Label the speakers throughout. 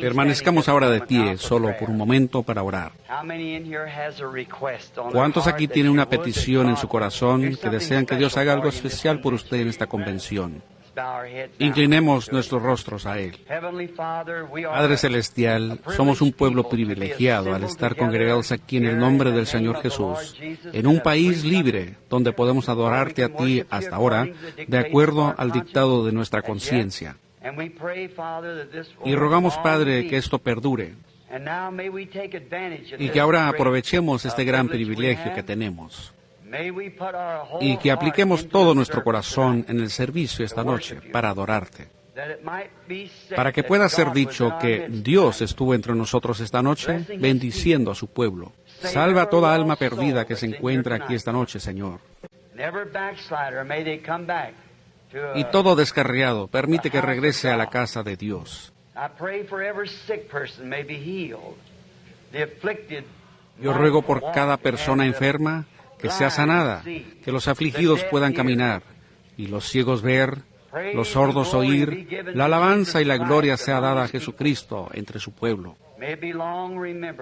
Speaker 1: Permanezcamos ahora de pie, solo por un momento, para orar. ¿Cuántos aquí tienen una petición en su corazón que desean que Dios haga algo especial por usted en esta convención? Inclinemos nuestros rostros a Él. Padre Celestial, somos un pueblo privilegiado al estar congregados aquí en el nombre del Señor Jesús, en un país libre donde podemos adorarte a ti hasta ahora, de acuerdo al dictado de nuestra conciencia. Y rogamos, Padre, que esto perdure y que ahora aprovechemos este gran privilegio que tenemos y que apliquemos todo nuestro corazón en el servicio esta noche para adorarte, para que pueda ser dicho que Dios estuvo entre nosotros esta noche bendiciendo a su pueblo. Salva a toda alma perdida que se encuentra aquí esta noche, Señor. Y todo descarriado, permite que regrese a la casa de Dios. Yo ruego por cada persona enferma que sea sanada, que los afligidos puedan caminar, y los ciegos ver, los sordos oír, la alabanza y la gloria sea dada a Jesucristo entre su pueblo.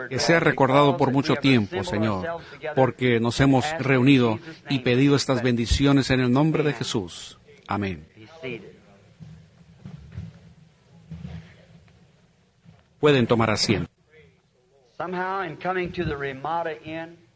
Speaker 1: Que sea recordado por mucho tiempo, Señor, porque nos hemos reunido y pedido estas bendiciones en el nombre de Jesús. Amén. Pueden tomar asiento.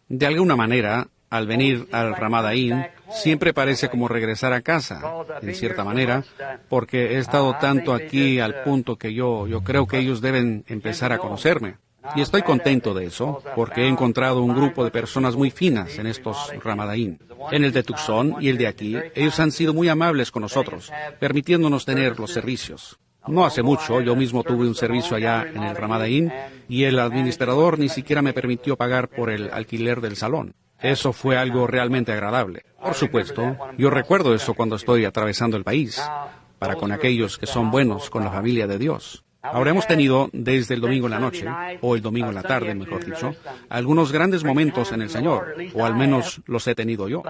Speaker 1: De alguna manera, al venir al Ramada Inn, siempre parece como regresar a casa, en cierta manera, porque he estado tanto aquí al punto que yo creo que ellos deben empezar a conocerme. Y estoy contento de eso, porque he encontrado un grupo de personas muy finas en estos Ramada Inn. En el de Tucson y el de aquí, ellos han sido muy amables con nosotros, permitiéndonos tener los servicios. No hace mucho, yo mismo tuve un servicio allá en el Ramada Inn, y el administrador ni siquiera me permitió pagar por el alquiler del salón. Eso fue algo realmente agradable. Por supuesto, yo recuerdo eso cuando estoy atravesando el país, para con aquellos que son buenos con la familia de Dios. Ahora hemos tenido, desde el domingo en la noche, o el domingo en la tarde, mejor dicho, algunos grandes momentos en el Señor, o al menos los he tenido yo.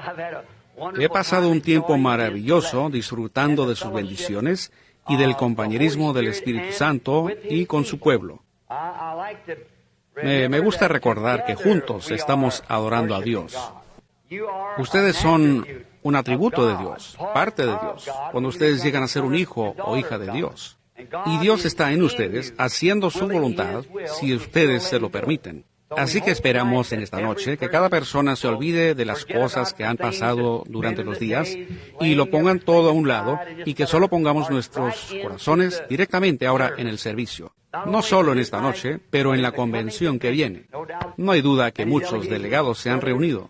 Speaker 1: He pasado un tiempo maravilloso disfrutando de sus bendiciones y del compañerismo del Espíritu Santo y con su pueblo. Me gusta recordar que juntos estamos adorando a Dios. Ustedes son un atributo de Dios, parte de Dios, cuando ustedes llegan a ser un hijo o hija de Dios. Y Dios está en ustedes haciendo su voluntad si ustedes se lo permiten. Así que esperamos en esta noche que cada persona se olvide de las cosas que han pasado durante los días y lo pongan todo a un lado y que solo pongamos nuestros corazones directamente ahora en el servicio. No solo en esta noche, pero en la convención que viene. No hay duda que muchos delegados se han reunido.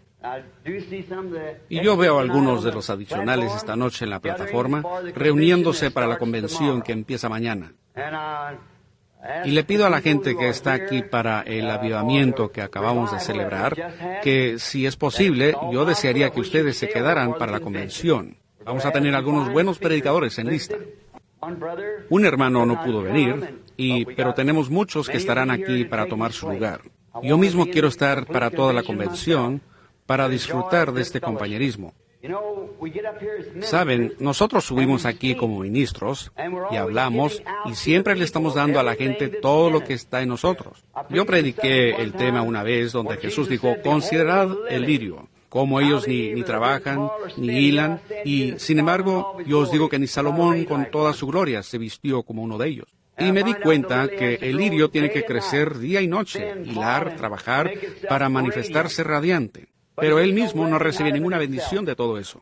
Speaker 1: Y yo veo a algunos de los adicionales esta noche en la plataforma reuniéndose para la convención que empieza mañana. Y le pido a la gente que está aquí para el avivamiento que acabamos de celebrar, que si es posible, yo desearía que ustedes se quedaran para la convención. Vamos a tener algunos buenos predicadores en lista. Un hermano no pudo venir, pero tenemos muchos que estarán aquí para tomar su lugar. Yo mismo quiero estar para toda la convención, para disfrutar de este compañerismo. Saben, nosotros subimos aquí como ministros y hablamos y siempre le estamos dando a la gente todo lo que está en nosotros. Yo prediqué el tema una vez donde Jesús dijo, considerad el lirio, como ellos ni trabajan, ni hilan, y sin embargo, yo os digo que ni Salomón con toda su gloria se vistió como uno de ellos. Y me di cuenta que el lirio tiene que crecer día y noche, hilar, trabajar, para manifestarse radiante. Pero él mismo no recibe ninguna bendición de todo eso.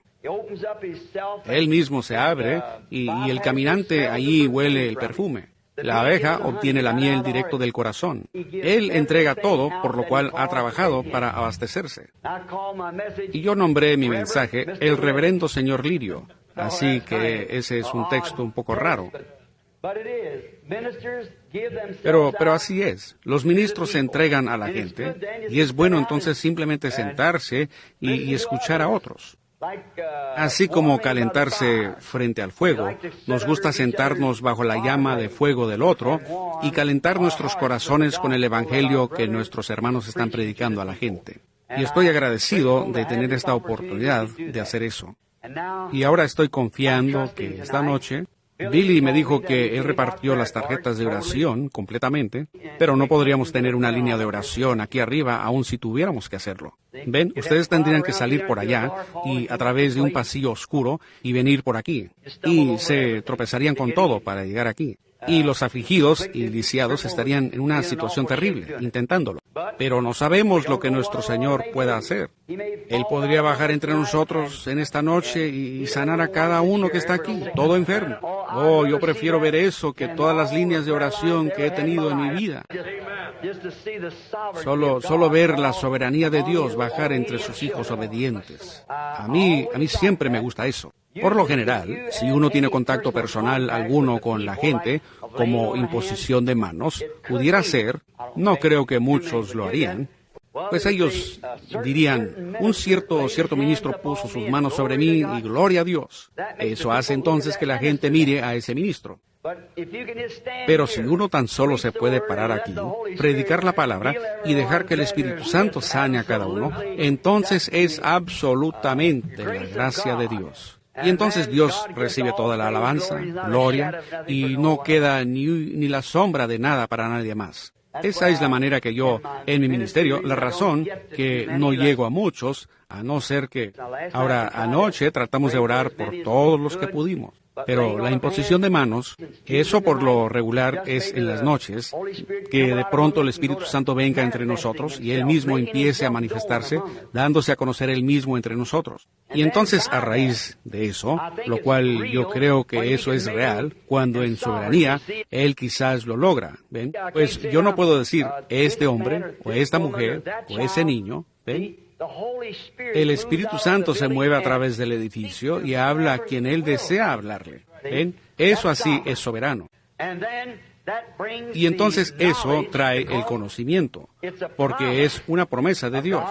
Speaker 1: Él mismo se abre y el caminante allí huele el perfume. La abeja obtiene la miel directo del corazón. Él entrega todo, por lo cual ha trabajado para abastecerse. Y yo nombré mi mensaje el Reverendo Señor Lirio. Así que ese es un texto un poco raro. Pero así es. Los ministros se entregan a la gente y es bueno entonces simplemente sentarse y escuchar a otros. Así como calentarse frente al fuego, nos gusta sentarnos bajo la llama de fuego del otro y calentar nuestros corazones con el evangelio que nuestros hermanos están predicando a la gente. Y estoy agradecido de tener esta oportunidad de hacer eso. Y ahora estoy confiando que esta noche Billy me dijo que él repartió las tarjetas de oración completamente, pero no podríamos tener una línea de oración aquí arriba aun si tuviéramos que hacerlo. Ven, ustedes tendrían que salir por allá y a través de un pasillo oscuro y venir por aquí. Y se tropezarían con todo para llegar aquí. Y los afligidos y lisiados estarían en una situación terrible, intentándolo. Pero no sabemos lo que nuestro Señor pueda hacer. Él podría bajar entre nosotros en esta noche y sanar a cada uno que está aquí, todo enfermo. Oh, yo prefiero ver eso que todas las líneas de oración que he tenido en mi vida. Solo ver la soberanía de Dios bajar entre sus hijos obedientes. A mí siempre me gusta eso. Por lo general, si uno tiene contacto personal alguno con la gente, como imposición de manos, pudiera ser, no creo que muchos lo harían, pues ellos dirían, un cierto ministro puso sus manos sobre mí y gloria a Dios. Eso hace entonces que la gente mire a ese ministro. Pero si uno tan solo se puede parar aquí, predicar la palabra y dejar que el Espíritu Santo sane a cada uno, entonces es absolutamente la gracia de Dios. Y entonces Dios recibe toda la alabanza, gloria, y no queda ni la sombra de nada para nadie más. Esa es la manera que yo, en mi ministerio, la razón que no llego a muchos, a no ser que... Ahora, anoche tratamos de orar por todos los que pudimos. Pero la imposición de manos, eso por lo regular es en las noches, que de pronto el Espíritu Santo venga entre nosotros y Él mismo empiece a manifestarse, dándose a conocer Él mismo entre nosotros. Y entonces, a raíz de eso, lo cual yo creo que eso es real, cuando en soberanía Él quizás lo logra, ¿ven? Pues yo no puedo decir, este hombre, o esta mujer, o ese niño, ¿ven? El Espíritu Santo se mueve a través del edificio y habla a quien Él desea hablarle. ¿Ven? Eso así es soberano. Y entonces eso trae el conocimiento, porque es una promesa de Dios.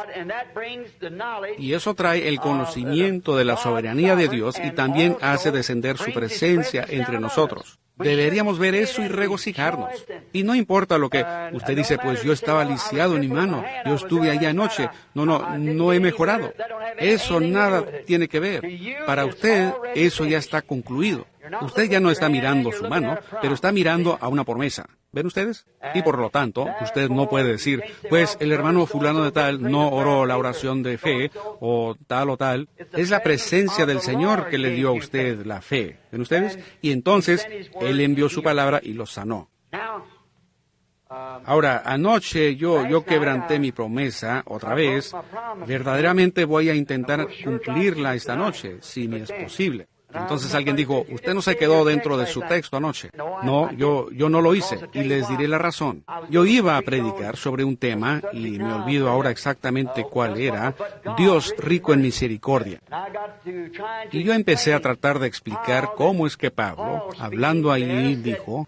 Speaker 1: Y eso trae el conocimiento de la soberanía de Dios y también hace descender su presencia entre nosotros. Deberíamos ver eso y regocijarnos. Y no importa lo que usted dice, pues yo estaba lisiado en mi mano, yo estuve allá anoche, no he mejorado. Eso nada tiene que ver. Para usted, eso ya está concluido. Usted ya no está mirando su mano, pero está mirando a una promesa. ¿Ven ustedes? Y por lo tanto, usted no puede decir, pues el hermano fulano de tal no oró la oración de fe, o tal. Es la presencia del Señor que le dio a usted la fe. ¿Ven ustedes? Y entonces, Él envió su palabra y los sanó. Ahora, anoche yo quebranté mi promesa otra vez. Verdaderamente voy a intentar cumplirla esta noche, si me es posible. Entonces alguien dijo, usted no se quedó dentro de su texto anoche. No, yo no lo hice, y les diré la razón. Yo iba a predicar sobre un tema, y me olvido ahora exactamente cuál era, Dios rico en misericordia. Y yo empecé a tratar de explicar cómo es que Pablo, hablando allí, dijo,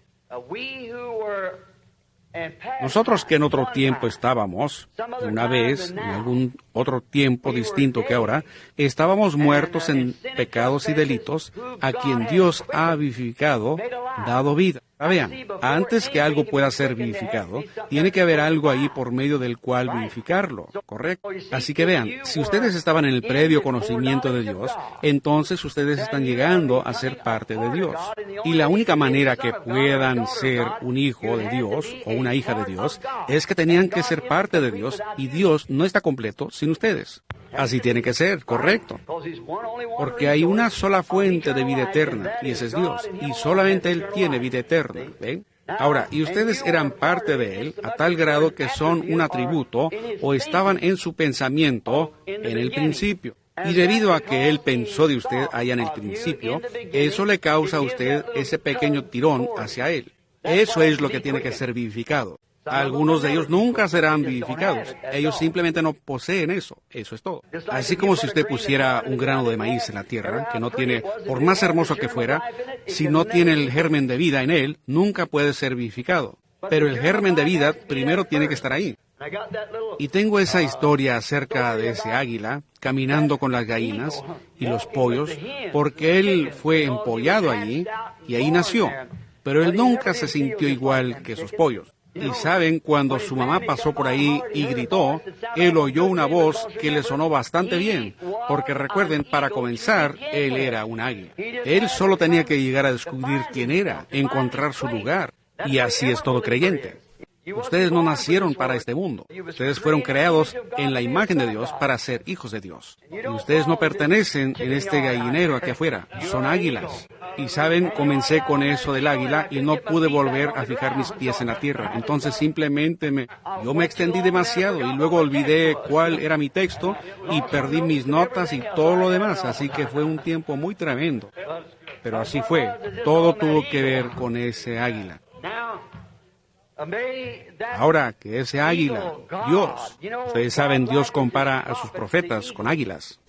Speaker 1: nosotros que en otro tiempo estábamos, una vez, en algún otro tiempo distinto que ahora, estábamos muertos en pecados y delitos, a quien Dios ha vivificado, dado vida. Vean, antes que algo pueda ser vivificado, tiene que haber algo ahí por medio del cual vivificarlo, ¿correcto? Así que vean, si ustedes estaban en el previo conocimiento de Dios, entonces ustedes están llegando a ser parte de Dios. Y la única manera que puedan ser un hijo de Dios o una hija de Dios es que tenían que ser parte de Dios, y Dios no está completo sin ustedes. Así tiene que ser, correcto. Porque hay una sola fuente de vida eterna, y ese es Dios, y solamente Él tiene vida eterna, ¿ven? Ahora, y ustedes eran parte de Él a tal grado que son un atributo, o estaban en su pensamiento en el principio. Y debido a que Él pensó de usted allá en el principio, eso le causa a usted ese pequeño tirón hacia Él. Eso es lo que tiene que ser vivificado. Algunos de ellos nunca serán vivificados. Ellos simplemente no poseen eso. Eso es todo. Así como si usted pusiera un grano de maíz en la tierra, que no tiene, por más hermoso que fuera, si no tiene el germen de vida en él, nunca puede ser vivificado. Pero el germen de vida primero tiene que estar ahí. Y tengo esa historia acerca de ese águila caminando con las gallinas y los pollos, porque él fue empollado allí y ahí nació. Pero él nunca se sintió igual que esos pollos. Y saben, cuando su mamá pasó por ahí y gritó, él oyó una voz que le sonó bastante bien, porque recuerden, para comenzar, él era un águila. Él solo tenía que llegar a descubrir quién era, encontrar su lugar, y así es todo creyente. Ustedes no nacieron para este mundo. Ustedes fueron creados en la imagen de Dios para ser hijos de Dios. Y ustedes no pertenecen en este gallinero aquí afuera. Son águilas. Y saben, comencé con eso del águila y no pude volver a fijar mis pies en la tierra. Entonces simplemente yo me extendí demasiado y luego olvidé cuál era mi texto y perdí mis notas y todo lo demás. Así que fue un tiempo muy tremendo. Pero así fue. Todo tuvo que ver con ese águila. Ahora que ese águila, Dios, ustedes saben, Dios compara a sus profetas con águilas.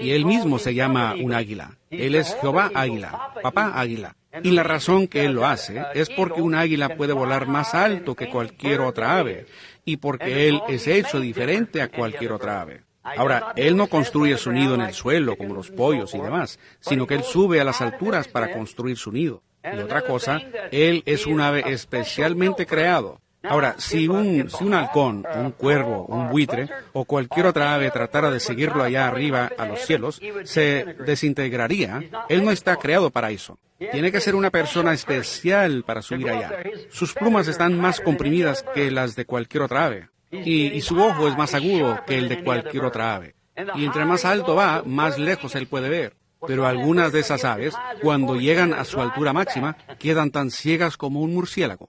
Speaker 1: Y él mismo se llama un águila. Él es Jehová águila, papá águila. Y la razón que él lo hace es porque un águila puede volar más alto que cualquier otra ave. Y porque él es hecho diferente a cualquier otra ave. Ahora, él no construye su nido en el suelo como los pollos y demás, sino que él sube a las alturas para construir su nido. Y otra cosa, él es un ave especialmente creado. Ahora, si un halcón, un cuervo, un buitre o cualquier otra ave tratara de seguirlo allá arriba a los cielos, se desintegraría. Él no está creado para eso. Tiene que ser una persona especial para subir allá. Sus plumas están más comprimidas que las de cualquier otra ave. Y su ojo es más agudo que el de cualquier otra ave. Y entre más alto va, más lejos él puede ver. Pero algunas de esas aves, cuando llegan a su altura máxima, quedan tan ciegas como un murciélago.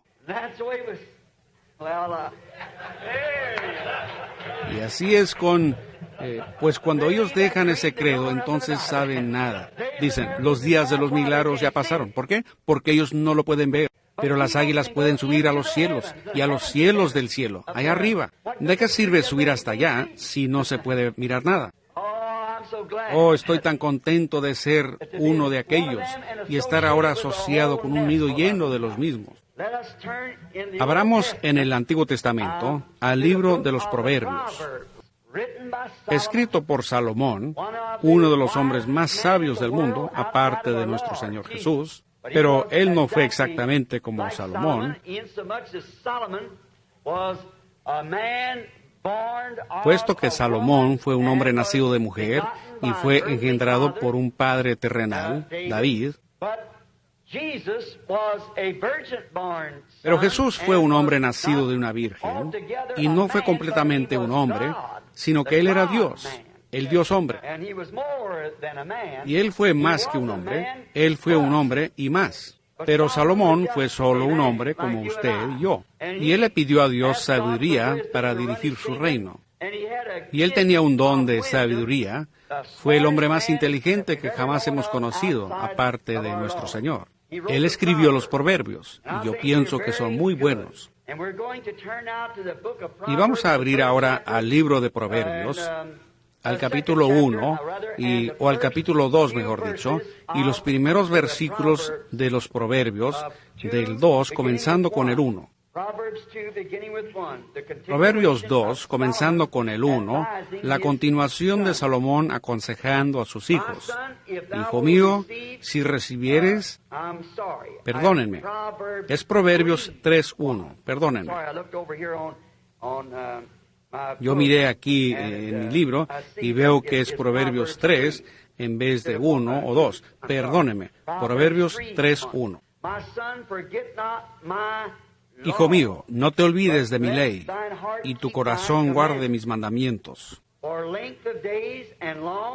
Speaker 1: Y así es pues cuando ellos dejan ese credo, entonces saben nada. Dicen, los días de los milagros ya pasaron. ¿Por qué? Porque ellos no lo pueden ver. Pero las águilas pueden subir a los cielos, y a los cielos del cielo, allá arriba. ¿De qué sirve subir hasta allá si no se puede mirar nada? Oh, estoy tan contento de ser uno de aquellos y estar ahora asociado con un nido lleno de los mismos. Abramos en el Antiguo Testamento al libro de los Proverbios, escrito por Salomón, uno de los hombres más sabios del mundo, aparte de nuestro Señor Jesús, pero él no fue exactamente como Salomón, puesto que Salomón fue un hombre nacido de mujer y fue engendrado por un padre terrenal, David. Pero Jesús fue un hombre nacido de una virgen y no fue completamente un hombre, sino que él era Dios, el Dios hombre. Y él fue más que un hombre, él fue un hombre y más. Pero Salomón fue solo un hombre como usted y yo. Y él le pidió a Dios sabiduría para dirigir su reino. Y él tenía un don de sabiduría. Fue el hombre más inteligente que jamás hemos conocido, aparte de nuestro Señor. Él escribió los proverbios, y yo pienso que son muy buenos. Y vamos a abrir ahora al libro de Proverbios, al capítulo 1, o al capítulo 2, mejor dicho, y los primeros versículos de los Proverbios, del 2, comenzando con el 1. Proverbios 2, comenzando con el 1, la continuación de Salomón aconsejando a sus hijos. Hijo mío, si recibieres, perdónenme. Es Proverbios 3:1, perdónenme. Yo miré aquí en mi libro y veo que es Proverbios 3 en vez de 1 o 2. Perdóneme, Proverbios 3:1. Hijo mío, no te olvides de mi ley, y tu corazón guarde mis mandamientos.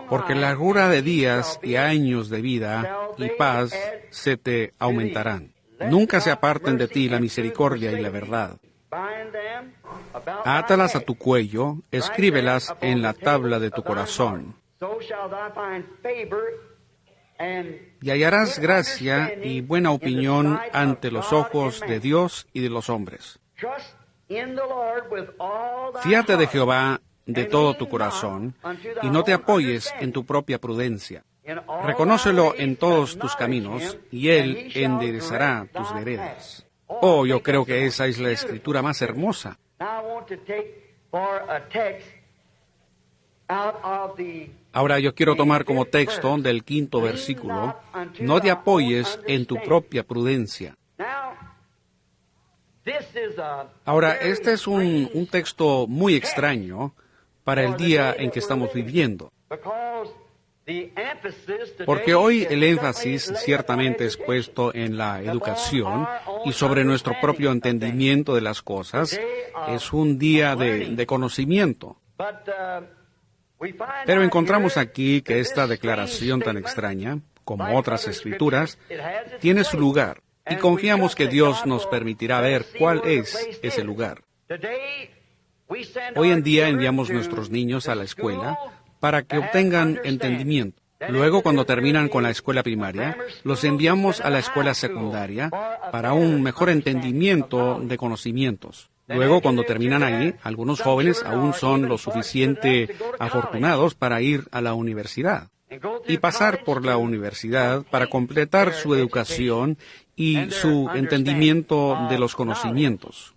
Speaker 1: Porque largura de días y años de vida y paz se te aumentarán. Nunca se aparten de ti la misericordia y la verdad. Átalas a tu cuello, escríbelas en la tabla de tu corazón. Y hallarás gracia y buena opinión ante los ojos de Dios y de los hombres. Fíate de Jehová de todo tu corazón, y no te apoyes en tu propia prudencia. Reconócelo en todos tus caminos, y Él enderezará tus veredas. Oh, yo creo que esa es la escritura más hermosa. Ahora yo quiero tomar como texto del 5º versículo, no te apoyes en tu propia prudencia. Ahora, este es un texto muy extraño para el día en que estamos viviendo, porque hoy el énfasis ciertamente es puesto en la educación y sobre nuestro propio entendimiento de las cosas. Es un día de conocimiento. Pero encontramos aquí que esta declaración tan extraña, como otras escrituras, tiene su lugar, y confiamos que Dios nos permitirá ver cuál es ese lugar. Hoy en día enviamos nuestros niños a la escuela para que obtengan entendimiento. Luego, cuando terminan con la escuela primaria, los enviamos a la escuela secundaria para un mejor entendimiento de conocimientos. Luego, cuando terminan ahí, algunos jóvenes aún son lo suficiente afortunados para ir a la universidad y pasar por la universidad para completar su educación y su entendimiento de los conocimientos.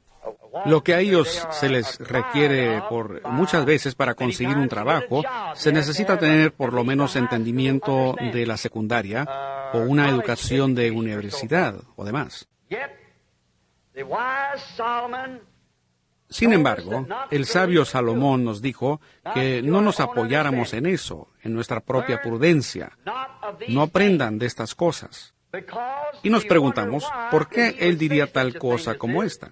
Speaker 1: Lo que a ellos se les requiere muchas veces para conseguir un trabajo, se necesita tener por lo menos entendimiento de la secundaria o una educación de universidad o demás. Sin embargo, el sabio Salomón nos dijo que no nos apoyáramos en eso, en nuestra propia prudencia. No aprendan de estas cosas. Y nos preguntamos, ¿por qué él diría tal cosa como esta?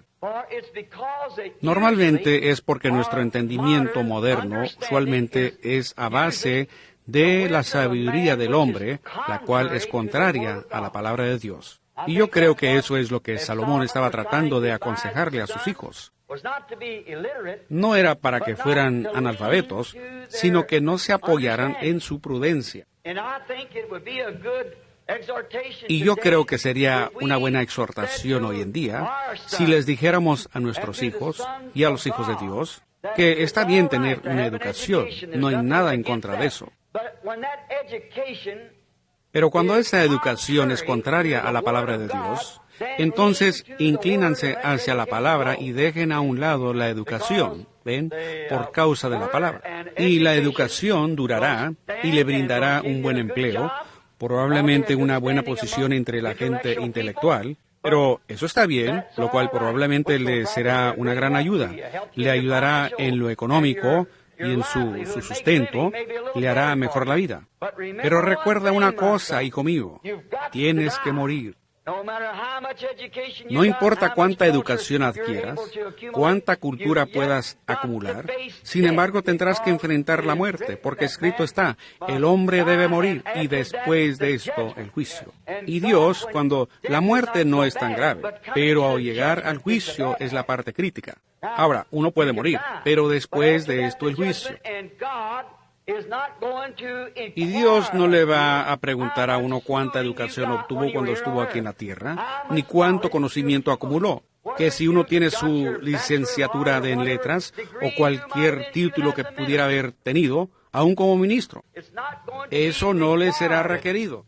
Speaker 1: Normalmente es porque nuestro entendimiento moderno usualmente es a base de la sabiduría del hombre, la cual es contraria a la palabra de Dios. Y yo creo que eso es lo que Salomón estaba tratando de aconsejarle a sus hijos. No era para que fueran analfabetos, sino que no se apoyaran en su prudencia. Y yo creo que sería una buena exhortación hoy en día si les dijéramos a nuestros hijos y a los hijos de Dios que está bien tener una educación, no hay nada en contra de eso. Pero cuando esa educación es contraria a la palabra de Dios, entonces inclínanse hacia la palabra y dejen a un lado la educación, ¿ven? Por causa de la palabra. Y la educación durará y le brindará un buen empleo, probablemente una buena posición entre la gente intelectual, pero eso está bien, lo cual probablemente le será una gran ayuda. Le ayudará en lo económico y en su sustento, le hará mejor la vida. Pero recuerda una cosa, hijo mío, tienes que morir. No importa cuánta educación adquieras, cuánta cultura puedas acumular, sin embargo tendrás que enfrentar la muerte, porque escrito está, el hombre debe morir y después de esto el juicio. Y Dios, cuando la muerte no es tan grave, pero al llegar al juicio es la parte crítica. Ahora, uno puede morir, pero después de esto el juicio. Y Dios no le va a preguntar a uno cuánta educación obtuvo cuando estuvo aquí en la tierra, ni cuánto conocimiento acumuló. Que si uno tiene su licenciatura en letras o cualquier título que pudiera haber tenido, aún como ministro, eso no le será requerido.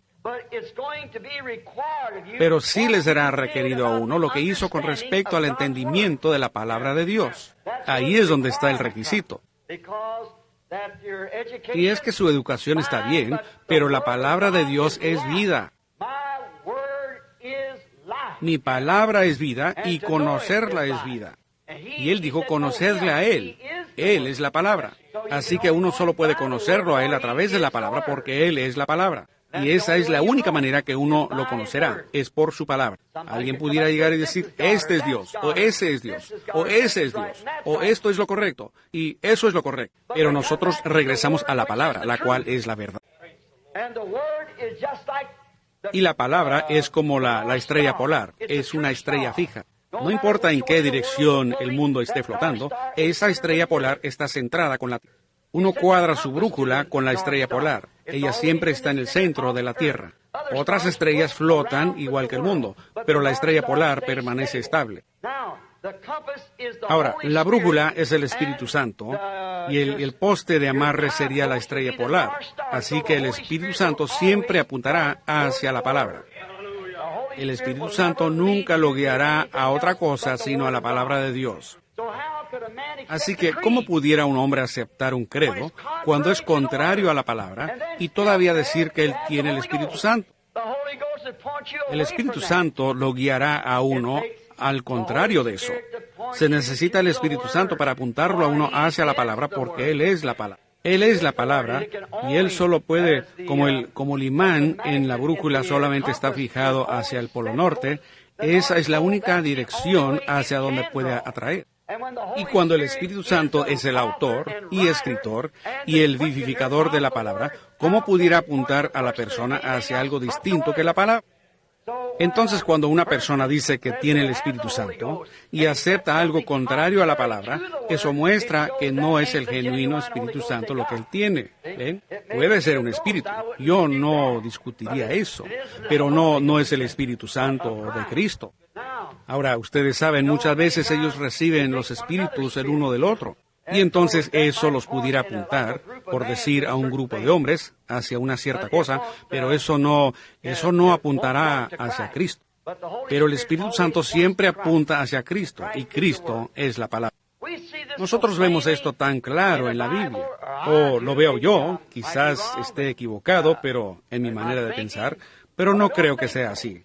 Speaker 1: Pero sí le será requerido a uno lo que hizo con respecto al entendimiento de la palabra de Dios. Ahí es donde está el requisito. Y es que su educación está bien, pero la palabra de Dios es vida. Mi palabra es vida y conocerla es vida. Y él dijo conocerle a él. Él es la palabra. Así que uno solo puede conocerlo a él a través de la palabra porque él es la palabra. Y esa es la única manera que uno lo conocerá, es por su palabra. Alguien pudiera llegar y decir, este es Dios, o ese es Dios, o ese es Dios, o esto es lo correcto, y eso es lo correcto. Pero nosotros regresamos a la palabra, la cual es la verdad. Y la palabra es como la estrella polar, es una estrella fija. No importa en qué dirección el mundo esté flotando, esa estrella polar está centrada con la Tierra. Uno cuadra su brújula con la estrella polar. Ella siempre está en el centro de la Tierra. Otras estrellas flotan igual que el mundo, pero la estrella polar permanece estable. Ahora, la brújula es el Espíritu Santo y el poste de amarre sería la estrella polar. Así que el Espíritu Santo siempre apuntará hacia la palabra. El Espíritu Santo nunca lo guiará a otra cosa sino a la palabra de Dios. Así que, ¿cómo pudiera un hombre aceptar un credo cuando es contrario a la palabra y todavía decir que él tiene el Espíritu Santo? El Espíritu Santo lo guiará a uno al contrario de eso. Se necesita el Espíritu Santo para apuntarlo a uno hacia la palabra, porque Él es la palabra. Él es la palabra, y Él solo puede, como el imán en la brújula solamente está fijado hacia el polo norte, esa es la única dirección hacia donde puede atraer. Y cuando el Espíritu Santo es el autor y escritor y el vivificador de la palabra, ¿cómo pudiera apuntar a la persona hacia algo distinto que la palabra? Entonces, cuando una persona dice que tiene el Espíritu Santo y acepta algo contrario a la palabra, eso muestra que no es el genuino Espíritu Santo lo que él tiene. ¿Ven? Puede ser un espíritu. Yo no discutiría eso, pero no es el Espíritu Santo de Cristo. Ahora, ustedes saben, muchas veces ellos reciben los espíritus el uno del otro. Y entonces eso los pudiera apuntar, por decir, a un grupo de hombres hacia una cierta cosa, pero eso no apuntará hacia Cristo. Pero el Espíritu Santo siempre apunta hacia Cristo, y Cristo es la palabra. Nosotros vemos esto tan claro en la Biblia. O lo veo yo, quizás esté equivocado, pero en mi manera de pensar, pero no creo que sea así.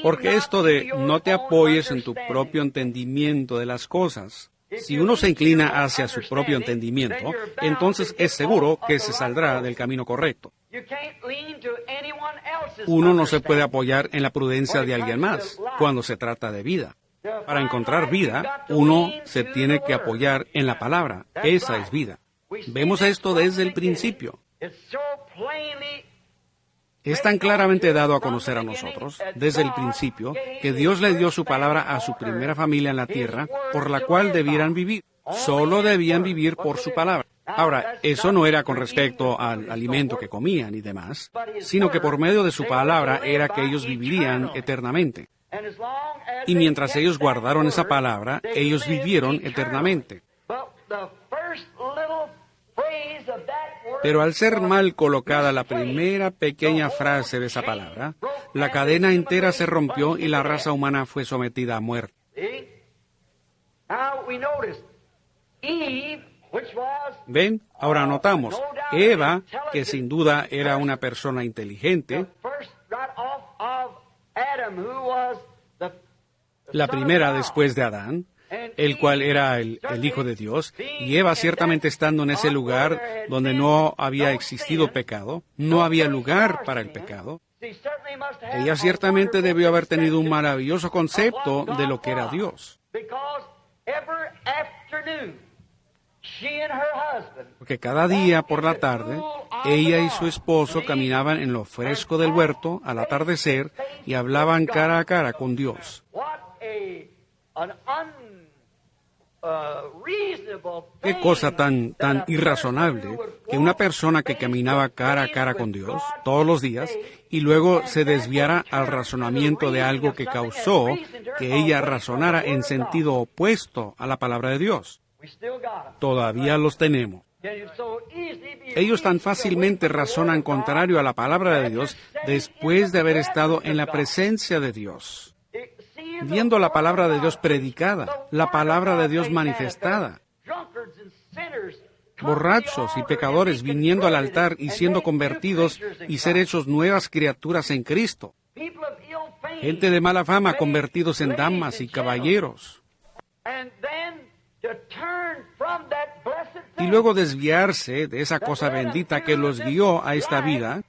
Speaker 1: Porque esto de no te apoyes en tu propio entendimiento de las cosas. Si uno se inclina hacia su propio entendimiento, entonces es seguro que se saldrá del camino correcto. Uno no se puede apoyar en la prudencia de alguien más cuando se trata de vida. Para encontrar vida, uno se tiene que apoyar en la palabra. Esa es vida. Vemos esto desde el principio. Es tan claramente dado a conocer a nosotros, desde el principio, que Dios le dio su palabra a su primera familia en la tierra, por la cual debieran vivir. Solo debían vivir por su palabra. Ahora, eso no era con respecto al alimento que comían y demás, sino que por medio de su palabra era que ellos vivirían eternamente. Y mientras ellos guardaron esa palabra, ellos vivieron eternamente. Pero al ser mal colocada la primera pequeña frase de esa palabra, la cadena entera se rompió y la raza humana fue sometida a muerte. ¿Ven? Ahora notamos, Eva, que sin duda era una persona inteligente, la primera después de Adán, el cual era el Hijo de Dios, y Eva ciertamente estando en ese lugar donde no había existido pecado, no había lugar para el pecado, ella ciertamente debió haber tenido un maravilloso concepto de lo que era Dios. Porque cada día por la tarde, ella y su esposo caminaban en lo fresco del huerto al atardecer y hablaban cara a cara con Dios. Qué cosa tan irrazonable que una persona que caminaba cara a cara con Dios todos los días y luego se desviara al razonamiento de algo que causó que ella razonara en sentido opuesto a la palabra de Dios. Todavía los tenemos. Ellos tan fácilmente razonan contrario a la palabra de Dios después de haber estado en la presencia de Dios, viendo la palabra de Dios predicada, la palabra de Dios manifestada. Borrachos y pecadores viniendo al altar y siendo convertidos y ser hechos nuevas criaturas en Cristo. Gente de mala fama convertidos en damas y caballeros. Y luego desviarse de esa cosa bendita que los guió a esta vida,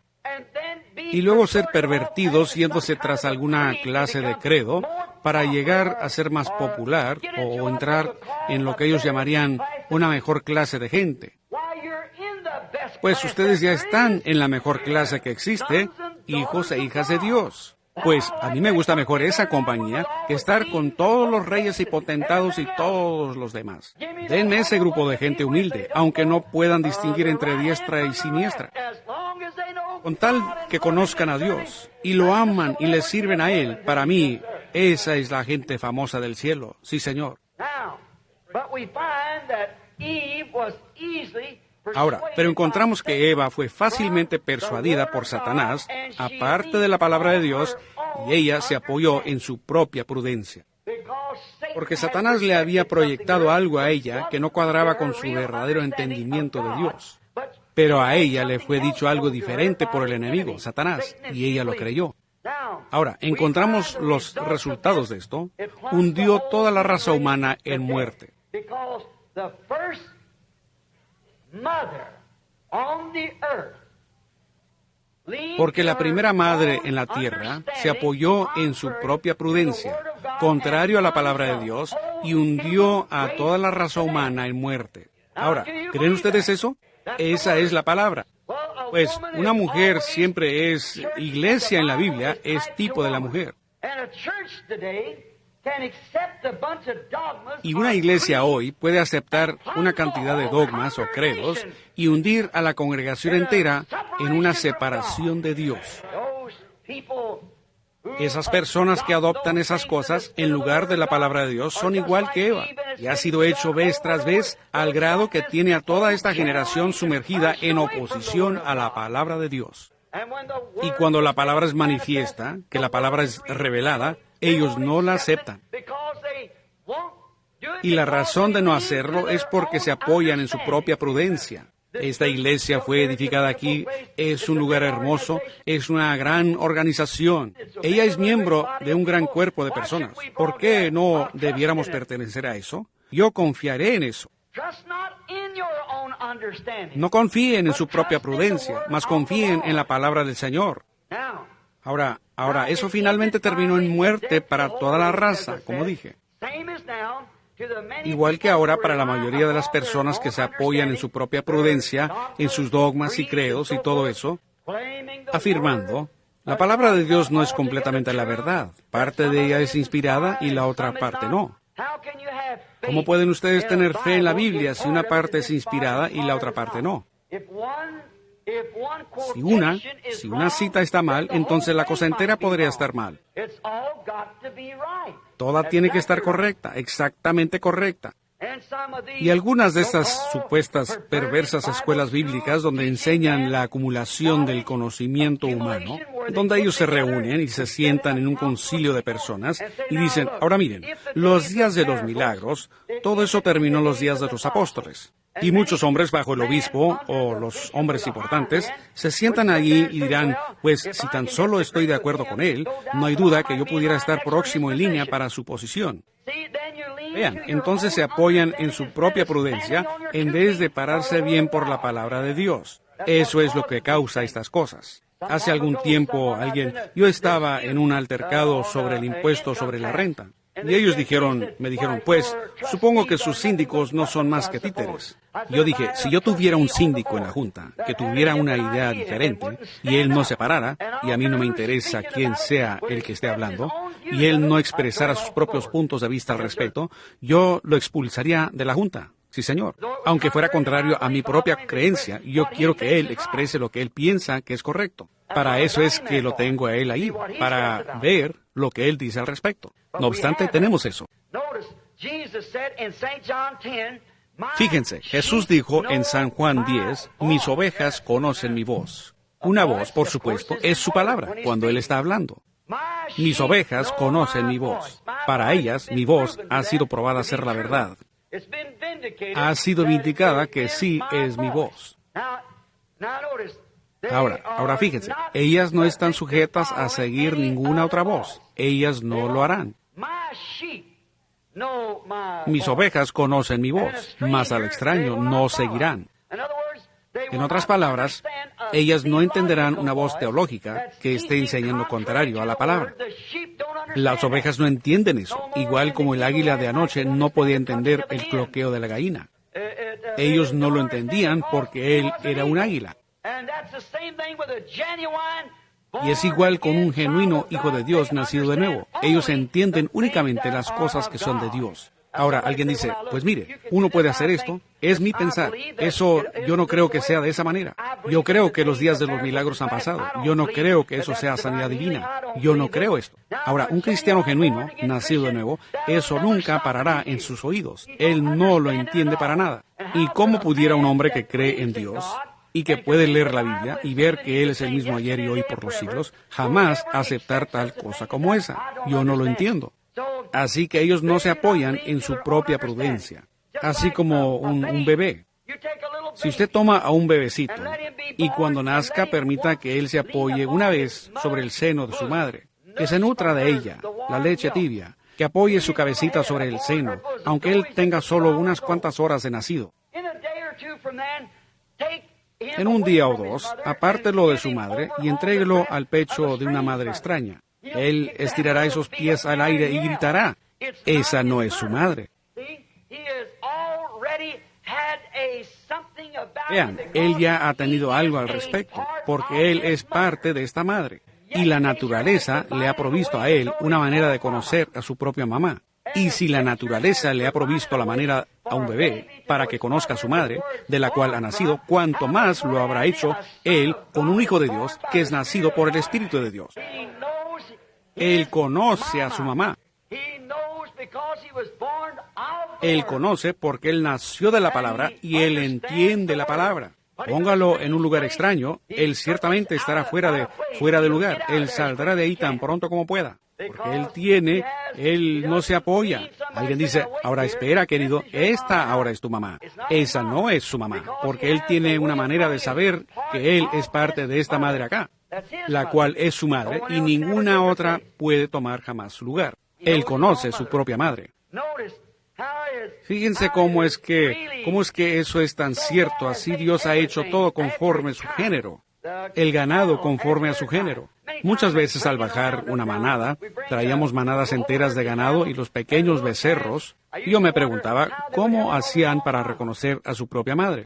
Speaker 1: y luego ser pervertidos yéndose tras alguna clase de credo para llegar a ser más popular o entrar en lo que ellos llamarían una mejor clase de gente. Pues ustedes ya están en la mejor clase que existe, hijos e hijas de Dios. Pues a mí me gusta mejor esa compañía que estar con todos los reyes y potentados y todos los demás. Denme ese grupo de gente humilde, aunque no puedan distinguir entre diestra y siniestra. Con tal que conozcan a Dios y lo aman y le sirven a Él, para mí, esa es la gente famosa del cielo. Sí, Señor. Ahora, pero encontramos que Eva fue fácilmente persuadida por Satanás, aparte de la palabra de Dios, y ella se apoyó en su propia prudencia. Porque Satanás le había proyectado algo a ella que no cuadraba con su verdadero entendimiento de Dios. Pero a ella le fue dicho algo diferente por el enemigo, Satanás, y ella lo creyó. Ahora, encontramos los resultados de esto. Hundió toda la raza humana en muerte. Porque la primera madre en la tierra se apoyó en su propia prudencia, contrario a la palabra de Dios, y hundió a toda la raza humana en muerte. Ahora, ¿creen ustedes eso? Esa es la palabra. Pues una mujer siempre es iglesia en la Biblia, es tipo de la mujer. Y una iglesia hoy puede aceptar una cantidad de dogmas o credos y hundir a la congregación entera en una separación de Dios. Esas personas que adoptan esas cosas en lugar de la palabra de Dios son igual que Eva, y ha sido hecho vez tras vez al grado que tiene a toda esta generación sumergida en oposición a la palabra de Dios. Y cuando la palabra es manifiesta, que la palabra es revelada, ellos no la aceptan. Y la razón de no hacerlo es porque se apoyan en su propia prudencia. Esta iglesia fue edificada aquí, es un lugar hermoso, es una gran organización. Ella es miembro de un gran cuerpo de personas. ¿Por qué no debiéramos pertenecer a eso? Yo confiaré en eso. No confíen en su propia prudencia, mas confíen en la palabra del Señor. Ahora, eso finalmente terminó en muerte para toda la raza, como dije. Igual que ahora para la mayoría de las personas que se apoyan en su propia prudencia, en sus dogmas y credos y todo eso, afirmando, la palabra de Dios no es completamente la verdad. Parte de ella es inspirada y la otra parte no. ¿Cómo pueden ustedes tener fe en la Biblia si una parte es inspirada y la otra parte no? Si una cita está mal, entonces la cosa entera podría estar mal. Toda tiene que estar correcta, exactamente correcta. Y algunas de estas supuestas perversas escuelas bíblicas donde enseñan la acumulación del conocimiento humano, donde ellos se reúnen y se sientan en un concilio de personas y dicen, ahora miren, los días de los milagros, todo eso terminó en los días de los apóstoles. Y muchos hombres bajo el obispo, o los hombres importantes, se sientan allí y dirán, pues si tan solo estoy de acuerdo con él, no hay duda que yo pudiera estar próximo en línea para su posición. Vean, entonces se apoyan en su propia prudencia en vez de pararse bien por la palabra de Dios. Eso es lo que causa estas cosas. Hace algún tiempo yo estaba en un altercado sobre el impuesto sobre la renta. Y ellos me dijeron, pues, supongo que sus síndicos no son más que títeres. Yo dije, si yo tuviera un síndico en la Junta, que tuviera una idea diferente, y él no se parara, y a mí no me interesa quién sea el que esté hablando, y él no expresara sus propios puntos de vista al respecto, yo lo expulsaría de la Junta. Sí, señor. Aunque fuera contrario a mi propia creencia, yo quiero que él exprese lo que él piensa que es correcto. Para eso es que lo tengo a él ahí, para ver lo que él dice al respecto. No obstante, tenemos eso. Fíjense, Jesús dijo en San Juan 10, mis ovejas conocen mi voz. Una voz, por supuesto, es su palabra, cuando él está hablando. Mis ovejas conocen mi voz. Para ellas, mi voz ha sido probada ser la verdad. Ha sido vindicada que sí es mi voz. Ahora fíjense, ellas no están sujetas a seguir ninguna otra voz. Ellas no lo harán. Mis ovejas conocen mi voz, mas al extraño no seguirán. En otras palabras, ellas no entenderán una voz teológica que esté enseñando contrario a la palabra. Las ovejas no entienden eso, igual como el águila de anoche no podía entender el cloqueo de la gallina. Ellos no lo entendían porque él era un águila. Y es igual con un genuino hijo de Dios nacido de nuevo. Ellos entienden únicamente las cosas que son de Dios. Ahora, alguien dice, pues mire, uno puede hacer esto, es mi pensar. Eso yo no creo que sea de esa manera. Yo creo que los días de los milagros han pasado. Yo no creo que eso sea sanidad divina. Yo no creo esto. Ahora, un cristiano genuino, nacido de nuevo, eso nunca parará en sus oídos. Él no lo entiende para nada. ¿Y cómo pudiera un hombre que cree en Dios y que puede leer la Biblia y ver que Él es el mismo ayer y hoy por los siglos, jamás aceptar tal cosa como esa? Yo no lo entiendo. Así que ellos no se apoyan en su propia prudencia, así como un bebé. Si usted toma a un bebecito y cuando nazca permita que él se apoye una vez sobre el seno de su madre, que se nutra de ella, la leche tibia, que apoye su cabecita sobre el seno, aunque él tenga solo unas cuantas horas de nacido. En un día o dos, apártelo de su madre y entréguelo al pecho de una madre extraña. Él estirará esos pies al aire y gritará, esa no es su madre. Vean, él ya ha tenido algo al respecto, porque él es parte de esta madre. Y la naturaleza le ha provisto a él una manera de conocer a su propia mamá. Y si la naturaleza le ha provisto la manera a un bebé para que conozca a su madre, de la cual ha nacido, cuanto más lo habrá hecho él con un hijo de Dios que es nacido por el Espíritu de Dios. Él conoce a su mamá. Él conoce porque él nació de la palabra y él entiende la palabra. Póngalo en un lugar extraño, él ciertamente estará fuera de lugar. Él saldrá de ahí tan pronto como pueda. Porque él no se apoya. Alguien dice, ahora espera, querido, esta ahora es tu mamá. Esa no es su mamá, porque él tiene una manera de saber que él es parte de esta madre acá, la cual es su madre, y ninguna otra puede tomar jamás su lugar. Él conoce su propia madre. Fíjense cómo es que eso es tan cierto. Así Dios ha hecho todo conforme a su género. El ganado conforme a su género. Muchas veces al bajar una manada, traíamos manadas enteras de ganado y los pequeños becerros. Yo me preguntaba, ¿cómo hacían para reconocer a su propia madre?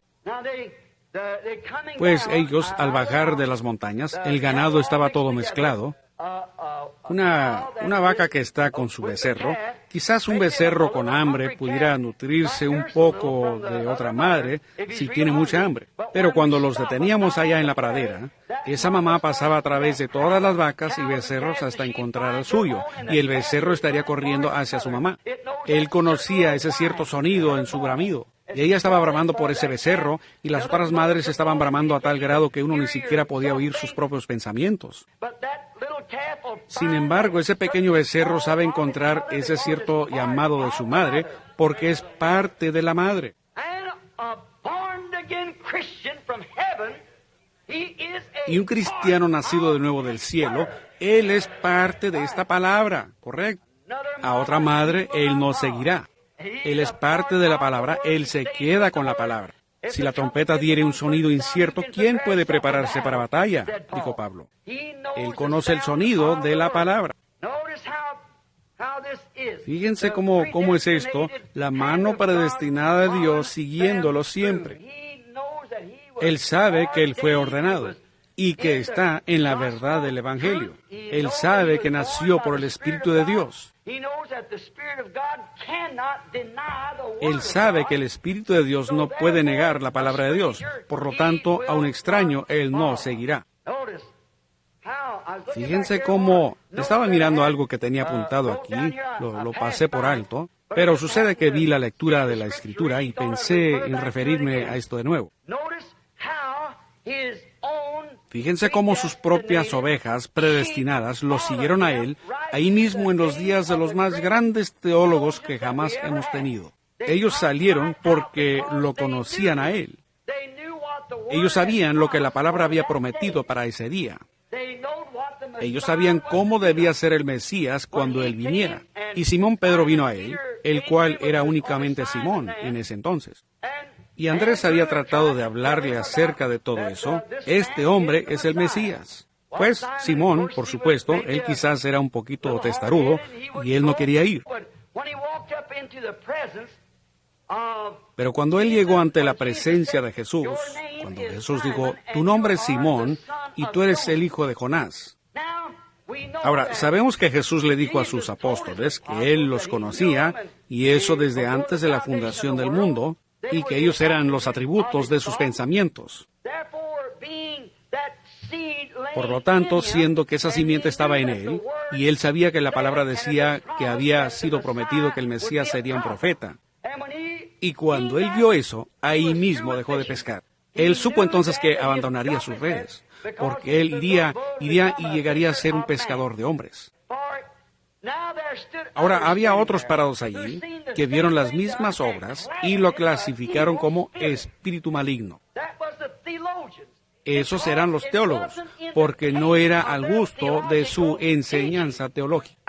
Speaker 1: Pues ellos, al bajar de las montañas, el ganado estaba todo mezclado. Una vaca que está con su becerro, quizás un becerro con hambre pudiera nutrirse un poco de otra madre si tiene mucha hambre. Pero cuando los deteníamos allá en la pradera, esa mamá pasaba a través de todas las vacas y becerros hasta encontrar al suyo, y el becerro estaría corriendo hacia su mamá. Él conocía ese cierto sonido en su bramido. Y ella estaba bramando por ese becerro, y las otras madres estaban bramando a tal grado que uno ni siquiera podía oír sus propios pensamientos. Sin embargo, ese pequeño becerro sabe encontrar ese cierto llamado de su madre, porque es parte de la madre. Y un cristiano nacido de nuevo del cielo, él es parte de esta palabra, ¿correcto? A otra madre, él no seguirá. Él es parte de la palabra, él se queda con la palabra. Si la trompeta diere un sonido incierto, ¿quién puede prepararse para batalla? Dijo Pablo. Él conoce el sonido de la palabra. Fíjense cómo es esto, la mano predestinada de Dios siguiéndolo siempre. Él sabe que él fue ordenado y que está en la verdad del Evangelio. Él sabe que nació por el Espíritu de Dios. Él sabe que el Espíritu de Dios no puede negar la palabra de Dios. Por lo tanto, a un extraño él no seguirá. Fíjense cómo estaba mirando algo que tenía apuntado aquí, lo pasé por alto, pero sucede que vi la lectura de la Escritura y pensé en referirme a esto de nuevo. Fíjense cómo sus propias ovejas predestinadas lo siguieron a él, ahí mismo en los días de los más grandes teólogos que jamás hemos tenido. Ellos salieron porque lo conocían a él. Ellos sabían lo que la palabra había prometido para ese día. Ellos sabían cómo debía ser el Mesías cuando él viniera. Y Simón Pedro vino a él, el cual era únicamente Simón en ese entonces. Y Andrés había tratado de hablarle acerca de todo eso. Este hombre es el Mesías. Pues Simón, por supuesto, él quizás era un poquito testarudo y él no quería ir. Pero cuando él llegó ante la presencia de Jesús, cuando Jesús dijo, tu nombre es Simón y tú eres el hijo de Jonás. Ahora, sabemos que Jesús le dijo a sus apóstoles que él los conocía, y eso desde antes de la fundación del mundo, y que ellos eran los atributos de sus pensamientos. Por lo tanto, siendo que esa simiente estaba en él, y él sabía que la palabra decía que había sido prometido que el Mesías sería un profeta, y cuando él vio eso, ahí mismo dejó de pescar. Él supo entonces que abandonaría sus redes, porque él iría y llegaría a ser un pescador de hombres. Ahora, había otros parados allí que vieron las mismas obras y lo clasificaron como espíritu maligno. Esos eran los teólogos, porque no era al gusto de su enseñanza teológica.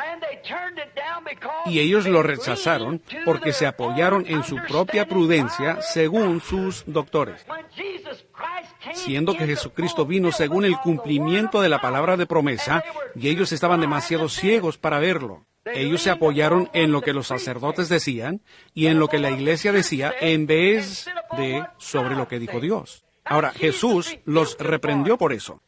Speaker 1: Y ellos lo rechazaron porque se apoyaron en su propia prudencia según sus doctores. Siendo que Jesucristo vino según el cumplimiento de la palabra de promesa, y ellos estaban demasiado ciegos para verlo. Ellos se apoyaron en lo que los sacerdotes decían y en lo que la iglesia decía en vez de sobre lo que dijo Dios. Ahora, Jesús los reprendió por eso.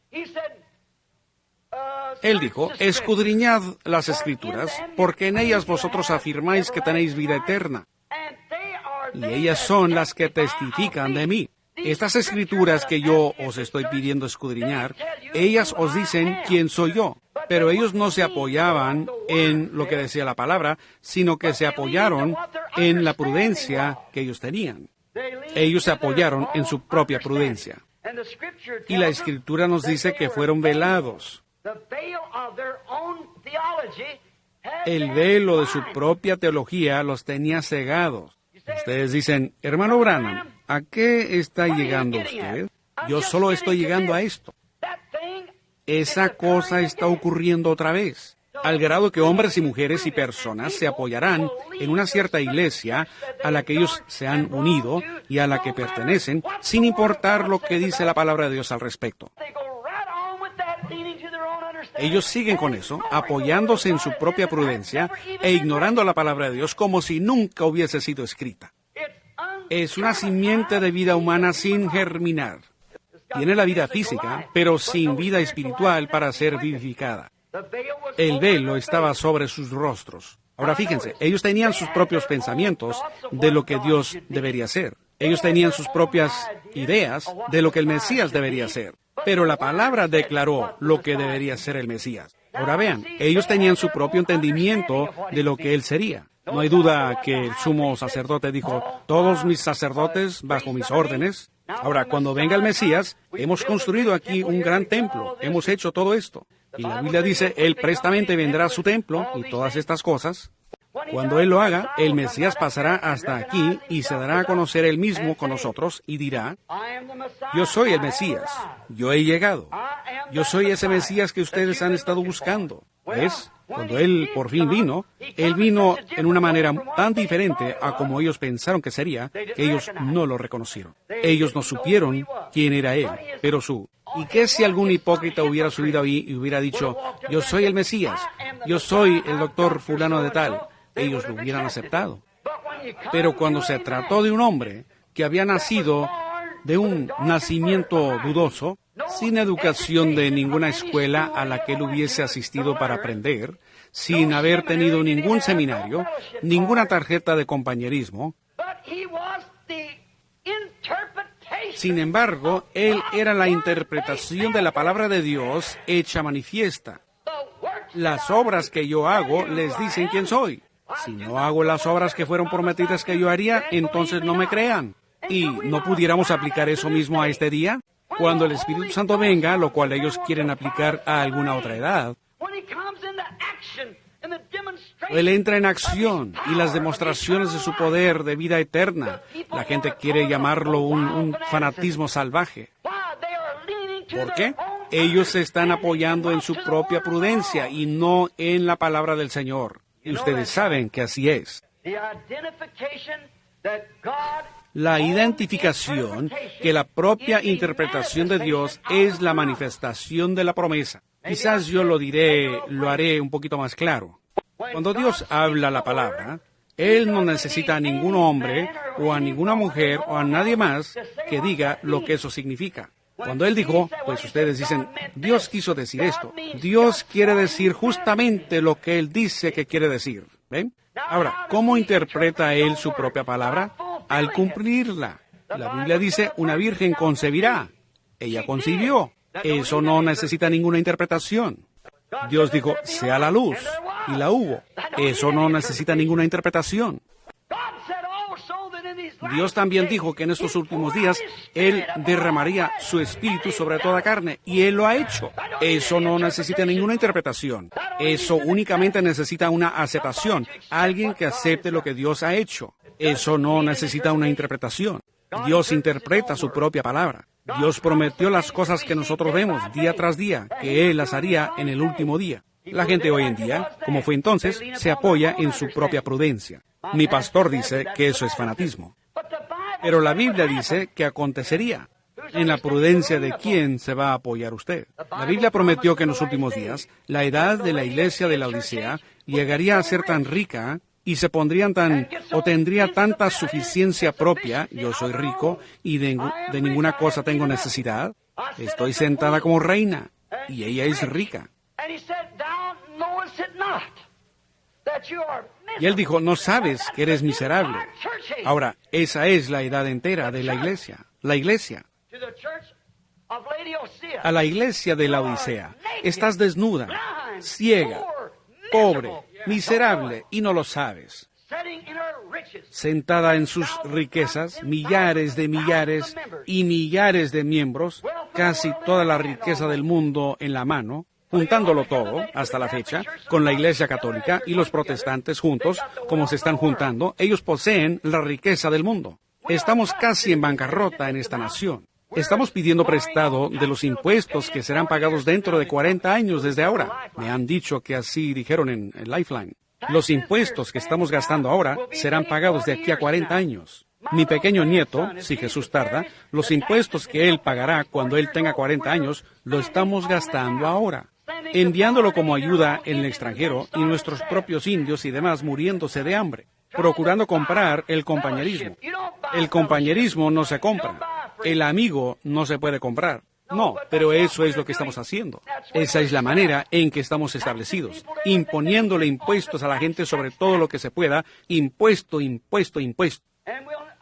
Speaker 1: Él dijo, escudriñad las Escrituras, porque en ellas vosotros afirmáis que tenéis vida eterna, y ellas son las que testifican de mí. Estas Escrituras que yo os estoy pidiendo escudriñar, ellas os dicen quién soy yo. Pero ellos no se apoyaban en lo que decía la palabra, sino que se apoyaron en la prudencia que ellos tenían. Ellos se apoyaron en su propia prudencia. Y la Escritura nos dice que fueron velados. El velo de su propia teología los tenía cegados. Ustedes dicen, hermano Branham, ¿a qué está llegando usted? Yo solo estoy llegando a esto. Esa cosa está ocurriendo otra vez, al grado que hombres y mujeres y personas se apoyarán en una cierta iglesia a la que ellos se han unido y a la que pertenecen, sin importar lo que dice la palabra de Dios al respecto. Ellos siguen con eso, apoyándose en su propia prudencia e ignorando la palabra de Dios como si nunca hubiese sido escrita. Es una simiente de vida humana sin germinar. Tiene la vida física, pero sin vida espiritual para ser vivificada. El velo estaba sobre sus rostros. Ahora fíjense, ellos tenían sus propios pensamientos de lo que Dios debería ser. Ellos tenían sus propias ideas de lo que el Mesías debería ser. Pero la palabra declaró lo que debería ser el Mesías. Ahora vean, ellos tenían su propio entendimiento de lo que Él sería. No hay duda que el sumo sacerdote dijo, todos mis sacerdotes bajo mis órdenes. Ahora, cuando venga el Mesías, hemos construido aquí un gran templo, hemos hecho todo esto. Y la Biblia dice, Él prestamente vendrá a su templo y todas estas cosas. Cuando Él lo haga, el Mesías pasará hasta aquí y se dará a conocer Él mismo con nosotros y dirá, yo soy el Mesías, yo he llegado, yo soy ese Mesías que ustedes han estado buscando. ¿Ves? Cuando Él por fin vino, Él vino en una manera tan diferente a como ellos pensaron que sería, que ellos no lo reconocieron. Ellos no supieron quién era Él, pero ¿Y qué si algún hipócrita hubiera subido ahí y hubiera dicho, yo soy el Mesías, yo soy el doctor fulano de tal? Ellos lo hubieran aceptado. Pero cuando se trató de un hombre que había nacido de un nacimiento dudoso, sin educación de ninguna escuela a la que él hubiese asistido para aprender, sin haber tenido ningún seminario, ninguna tarjeta de compañerismo, sin embargo, él era la interpretación de la palabra de Dios hecha manifiesta. Las obras que yo hago les dicen quién soy. Si no hago las obras que fueron prometidas que yo haría, entonces no me crean. ¿Y no pudiéramos aplicar eso mismo a este día? Cuando el Espíritu Santo venga, lo cual ellos quieren aplicar a alguna otra edad, Él entra en acción y las demostraciones de su poder de vida eterna. La gente quiere llamarlo un fanatismo salvaje. ¿Por qué? Ellos se están apoyando en su propia prudencia y no en la palabra del Señor. Y ustedes saben que así es. La identificación que la propia interpretación de Dios es la manifestación de la promesa. Quizás yo lo haré un poquito más claro. Cuando Dios habla la palabra, Él no necesita a ningún hombre o a ninguna mujer o a nadie más que diga lo que eso significa. Cuando Él dijo, pues ustedes dicen, Dios quiso decir esto. Dios quiere decir justamente lo que Él dice que quiere decir. ¿Ven? Ahora, ¿cómo interpreta Él su propia palabra? Al cumplirla. La Biblia dice, una virgen concebirá. Ella concibió. Eso no necesita ninguna interpretación. Dios dijo, sea la luz, y la hubo. Eso no necesita ninguna interpretación. Dios también dijo que en estos últimos días Él derramaría su espíritu sobre toda carne, y Él lo ha hecho. Eso no necesita ninguna interpretación. Eso únicamente necesita una aceptación, alguien que acepte lo que Dios ha hecho. Eso no necesita una interpretación. Dios interpreta su propia palabra. Dios prometió las cosas que nosotros vemos día tras día, que Él las haría en el último día. La gente hoy en día, como fue entonces, se apoya en su propia prudencia. Mi pastor dice que eso es fanatismo. Pero la Biblia dice que acontecería. ¿En la prudencia de quién se va a apoyar usted? La Biblia prometió que en los últimos días, la edad de la iglesia de la Odisea llegaría a ser tan rica y se pondrían tendría tanta suficiencia propia, yo soy rico y de ninguna cosa tengo necesidad, estoy sentada como reina y ella es rica. Y él dijo, no sabes que eres miserable. Ahora, esa es la edad entera de la iglesia. La iglesia. A la iglesia de la Odisea. Estás desnuda, ciega, pobre, miserable, y no lo sabes. Sentada en sus riquezas, millares y millares de miembros, casi toda la riqueza del mundo en la mano, juntándolo todo, hasta la fecha, con la Iglesia Católica y los protestantes juntos, como se están juntando, ellos poseen la riqueza del mundo. Estamos casi en bancarrota en esta nación. Estamos pidiendo prestado de los impuestos que serán pagados dentro de 40 años desde ahora. Me han dicho que así dijeron en Lifeline. Los impuestos que estamos gastando ahora serán pagados de aquí a 40 años. Mi pequeño nieto, si Jesús tarda, los impuestos que él pagará cuando él tenga 40 años, lo estamos gastando ahora, enviándolo como ayuda en el extranjero y nuestros propios indios y demás muriéndose de hambre, procurando comprar el compañerismo. El compañerismo no se compra. El amigo no se puede comprar. No, pero eso es lo que estamos haciendo. Esa es la manera en que estamos establecidos, imponiéndole impuestos a la gente sobre todo lo que se pueda, impuesto.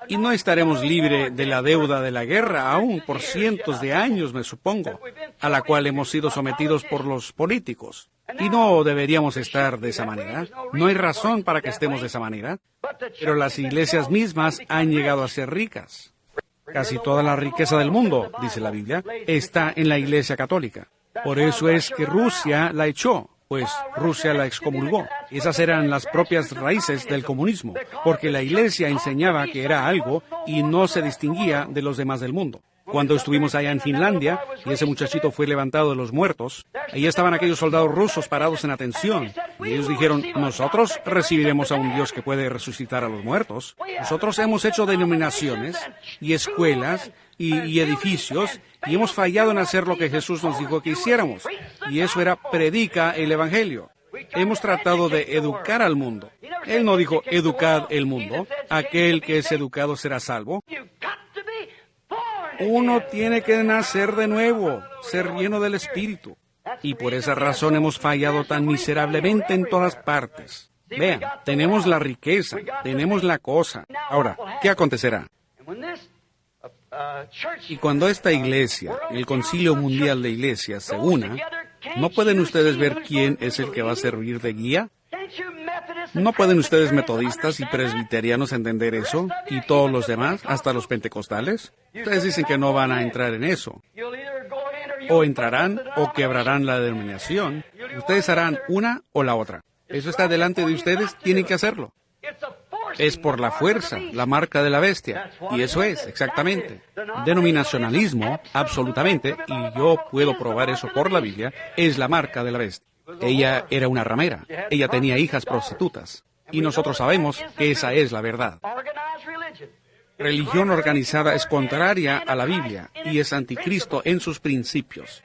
Speaker 1: Y no estaremos libres de la deuda de la guerra, aún por cientos de años, me supongo, a la cual hemos sido sometidos por los políticos. Y no deberíamos estar de esa manera. No hay razón para que estemos de esa manera. Pero las iglesias mismas han llegado a ser ricas. Casi toda la riqueza del mundo, dice la Biblia, está en la Iglesia Católica. Por eso es que Rusia la echó, pues Rusia la excomulgó. Esas eran las propias raíces del comunismo, porque la Iglesia enseñaba que era algo y no se distinguía de los demás del mundo. Cuando estuvimos allá en Finlandia, y ese muchachito fue levantado de los muertos, ahí estaban aquellos soldados rusos parados en atención, y ellos dijeron, nosotros recibiremos a un Dios que puede resucitar a los muertos. Nosotros hemos hecho denominaciones, y escuelas, y edificios, y hemos fallado en hacer lo que Jesús nos dijo que hiciéramos, y eso era, predica el Evangelio. Hemos tratado de educar al mundo. Él no dijo, educad el mundo, aquel que es educado será salvo. Uno tiene que nacer de nuevo, ser lleno del Espíritu. Y por esa razón hemos fallado tan miserablemente en todas partes. Vean, tenemos la riqueza, tenemos la cosa. Ahora, ¿qué acontecerá? Y cuando esta iglesia, el Concilio Mundial de Iglesias, se una, ¿no pueden ustedes ver quién es el que va a servir de guía? ¿No pueden ustedes metodistas y presbiterianos entender eso? ¿Y todos los demás, hasta los pentecostales? Ustedes dicen que no van a entrar en eso. O entrarán o quebrarán la denominación. Ustedes harán una o la otra. Eso está delante de ustedes, tienen que hacerlo. Es por la fuerza, la marca de la bestia. Y eso es, exactamente. Denominacionalismo, absolutamente, y yo puedo probar eso por la Biblia, es la marca de la bestia. Ella era una ramera. Ella tenía hijas prostitutas. Y nosotros sabemos que esa es la verdad. Religión organizada es contraria a la Biblia y es anticristo en sus principios.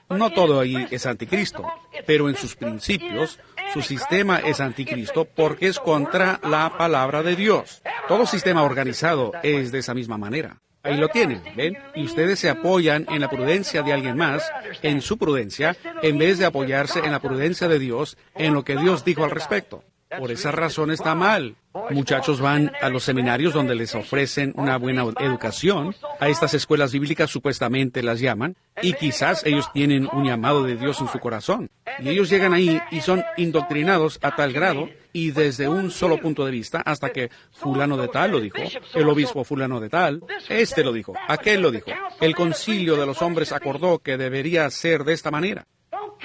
Speaker 1: No todo ahí es anticristo, pero en sus principios, su sistema es anticristo porque es contra la palabra de Dios. Todo sistema organizado es de esa misma manera. Ahí lo tienen, ¿ven? Y ustedes se apoyan en la prudencia de alguien más, en su prudencia, en vez de apoyarse en la prudencia de Dios, en lo que Dios dijo al respecto. Por esa razón está mal. Muchachos van a los seminarios donde les ofrecen una buena educación, a estas escuelas bíblicas supuestamente las llaman, y quizás ellos tienen un llamado de Dios en su corazón. Y ellos llegan ahí y son indoctrinados a tal grado, y desde un solo punto de vista, hasta que fulano de tal lo dijo, el obispo fulano de tal, este lo dijo, aquel lo dijo, el concilio de los hombres acordó que debería ser de esta manera.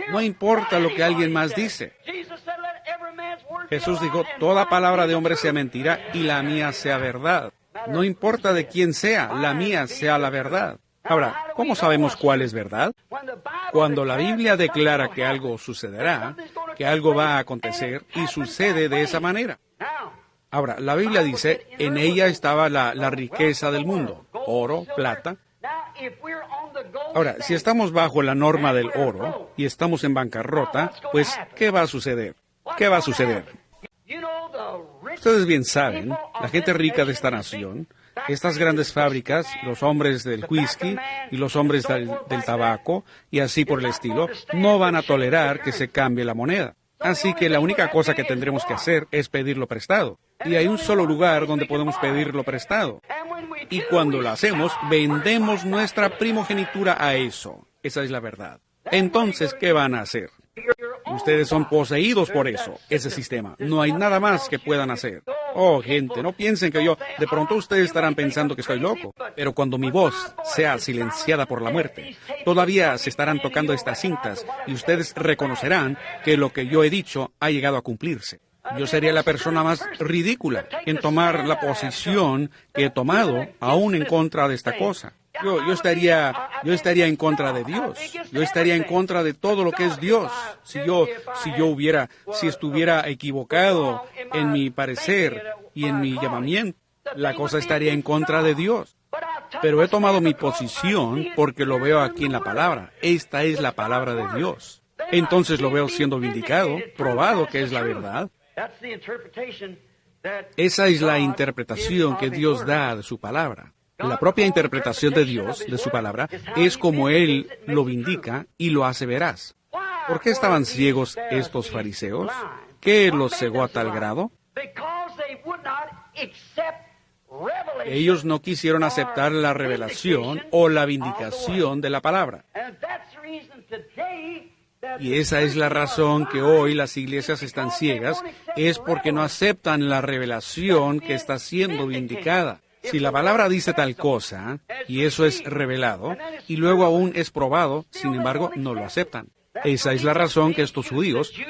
Speaker 1: No importa lo que alguien más dice. Jesús dijo, toda palabra de hombre sea mentira y la mía sea verdad. No importa de quién sea, la mía sea la verdad. Ahora, ¿cómo sabemos cuál es verdad? Cuando la Biblia declara que algo sucederá, que algo va a acontecer, y sucede de esa manera. Ahora, la Biblia dice, en ella estaba la riqueza del mundo, oro, plata. Ahora, si estamos bajo la norma del oro y estamos en bancarrota, pues, ¿qué va a suceder? ¿Qué va a suceder? Ustedes bien saben, la gente rica de esta nación, estas grandes fábricas, los hombres del whisky y los hombres del tabaco y así por el estilo, no van a tolerar que se cambie la moneda. Así que la única cosa que tendremos que hacer es pedirlo prestado. Y hay un solo lugar donde podemos pedirlo prestado. Y cuando lo hacemos, vendemos nuestra primogenitura a eso. Esa es la verdad. Entonces, ¿qué van a hacer? Ustedes son poseídos por eso, ese sistema. No hay nada más que puedan hacer. Oh, gente, no piensen que de pronto ustedes estarán pensando que estoy loco. Pero cuando mi voz sea silenciada por la muerte, todavía se estarán tocando estas cintas y ustedes reconocerán que lo que yo he dicho ha llegado a cumplirse. Yo sería la persona más ridícula en tomar la posición que he tomado aún en contra de esta cosa. Yo estaría en contra de Dios. Yo estaría en contra de todo lo que es Dios. Si estuviera equivocado en mi parecer y en mi llamamiento, la cosa estaría en contra de Dios. Pero he tomado mi posición porque lo veo aquí en la palabra. Esta es la palabra de Dios. Entonces lo veo siendo vindicado, probado que es la verdad. Esa es la interpretación que Dios da de su palabra. La propia interpretación de Dios, de su palabra, es como Él lo vindica y lo hace veraz. ¿Por qué estaban ciegos estos fariseos? ¿Qué los cegó a tal grado? Ellos no quisieron aceptar la revelación o la vindicación de la palabra. Y esa es la razón que hoy las iglesias están ciegas, es porque no aceptan la revelación que está siendo vindicada. Si la palabra dice tal cosa, y eso es revelado, y luego aún es probado, sin embargo, no lo aceptan. Esa es la razón que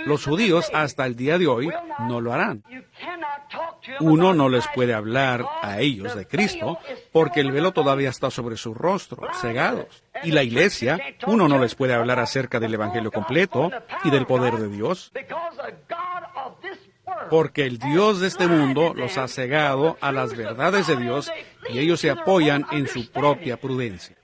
Speaker 1: los judíos hasta el día de hoy, no lo harán. Uno no les puede hablar a ellos de Cristo, porque el velo todavía está sobre su rostro, cegados. Y la iglesia, uno no les puede hablar acerca del Evangelio completo y del poder de Dios, porque el Dios de este mundo los ha cegado a las verdades de Dios y ellos se apoyan en su propia prudencia.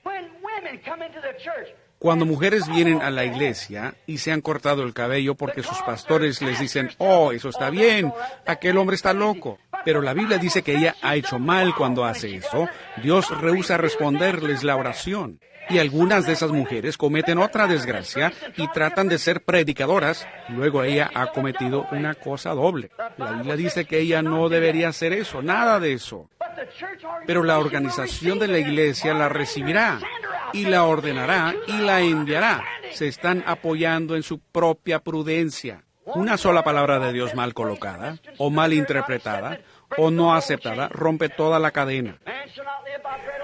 Speaker 1: Cuando mujeres vienen a la iglesia y se han cortado el cabello porque sus pastores les dicen, oh, eso está bien, aquel hombre está loco. Pero la Biblia dice que ella ha hecho mal cuando hace eso. Dios rehúsa responderles la oración. Y algunas de esas mujeres cometen otra desgracia y tratan de ser predicadoras. Luego ella ha cometido una cosa doble. La Biblia dice que ella no debería hacer eso, nada de eso. Pero la organización de la iglesia la recibirá y la ordenará y la enviará. Se están apoyando en su propia prudencia. Una sola palabra de Dios mal colocada, o mal interpretada, o no aceptada, rompe toda la cadena.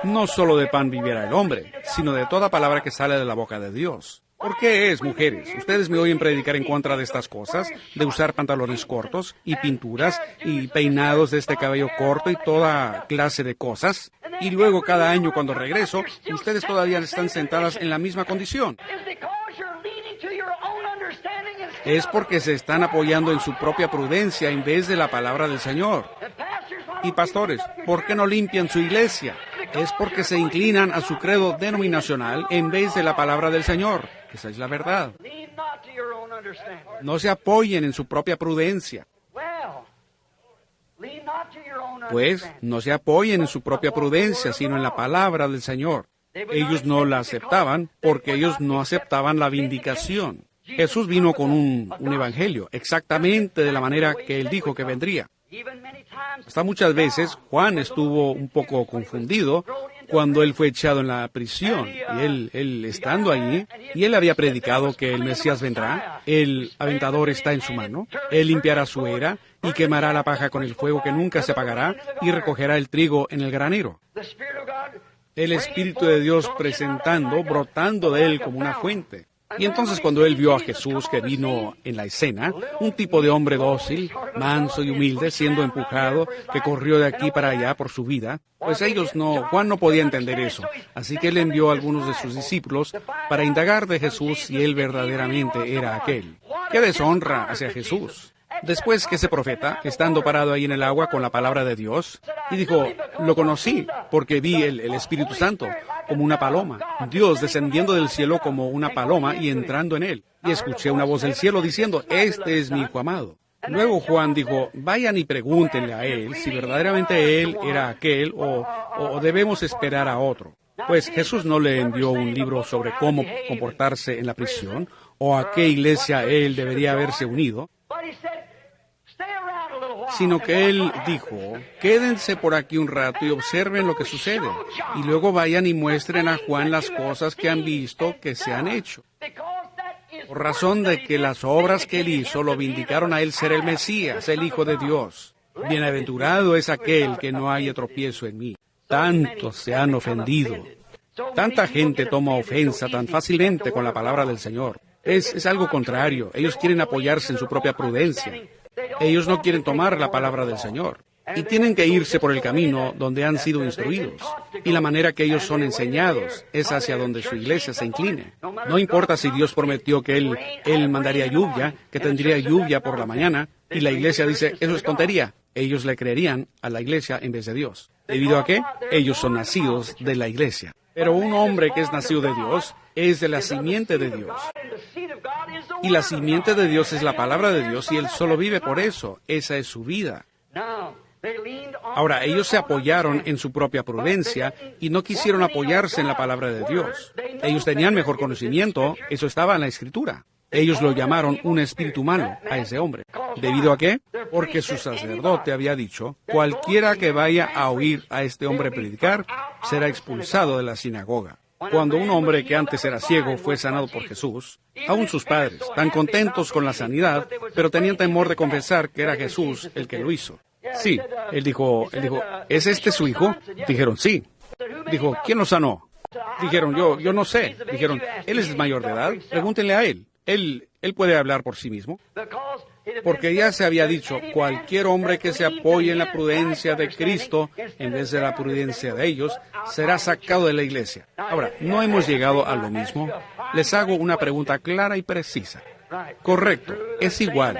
Speaker 1: No solo de pan vivirá el hombre, sino de toda palabra que sale de la boca de Dios. ¿Por qué es, mujeres? Ustedes me oyen predicar en contra de estas cosas, de usar pantalones cortos y pinturas y peinados de este cabello corto y toda clase de cosas. Y luego cada año cuando regreso, ustedes todavía están sentadas en la misma condición. Es porque se están apoyando en su propia prudencia en vez de la palabra del Señor. Y pastores, ¿por qué no limpian su iglesia? Es porque se inclinan a su credo denominacional en vez de la palabra del Señor. Esa es la verdad. No se apoyen en su propia prudencia. Pues, no se apoyen en su propia prudencia, sino en la palabra del Señor. Ellos no la aceptaban porque ellos no aceptaban la vindicación. Jesús vino con un evangelio, exactamente de la manera que Él dijo que vendría. Hasta muchas veces Juan estuvo un poco confundido cuando él fue echado en la prisión. Y él estando allí, y él había predicado que el Mesías vendrá, el aventador está en su mano, él limpiará su era y quemará la paja con el fuego que nunca se apagará y recogerá el trigo en el granero. El Espíritu de Dios brotando de él como una fuente. Y entonces cuando él vio a Jesús que vino en la escena, un tipo de hombre dócil, manso y humilde, siendo empujado, que corrió de aquí para allá por su vida, pues Juan no podía entender eso. Así que él envió a algunos de sus discípulos para indagar de Jesús si él verdaderamente era aquel. ¡Qué deshonra hacia Jesús! Después que ese profeta, estando parado ahí en el agua con la palabra de Dios, y dijo, lo conocí porque vi el Espíritu Santo como una paloma, Dios descendiendo del cielo como una paloma y entrando en él. Y escuché una voz del cielo diciendo, este es mi Hijo amado. Luego Juan dijo, vayan y pregúntenle a él si verdaderamente él era aquel o debemos esperar a otro. Pues Jesús no le envió un libro sobre cómo comportarse en la prisión o a qué iglesia él debería haberse unido, sino que él dijo, quédense por aquí un rato y observen lo que sucede, y luego vayan y muestren a Juan las cosas que han visto que se han hecho, por razón de que las obras que él hizo lo vindicaron a él ser el Mesías, el Hijo de Dios. Bienaventurado es aquel que no haya tropiezo en mí. Tantos se han ofendido. Tanta gente toma ofensa tan fácilmente con la palabra del Señor. Es algo contrario. Ellos quieren apoyarse en su propia prudencia. Ellos no quieren tomar la palabra del Señor. Y tienen que irse por el camino donde han sido instruidos. Y la manera que ellos son enseñados es hacia donde su iglesia se incline. No importa si Dios prometió que Él mandaría lluvia, que tendría lluvia por la mañana, y la iglesia dice, eso es tontería. Ellos le creerían a la iglesia en vez de Dios. ¿Debido a qué? Ellos son nacidos de la iglesia. Pero un hombre que es nacido de Dios es de la simiente de Dios. Y la simiente de Dios es la palabra de Dios y Él solo vive por eso. Esa es su vida. Ahora, ellos se apoyaron en su propia prudencia y no quisieron apoyarse en la palabra de Dios. Ellos tenían mejor conocimiento, eso estaba en la Escritura. Ellos lo llamaron un espíritu malo a ese hombre. ¿Debido a qué? Porque su sacerdote había dicho, cualquiera que vaya a oír a este hombre predicar, será expulsado de la sinagoga. Cuando un hombre que antes era ciego fue sanado por Jesús, aún sus padres, tan contentos con la sanidad, pero tenían temor de confesar que era Jesús el que lo hizo. Sí, él dijo, ¿es este su hijo? Dijeron, sí. Dijo, ¿quién lo sanó? Dijeron, yo no sé. Dijeron, él es mayor de edad, pregúntenle a él. Él puede hablar por sí mismo. Porque ya se había dicho, cualquier hombre que se apoye en la prudencia de Cristo, en vez de la prudencia de ellos, será sacado de la iglesia. Ahora, ¿no hemos llegado a lo mismo? Les hago una pregunta clara y precisa. Correcto, es igual.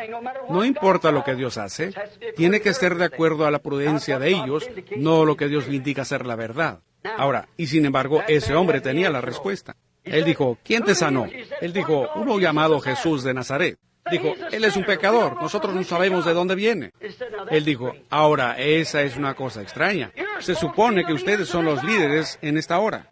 Speaker 1: No importa lo que Dios hace, tiene que ser de acuerdo a la prudencia de ellos, no lo que Dios le indica ser la verdad. Ahora, y sin embargo, ese hombre tenía la respuesta. Él dijo, ¿quién te sanó? Él dijo, uno llamado Jesús de Nazaret. Dijo, él es un pecador, nosotros no sabemos de dónde viene. Él dijo, ahora, esa es una cosa extraña. Se supone que ustedes son los líderes en esta hora.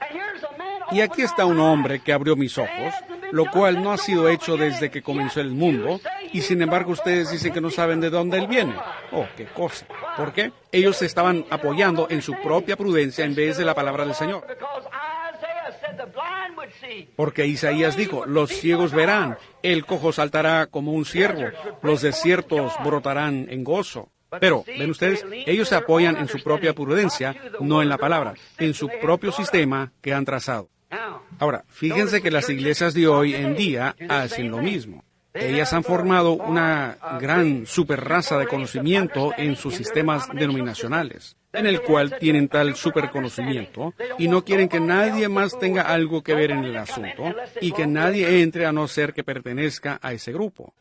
Speaker 1: Y aquí está un hombre que abrió mis ojos, lo cual no ha sido hecho desde que comenzó el mundo, y sin embargo ustedes dicen que no saben de dónde él viene. Oh, qué cosa. ¿Por qué? Ellos se estaban apoyando en su propia prudencia en vez de la palabra del Señor. Porque Isaías dijo, los ciegos verán, el cojo saltará como un ciervo, los desiertos brotarán en gozo. Pero, ven ustedes, ellos se apoyan en su propia prudencia, no en la palabra, en su propio sistema que han trazado. Ahora, fíjense que las iglesias de hoy en día hacen lo mismo. Ellas han formado una gran superraza de conocimiento en sus sistemas denominacionales, en el cual tienen tal superconocimiento y no quieren que nadie más tenga algo que ver en el asunto y que nadie entre a no ser que pertenezca a ese grupo.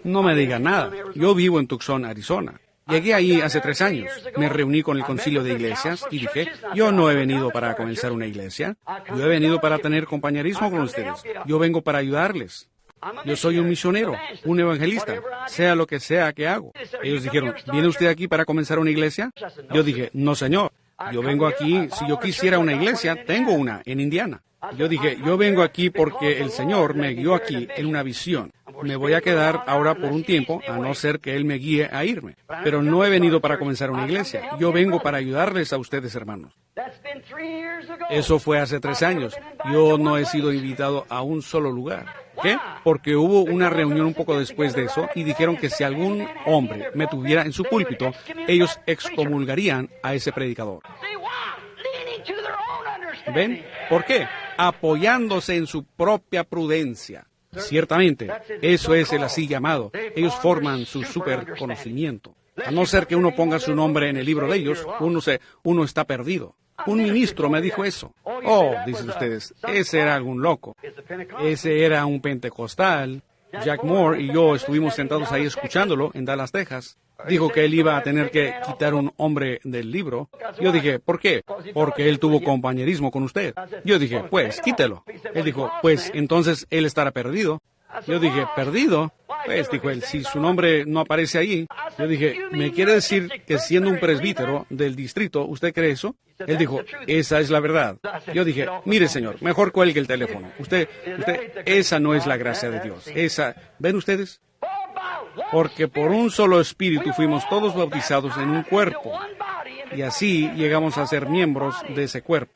Speaker 1: No me digan nada. Yo vivo en Tucson, Arizona. Llegué ahí hace 3 años. Me reuní con el concilio de iglesias y dije, yo no he venido para comenzar una iglesia. Yo he venido para tener compañerismo con ustedes. Yo vengo para ayudarles. Yo soy un misionero, un evangelista, sea lo que sea que hago. Ellos dijeron, ¿viene usted aquí para comenzar una iglesia? Yo dije, no señor, yo vengo aquí, si yo quisiera una iglesia, tengo una en Indiana. Yo dije, yo vengo aquí porque el Señor me guió aquí en una visión. Me voy a quedar ahora por un tiempo, a no ser que Él me guíe a irme. Pero no he venido para comenzar una iglesia. Yo vengo para ayudarles a ustedes, hermanos. Eso fue hace 3 años. Yo no he sido invitado a un solo lugar. ¿Qué? Porque hubo una reunión un poco después de eso y dijeron que si algún hombre me tuviera en su púlpito, ellos excomulgarían a ese predicador. ¿Ven? ¿Por qué? apoyándose en su propia prudencia. Ciertamente, eso es el así llamado. Ellos forman su superconocimiento. A no ser que uno ponga su nombre en el libro de ellos, uno está perdido. Un ministro me dijo eso. Oh, dicen ustedes, ese era algún loco. Ese era un pentecostal. Jack Moore y yo estuvimos sentados ahí escuchándolo en Dallas, Texas. Dijo que él iba a tener que quitar un hombre del libro. Yo dije, ¿por qué? Porque él tuvo compañerismo con usted. Yo dije, pues, quítelo. Él dijo, pues, entonces él estará perdido. Yo dije, ¿perdido? Pues, dijo él, si su nombre no aparece ahí. Yo dije, ¿me quiere decir que siendo un presbítero del distrito, usted cree eso? Él dijo, esa es la verdad. Yo dije, mire señor, mejor cuelgue el teléfono. Usted, esa no es la gracia de Dios. ¿Ven ustedes? Porque por un solo espíritu fuimos todos bautizados en un cuerpo. Y así llegamos a ser miembros de ese cuerpo.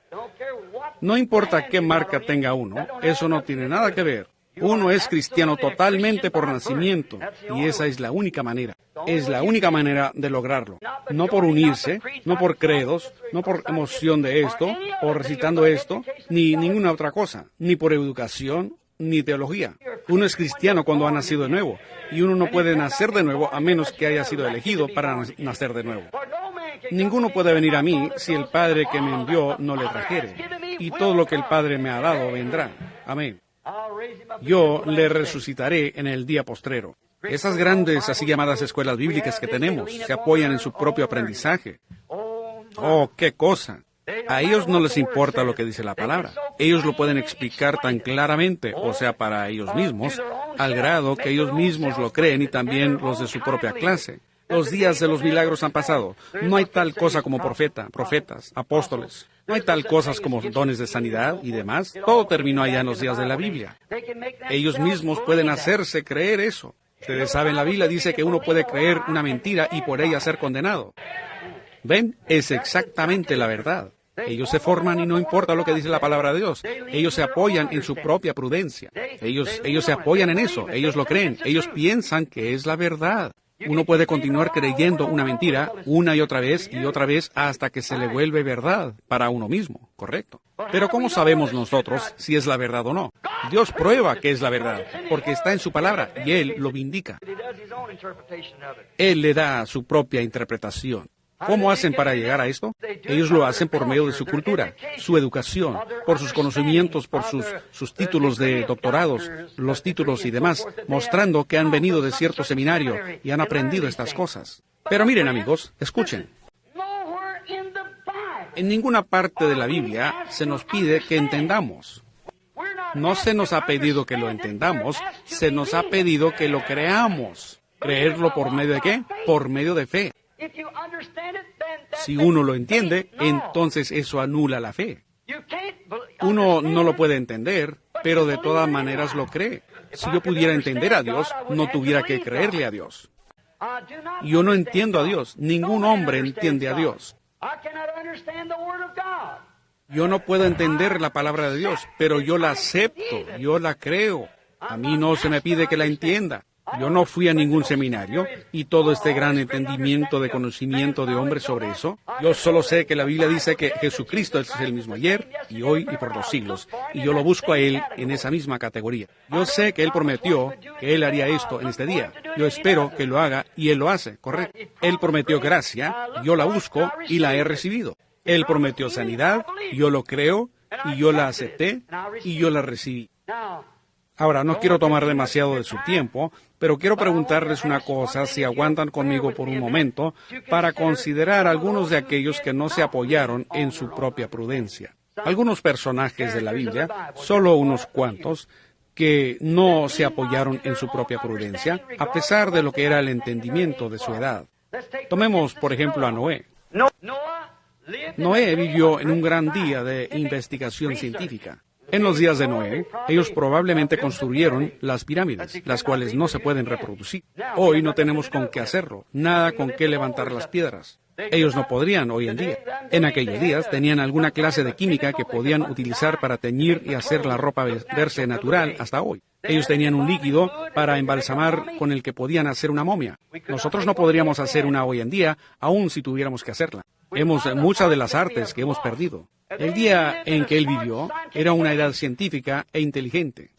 Speaker 1: No importa qué marca tenga uno, eso no tiene nada que ver. Uno es cristiano totalmente por nacimiento, y esa es la única manera. Es la única manera de lograrlo. No por unirse, no por credos, no por emoción de esto, o recitando esto, ni ninguna otra cosa, ni por educación, ni teología. Uno es cristiano cuando ha nacido de nuevo, y uno no puede nacer de nuevo a menos que haya sido elegido para nacer de nuevo. Ninguno puede venir a mí si el Padre que me envió no le trajere, y todo lo que el Padre me ha dado vendrá. Amén. Yo le resucitaré en el día postrero. Esas grandes, así llamadas escuelas bíblicas que tenemos, se apoyan en su propio aprendizaje. Oh, qué cosa. A ellos no les importa lo que dice la palabra. Ellos lo pueden explicar tan claramente, o sea, para ellos mismos, al grado que ellos mismos lo creen y también los de su propia clase. Los días de los milagros han pasado. No hay tal cosa como profetas, apóstoles. No hay tal cosas como dones de sanidad y demás. Todo terminó allá en los días de la Biblia. Ellos mismos pueden hacerse creer eso. Ustedes saben, la Biblia dice que uno puede creer una mentira y por ella ser condenado. ¿Ven? Es exactamente la verdad. Ellos se forman y no importa lo que dice la palabra de Dios. Ellos se apoyan en su propia prudencia. Ellos se apoyan en eso. Ellos lo creen. Ellos piensan que es la verdad. Uno puede continuar creyendo una mentira una y otra vez hasta que se le vuelve verdad para uno mismo, ¿correcto? Pero ¿cómo sabemos nosotros si es la verdad o no? Dios prueba que es la verdad, porque está en su palabra y Él lo vindica. Él le da su propia interpretación. ¿Cómo hacen para llegar a esto? Ellos lo hacen por medio de su cultura, su educación, por sus conocimientos, por sus títulos de doctorados, los títulos y demás, mostrando que han venido de cierto seminario y han aprendido estas cosas. Pero miren, amigos, escuchen. En ninguna parte de la Biblia se nos pide que entendamos. No se nos ha pedido que lo entendamos, se nos ha pedido que lo creamos. ¿Creerlo por medio de qué? Por medio de fe. Si uno lo entiende, entonces eso anula la fe. Uno no lo puede entender, pero de todas maneras lo cree. Si yo pudiera entender a Dios, no tuviera que creerle a Dios. Yo no entiendo a Dios. Ningún hombre entiende a Dios. Yo no puedo entender la palabra de Dios, pero yo la acepto, yo la creo. A mí no se me pide que la entienda. Yo no fui a ningún seminario y todo este gran entendimiento de conocimiento de hombres sobre eso. Yo solo sé que la Biblia dice que Jesucristo es el mismo ayer y hoy y por los siglos. Y yo lo busco a Él en esa misma categoría. Yo sé que Él prometió que Él haría esto en este día. Yo espero que lo haga y Él lo hace, ¿correcto? Él prometió gracia, yo la busco y la he recibido. Él prometió sanidad, yo lo creo y yo la acepté y yo la recibí. Ahora, no quiero tomar demasiado de su tiempo, pero quiero preguntarles una cosa, si aguantan conmigo por un momento, para considerar algunos de aquellos que no se apoyaron en su propia prudencia. Algunos personajes de la Biblia, solo unos cuantos, que no se apoyaron en su propia prudencia, a pesar de lo que era el entendimiento de su edad. Tomemos, por ejemplo, a Noé. Noé vivió en un gran día de investigación científica. En los días de Noé, ellos probablemente construyeron las pirámides, las cuales no se pueden reproducir. Hoy no tenemos con qué hacerlo, nada con qué levantar las piedras. Ellos no podrían hoy en día. En aquellos días tenían alguna clase de química que podían utilizar para teñir y hacer la ropa verse natural hasta hoy. Ellos tenían un líquido para embalsamar con el que podían hacer una momia. Nosotros no podríamos hacer una hoy en día, aun si tuviéramos que hacerla. Vemos muchas de las artes que hemos perdido. El día en que él vivió era una edad científica e inteligente.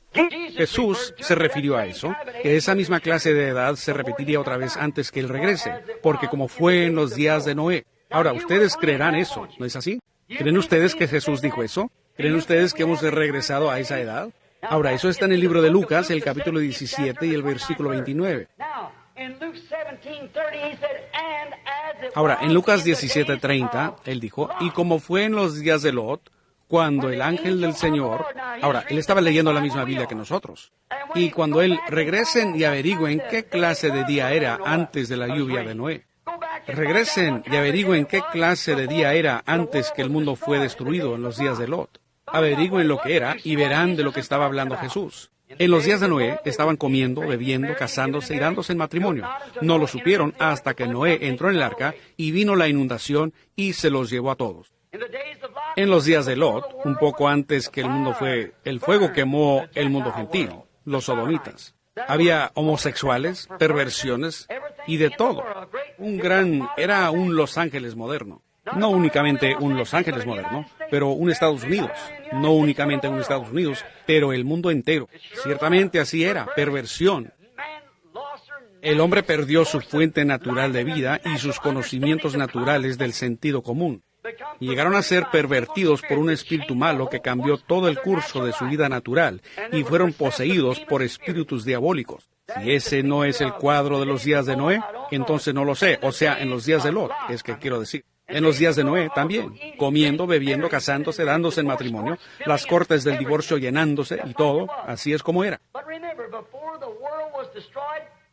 Speaker 1: Jesús se refirió a eso, que esa misma clase de edad se repetiría otra vez antes que él regrese, porque como fue en los días de Noé. Ahora, ustedes creerán eso, ¿no es así? ¿Creen ustedes que Jesús dijo eso? ¿Creen ustedes que hemos regresado a esa edad? Ahora, eso está en el libro de Lucas, el capítulo 17 y el versículo 29. Ahora, en Lucas 17:30, él dijo, y como fue en los días de Lot, cuando el ángel del Señor... Ahora, él estaba leyendo la misma Biblia que nosotros. Y cuando él regresen y averigüen qué clase de día era antes de la lluvia de Noé. Regresen y averigüen qué clase de día era antes que el mundo fue destruido en los días de Lot. Averigüen lo que era y verán de lo que estaba hablando Jesús. En los días de Noé estaban comiendo, bebiendo, casándose y dándose en matrimonio. No lo supieron hasta que Noé entró en el arca y vino la inundación y se los llevó a todos. En los días de Lot, un poco antes que el fuego quemó el mundo gentil, los sodomitas. Había homosexuales, perversiones y de todo. Era un Los Ángeles moderno. No únicamente un Los Ángeles moderno, pero un Estados Unidos. No únicamente un Estados Unidos, pero el mundo entero. Ciertamente así era, perversión. El hombre perdió su fuente natural de vida y sus conocimientos naturales del sentido común. Llegaron a ser pervertidos por un espíritu malo que cambió todo el curso de su vida natural y fueron poseídos por espíritus diabólicos. Si ese no es el cuadro de los días de Noé, entonces no lo sé. O sea, en los días de Lot, es que quiero decir. En los días de Noé también, comiendo, bebiendo, casándose, dándose en matrimonio, las cortes del divorcio llenándose y todo, así es como era.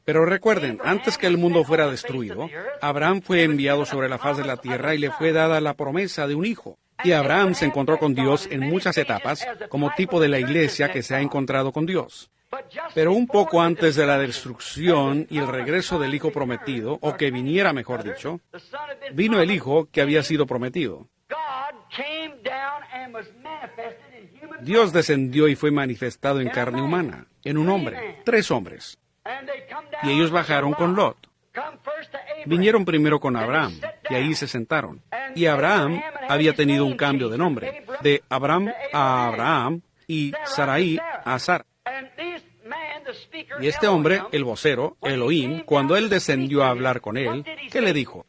Speaker 1: Pero recuerden, antes que el mundo fuera destruido, Abraham fue enviado sobre la faz de la tierra y le fue dada la promesa de un hijo. Y Abraham se encontró con Dios en muchas etapas, como tipo de la iglesia que se ha encontrado con Dios. Pero un poco antes de la destrucción y el regreso del hijo prometido, o que viniera, mejor dicho, vino el hijo que había sido prometido. Dios descendió y fue manifestado en carne humana, en un hombre, 3 hombres. Y ellos bajaron con Lot. Vinieron primero con Abraham, y ahí se sentaron. Y Abraham había tenido un cambio de nombre, de Abram a Abraham, y Sarai a Sara. Y este hombre, el vocero, Elohim, cuando él descendió a hablar con él, ¿qué le dijo?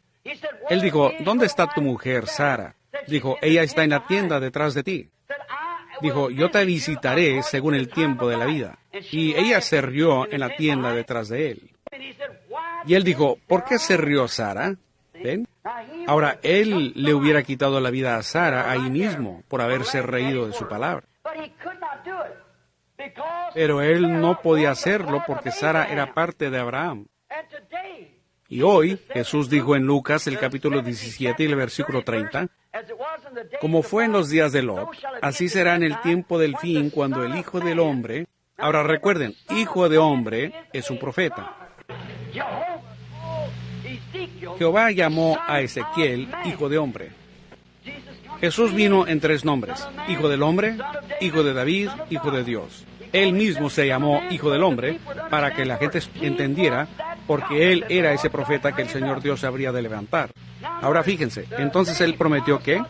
Speaker 1: Él dijo, ¿dónde está tu mujer, Sara? Dijo, ella está en la tienda detrás de ti. Dijo, yo te visitaré según el tiempo de la vida. Y ella se rió en la tienda detrás de él. Y él dijo, ¿por qué se rió Sara? ¿Ven? Ahora, él le hubiera quitado la vida a Sara ahí mismo por haberse reído de su palabra. Pero él no podía hacerlo porque Sara era parte de Abraham. Y hoy, Jesús dijo en Lucas, el capítulo 17 y el versículo 30, como fue en los días de Lot, así será en el tiempo del fin cuando el Hijo del Hombre... Ahora recuerden, Hijo de Hombre es un profeta. Jehová llamó a Ezequiel Hijo de Hombre. Jesús vino en 3 nombres, Hijo del Hombre, Hijo de David, Hijo de Dios. Él mismo se llamó Hijo del Hombre para que la gente entendiera, porque Él era ese profeta que el Señor Dios habría de levantar. Ahora fíjense, entonces Él prometió que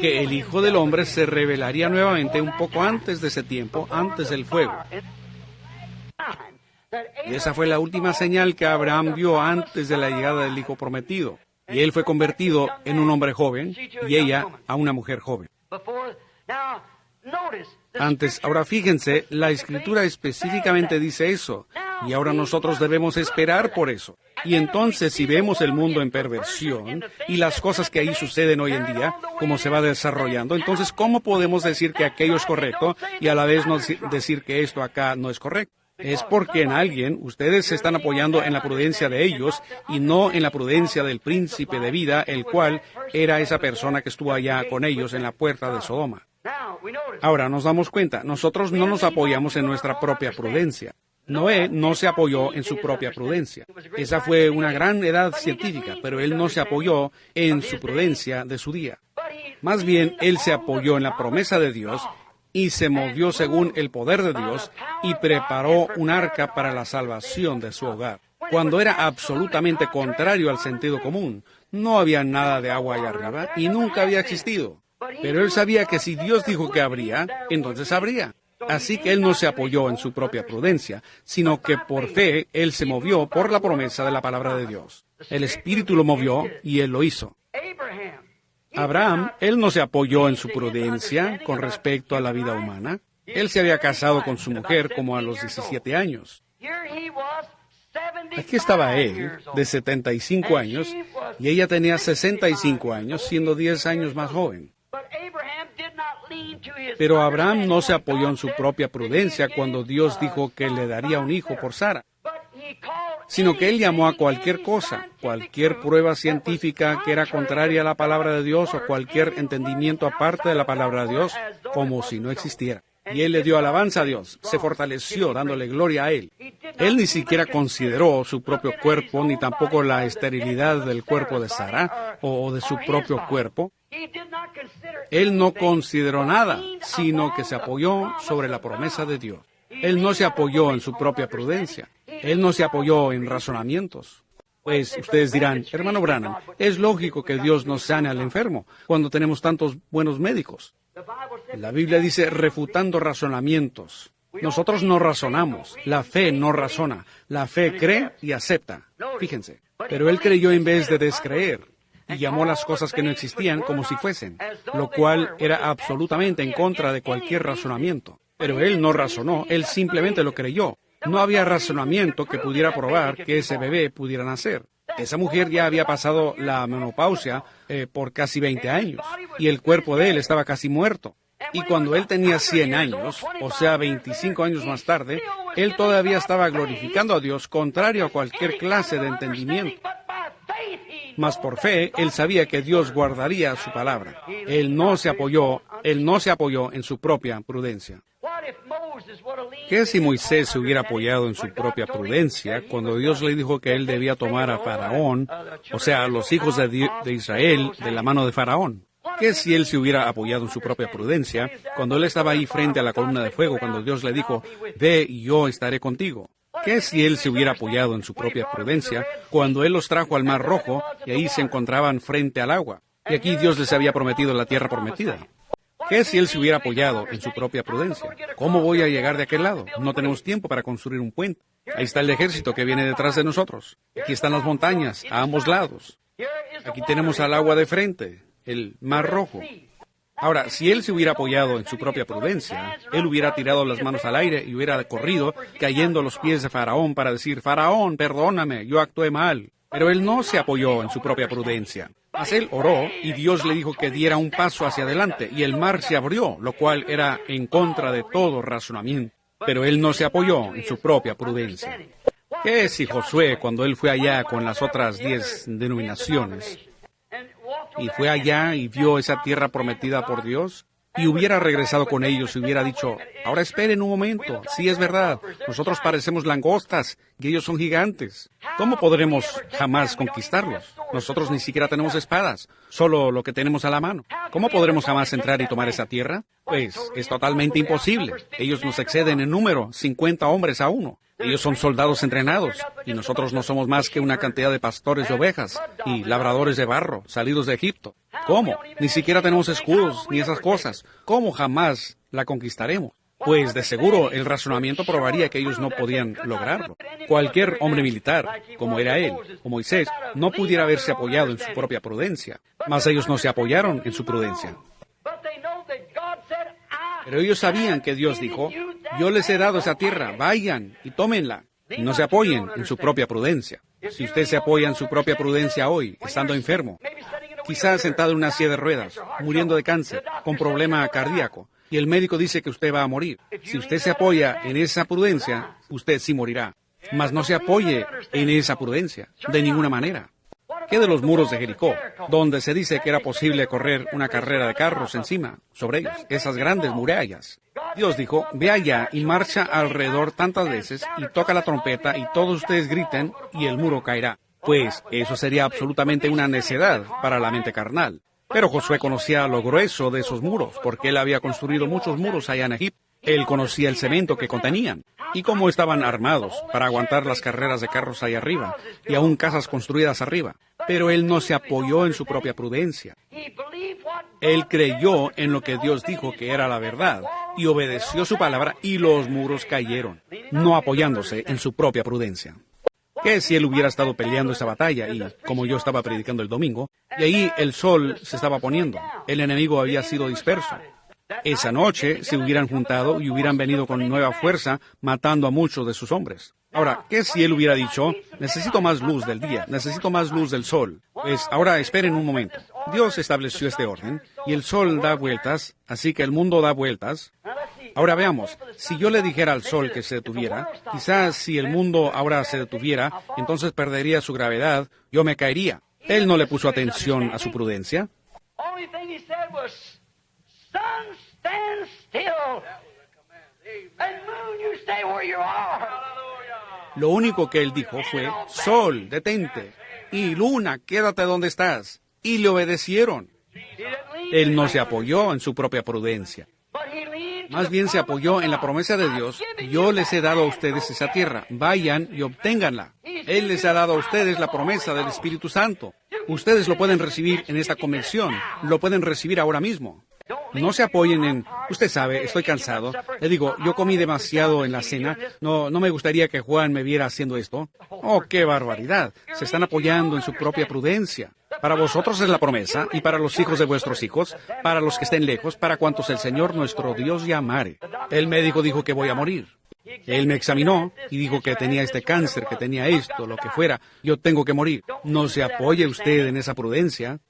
Speaker 1: el Hijo del Hombre se revelaría nuevamente un poco antes de ese tiempo, antes del fuego. Y esa fue la última señal que Abraham vio antes de la llegada del Hijo prometido. Y él fue convertido en un hombre joven y ella a una mujer joven. Ahora fíjense, la Escritura específicamente dice eso, y ahora nosotros debemos esperar por eso. Y entonces, si vemos el mundo en perversión y las cosas que ahí suceden hoy en día, cómo se va desarrollando, entonces, ¿cómo podemos decir que aquello es correcto y a la vez no decir que esto acá no es correcto? Es porque en alguien ustedes se están apoyando en la prudencia de ellos y no en la prudencia del príncipe de vida, el cual era esa persona que estuvo allá con ellos en la puerta de Sodoma. Ahora nos damos cuenta, nosotros no nos apoyamos en nuestra propia prudencia. Noé no se apoyó en su propia prudencia. Esa fue una gran edad científica, pero él no se apoyó en su prudencia de su día. Más bien, él se apoyó en la promesa de Dios y se movió según el poder de Dios y preparó un arca para la salvación de su hogar. Cuando era absolutamente contrario al sentido común, No había nada de agua allá arriba y nunca había existido. Pero él sabía que si Dios dijo que habría, entonces habría. Así que él no se apoyó en su propia prudencia, sino que por fe él se movió por la promesa de la palabra de Dios. El Espíritu lo movió y él lo hizo. Abraham, él no se apoyó en su prudencia con respecto a la vida humana. Él se había casado con su mujer como a los 17 años. Aquí estaba él, de 75 años, y ella tenía 65 años, siendo 10 años más joven. Pero Abraham no se apoyó en su propia prudencia cuando Dios dijo que le daría un hijo por Sara, sino que él llamó a cualquier cosa, cualquier prueba científica que era contraria a la palabra de Dios o cualquier entendimiento aparte de la palabra de Dios, como si no existiera. Y él le dio alabanza a Dios, se fortaleció dándole gloria a él. Él ni siquiera consideró su propio cuerpo, ni tampoco la esterilidad del cuerpo de Sara o de su propio cuerpo. Él no consideró nada, sino que se apoyó sobre la promesa de Dios. Él no se apoyó en su propia prudencia. Él no se apoyó en razonamientos. Pues ustedes dirán, hermano Branham, es lógico que Dios nos sane al enfermo cuando tenemos tantos buenos médicos. La Biblia dice, refutando razonamientos. Nosotros no razonamos. La fe no razona. La fe cree y acepta. Fíjense. Pero él creyó en vez de descreer. Y llamó las cosas que no existían como si fuesen, lo cual era absolutamente en contra de cualquier razonamiento. Pero él no razonó, él simplemente lo creyó. No había razonamiento que pudiera probar que ese bebé pudiera nacer. Esa mujer ya había pasado la menopausia por casi 20 años, y el cuerpo de él estaba casi muerto. Y cuando él tenía 100 años, o sea, 25 años más tarde, él todavía estaba glorificando a Dios contrario a cualquier clase de entendimiento. Mas por fe, él sabía que Dios guardaría su palabra. Él no se apoyó en su propia prudencia. ¿Qué si Moisés se hubiera apoyado en su propia prudencia cuando Dios le dijo que él debía tomar a Faraón, o sea, a los hijos de Israel, de la mano de Faraón? ¿Qué si él se hubiera apoyado en su propia prudencia cuando él estaba ahí frente a la columna de fuego, cuando Dios le dijo, ve y yo estaré contigo? ¿Qué si él se hubiera apoyado en su propia prudencia cuando él los trajo al Mar Rojo y ahí se encontraban frente al agua? Y aquí Dios les había prometido la tierra prometida. ¿Qué si él se hubiera apoyado en su propia prudencia? ¿Cómo voy a llegar de aquel lado? No tenemos tiempo para construir un puente. Ahí está el ejército que viene detrás de nosotros. Aquí están las montañas, a ambos lados. Aquí tenemos al agua de frente, el Mar Rojo. Ahora, si él se hubiera apoyado en su propia prudencia, él hubiera tirado las manos al aire y hubiera corrido, cayendo a los pies de Faraón para decir, Faraón, perdóname, yo actué mal. Pero él no se apoyó en su propia prudencia. Mas él oró y Dios le dijo que diera un paso hacia adelante y el mar se abrió, lo cual era en contra de todo razonamiento. Pero él no se apoyó en su propia prudencia. ¿Qué si Josué, cuando él fue allá con las otras 10 denominaciones, y fue allá y vio esa tierra prometida por Dios, y hubiera regresado con ellos y hubiera dicho, ahora esperen un momento, sí es verdad, nosotros parecemos langostas y ellos son gigantes. ¿Cómo podremos jamás conquistarlos? Nosotros ni siquiera tenemos espadas, solo lo que tenemos a la mano. ¿Cómo podremos jamás entrar y tomar esa tierra? Pues es totalmente imposible. Ellos nos exceden en número, 50 hombres a uno. Ellos son soldados entrenados, y nosotros no somos más que una cantidad de pastores de ovejas y labradores de barro, salidos de Egipto. ¿Cómo? Ni siquiera tenemos escudos ni esas cosas. ¿Cómo jamás la conquistaremos? Pues de seguro el razonamiento probaría que ellos no podían lograrlo. Cualquier hombre militar, como era él, o Moisés, no pudiera haberse apoyado en su propia prudencia. Mas ellos no se apoyaron en su prudencia. Pero ellos sabían que Dios dijo, yo les he dado esa tierra, vayan y tómenla. Y no se apoyen en su propia prudencia. Si usted se apoya en su propia prudencia hoy, estando enfermo, quizás sentado en una silla de ruedas, muriendo de cáncer, con problema cardíaco, y el médico dice que usted va a morir. Si usted se apoya en esa prudencia, usted sí morirá. Mas no se apoye en esa prudencia, de ninguna manera. ¿Qué de los muros de Jericó, donde se dice que era posible correr una carrera de carros encima, sobre ellos, esas grandes murallas? Dios dijo, ve allá y marcha alrededor tantas veces y toca la trompeta y todos ustedes griten y el muro caerá. Pues eso sería absolutamente una necedad para la mente carnal. Pero Josué conocía lo grueso de esos muros, porque él había construido muchos muros allá en Egipto. Él conocía el cemento que contenían y cómo estaban armados para aguantar las carreras de carros ahí arriba y aún casas construidas arriba. Pero él no se apoyó en su propia prudencia. Él creyó en lo que Dios dijo que era la verdad y obedeció su palabra y los muros cayeron, no apoyándose en su propia prudencia. ¿Qué si él hubiera estado peleando esa batalla y, como yo estaba predicando el domingo, y ahí el sol se estaba poniendo, el enemigo había sido disperso? Esa noche se hubieran juntado y hubieran venido con nueva fuerza, matando a muchos de sus hombres. Ahora, ¿qué si él hubiera dicho, necesito más luz del día, necesito más luz del sol? Pues ahora esperen un momento. Dios estableció este orden, y el sol da vueltas, así que el mundo da vueltas. Ahora veamos, si yo le dijera al sol que se detuviera, quizás si el mundo ahora se detuviera, entonces perdería su gravedad, yo me caería. Él no le puso atención a su prudencia. Lo único que él dijo fue, sol, detente, y luna, quédate donde estás. Y le obedecieron. Él no se apoyó en su propia prudencia. Más bien se apoyó en la promesa de Dios, yo les he dado a ustedes esa tierra, vayan y obténganla. Él les ha dado a ustedes la promesa del Espíritu Santo. Ustedes lo pueden recibir en esta convención, lo pueden recibir ahora mismo. No se apoyen en, usted sabe, estoy cansado. Le digo, yo comí demasiado en la cena, no me gustaría que Juan me viera haciendo esto. Oh, qué barbaridad. Se están apoyando en su propia prudencia. Para vosotros es la promesa, y para los hijos de vuestros hijos, para los que estén lejos, para cuantos el Señor nuestro Dios llamare. El médico dijo que voy a morir. Él me examinó y dijo que tenía este cáncer, que tenía esto, lo que fuera. Yo tengo que morir. No se apoye usted en esa prudencia.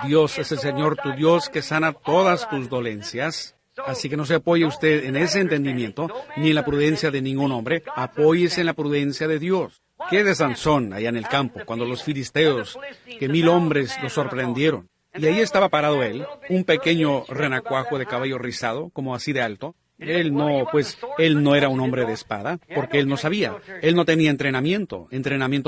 Speaker 1: Dios es el Señor tu Dios que sana todas tus dolencias. Así que no se apoye usted en ese entendimiento, ni en la prudencia de ningún hombre. Apóyese en la prudencia de Dios. ¿Qué de Sansón allá en el campo, cuando los filisteos, que 1000 hombres lo sorprendieron? Y ahí estaba parado él, un pequeño renacuajo de cabello rizado, como así de alto. Él no era un hombre de espada, porque él no sabía. Él no tenía entrenamiento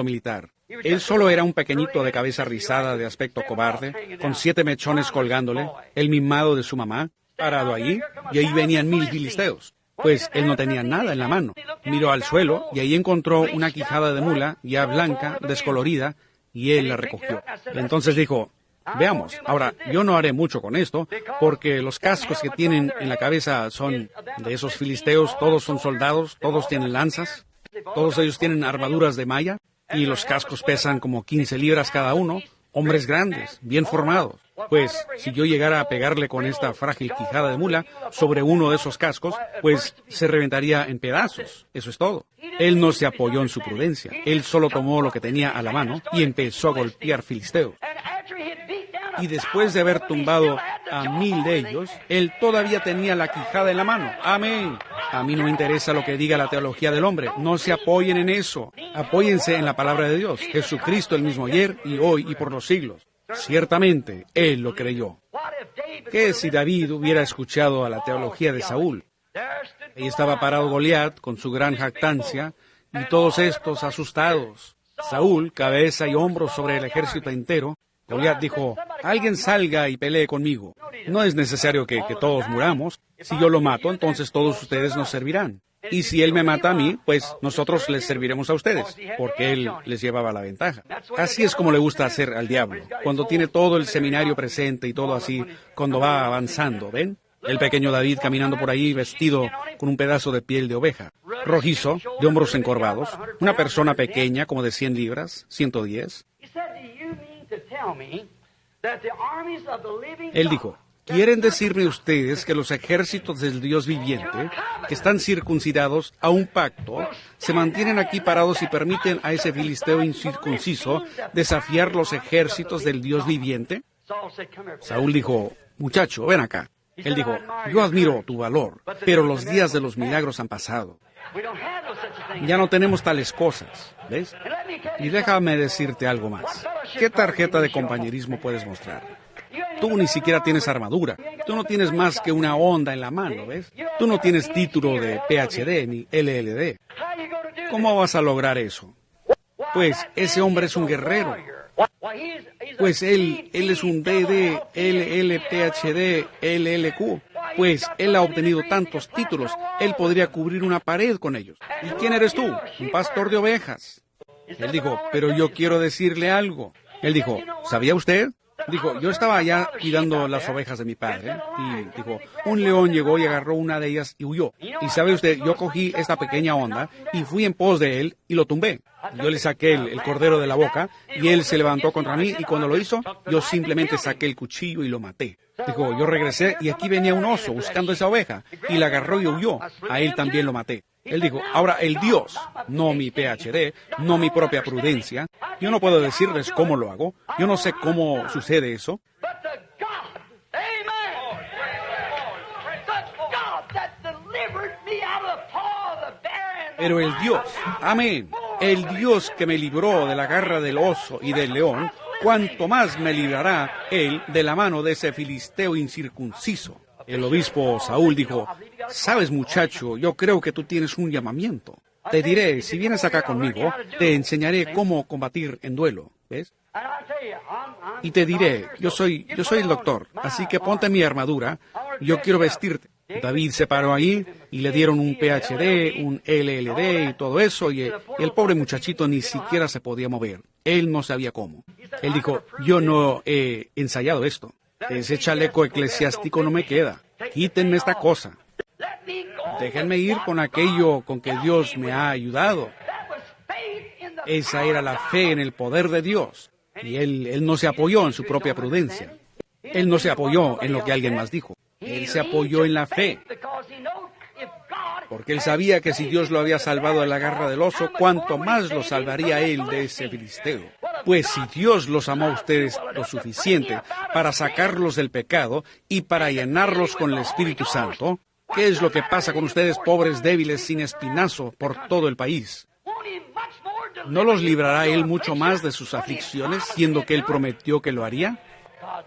Speaker 1: militar. Él solo era un pequeñito de cabeza rizada, de aspecto cobarde, con 7 mechones colgándole, el mimado de su mamá, parado allí, y ahí venían 1000 filisteos. Pues él no tenía nada en la mano. Miró al suelo, y ahí encontró una quijada de mula, ya blanca, descolorida, y él la recogió. Entonces dijo, veamos, ahora, yo no haré mucho con esto, porque los cascos que tienen en la cabeza son de esos filisteos, todos son soldados, todos tienen lanzas, todos ellos tienen armaduras de malla, y los cascos pesan como 15 libras cada uno, hombres grandes, bien formados. Pues, si yo llegara a pegarle con esta frágil quijada de mula sobre uno de esos cascos, pues se reventaría en pedazos. Eso es todo. Él no se apoyó en su prudencia. Él solo tomó lo que tenía a la mano y empezó a golpear filisteos. Y después de haber tumbado a 1000 de ellos, él todavía tenía la quijada en la mano. Amén. A mí no me interesa lo que diga la teología del hombre. No se apoyen en eso. Apóyense en la palabra de Dios. Jesucristo el mismo ayer y hoy y por los siglos. Ciertamente, él lo creyó. ¿Qué si David hubiera escuchado a la teología de Saúl? Ahí estaba parado Goliat con su gran jactancia y todos estos asustados. Saúl, cabeza y hombros sobre el ejército entero. Goliat dijo, alguien salga y pelee conmigo. No es necesario que todos muramos. Si yo lo mato, entonces todos ustedes nos servirán. Y si él me mata a mí, pues nosotros les serviremos a ustedes, porque él les llevaba la ventaja. Así es como le gusta hacer al diablo, cuando tiene todo el seminario presente y todo así, cuando va avanzando, ¿ven? El pequeño David caminando por ahí vestido con un pedazo de piel de oveja, rojizo, de hombros encorvados, una persona pequeña como de 100 libras, 110. Él dijo, ¿quieren decirme ustedes que los ejércitos del Dios viviente, que están circuncidados a un pacto, se mantienen aquí parados y permiten a ese filisteo incircunciso desafiar los ejércitos del Dios viviente? Saúl dijo, muchacho, ven acá. Él dijo, yo admiro tu valor, pero los días de los milagros han pasado. Ya no tenemos tales cosas, ¿ves? Y déjame decirte algo más. ¿Qué tarjeta de compañerismo puedes mostrar? Tú ni siquiera tienes armadura. Tú no tienes más que una onda en la mano, ¿ves? Tú no tienes título de PhD ni LLD. ¿Cómo vas a lograr eso? Pues ese hombre es un guerrero. Pues él es un DD, LL, PhD, LLQ. Pues él ha obtenido tantos títulos, él podría cubrir una pared con ellos. ¿Y quién eres tú? Un pastor de ovejas. Él dijo, pero yo quiero decirle algo. Él dijo, ¿sabía usted? Dijo, yo estaba allá cuidando las ovejas de mi padre, y dijo, un león llegó y agarró una de ellas y huyó. Y sabe usted, yo cogí esta pequeña onda y fui en pos de él y lo tumbé. Yo le saqué el cordero de la boca y él se levantó contra mí, y cuando lo hizo, yo simplemente saqué el cuchillo y lo maté. Dijo, yo regresé y aquí venía un oso buscando esa oveja y la agarró y huyó. A él también lo maté. Él dijo, ahora el Dios, no mi PhD, no mi propia prudencia. Yo no puedo decirles cómo lo hago. Yo no sé cómo sucede eso. Pero el Dios, amén, el Dios que me libró de la garra del oso y del león, cuanto más me librará él de la mano de ese filisteo incircunciso. El obispo Saúl dijo, sabes, muchacho, yo creo que tú tienes un llamamiento. Te diré, si vienes acá conmigo, te enseñaré cómo combatir en duelo, ¿ves? Y te diré, yo soy el doctor, así que ponte mi armadura, yo quiero vestirte. David se paró ahí y le dieron un PhD, un LLD y todo eso, y el pobre muchachito ni siquiera se podía mover. Él no sabía cómo. Él dijo, yo no he ensayado esto. Ese chaleco eclesiástico no me queda. Quítenme esta cosa. Déjenme ir con aquello con que Dios me ha ayudado. Esa era la fe en el poder de Dios. Y él no se apoyó en su propia prudencia. Él no se apoyó en lo que alguien más dijo. Él se apoyó en la fe. Porque él sabía que si Dios lo había salvado de la garra del oso, cuánto más lo salvaría él de ese filisteo. Pues si Dios los amó a ustedes lo suficiente para sacarlos del pecado y para llenarlos con el Espíritu Santo, ¿qué es lo que pasa con ustedes, pobres débiles sin espinazo, por todo el país? ¿No los librará él mucho más de sus aflicciones, siendo que él prometió que lo haría?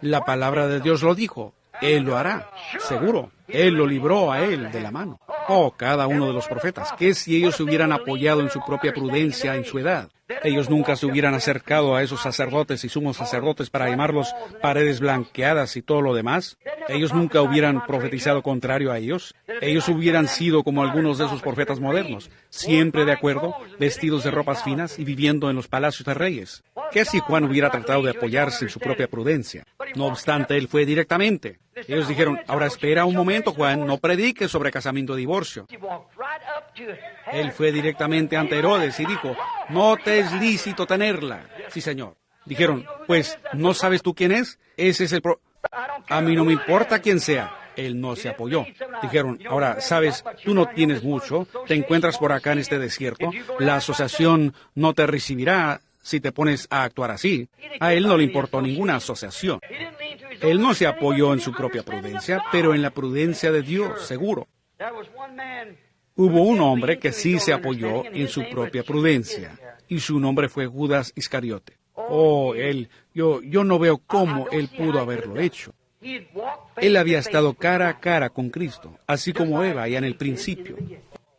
Speaker 1: La palabra de Dios lo dijo. Él lo hará, seguro. Él lo libró a él de la mano. Oh, cada uno de los profetas. ¿Qué si ellos se hubieran apoyado en su propia prudencia en su edad? Ellos nunca se hubieran acercado a esos sacerdotes y sumos sacerdotes para llamarlos paredes blanqueadas y todo lo demás. Ellos nunca hubieran profetizado contrario a ellos. Ellos hubieran sido como algunos de esos profetas modernos, siempre de acuerdo, vestidos de ropas finas y viviendo en los palacios de reyes. ¿Qué si Juan hubiera tratado de apoyarse en su propia prudencia? No obstante, él fue directamente. Ellos dijeron, ahora espera un momento, Juan, no prediques sobre casamiento y divorcio. Él fue directamente ante Herodes y dijo, no te es lícito tenerla. Sí, señor. Dijeron, pues, ¿no sabes tú quién es? Ese es A mí no me importa quién sea. Él no se apoyó. Dijeron, ahora, sabes, tú no tienes mucho, te encuentras por acá en este desierto, la asociación no te recibirá si te pones a actuar así. A él no le importó ninguna asociación. Él no se apoyó en su propia prudencia, pero en la prudencia de Dios, seguro. Hubo un hombre que sí se apoyó en su propia prudencia, y su nombre fue Judas Iscariote. Oh, yo no veo cómo él pudo haberlo hecho. Él había estado cara a cara con Cristo, así como Eva allá en el principio.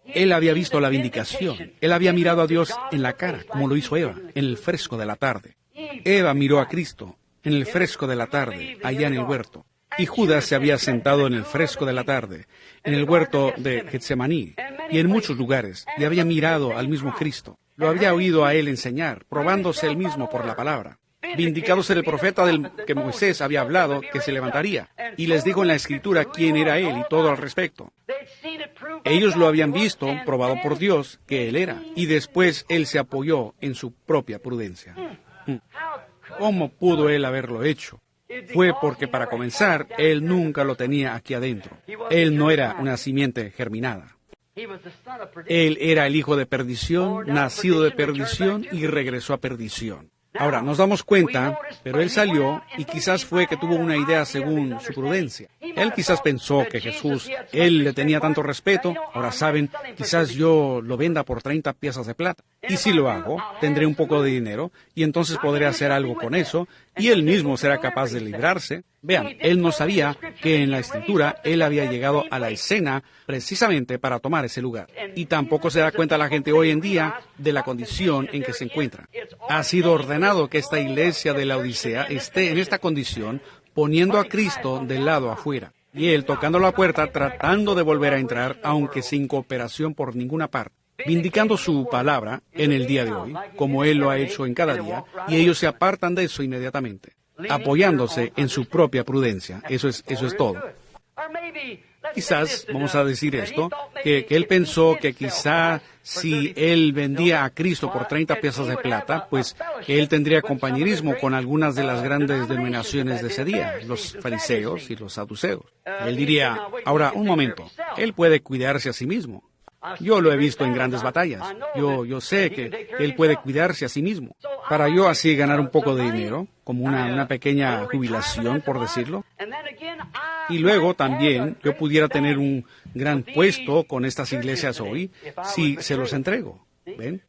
Speaker 1: Él había visto la vindicación. Él había mirado a Dios en la cara, como lo hizo Eva, en el fresco de la tarde. Eva miró a Cristo en el fresco de la tarde, allá en el huerto. Y Judas se había sentado en el fresco de la tarde, en el huerto de Getsemaní, y en muchos lugares, y había mirado al mismo Cristo. Lo había oído a él enseñar, probándose él mismo por la palabra. Vindicado ser el profeta del que Moisés había hablado, que se levantaría, y les dijo en la Escritura quién era él y todo al respecto. Ellos lo habían visto, probado por Dios, que él era, y después él se apoyó en su propia prudencia. ¿Cómo pudo él haberlo hecho? Fue porque, para comenzar, él nunca lo tenía aquí adentro. Él no era una simiente germinada. Él era el hijo de perdición, nacido de perdición y regresó a perdición. Ahora, nos damos cuenta, pero él salió y quizás fue que tuvo una idea según su prudencia. Él quizás pensó que Jesús, él le tenía tanto respeto, ahora saben, quizás yo lo venda por 30 piezas de plata. Y si lo hago, tendré un poco de dinero y entonces podré hacer algo con eso y él mismo será capaz de librarse. Vean, él no sabía que en la Escritura él había llegado a la escena precisamente para tomar ese lugar. Y tampoco se da cuenta la gente hoy en día de la condición en que se encuentra. Ha sido ordenado que esta iglesia de la Odisea esté en esta condición, poniendo a Cristo del lado afuera. Y él tocando la puerta, tratando de volver a entrar, aunque sin cooperación por ninguna parte. vindicando su palabra en el día de hoy, como Él lo ha hecho en cada día, y ellos se apartan de eso inmediatamente, apoyándose en su propia prudencia. Eso es todo. Quizás, vamos a decir esto, que él pensó que quizá si él vendía a Cristo por 30 piezas de plata, pues que él tendría compañerismo con algunas de las grandes denominaciones de ese día, los fariseos y los saduceos. Él diría, ahora, un momento, él puede cuidarse a sí mismo. Yo lo he visto en grandes batallas. Yo sé que él puede cuidarse a sí mismo. Para yo así ganar un poco de dinero, como una pequeña jubilación, por decirlo. Y luego también yo pudiera tener un gran puesto con estas iglesias hoy, si se los entrego. ¿Ven?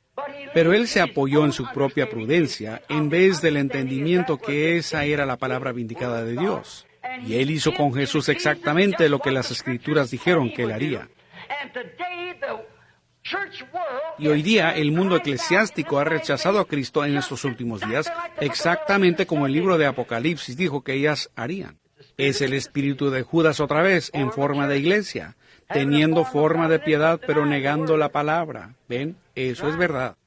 Speaker 1: Pero él se apoyó en su propia prudencia, en vez del entendimiento que esa era la palabra vindicada de Dios. Y él hizo con Jesús exactamente lo que las Escrituras dijeron que él haría. Y hoy día el mundo eclesiástico ha rechazado a Cristo en estos últimos días, exactamente como el libro de Apocalipsis dijo que ellas harían. Es el espíritu de Judas otra vez, en forma de iglesia, teniendo forma de piedad, pero negando la palabra. ¿Ven? Eso es verdad.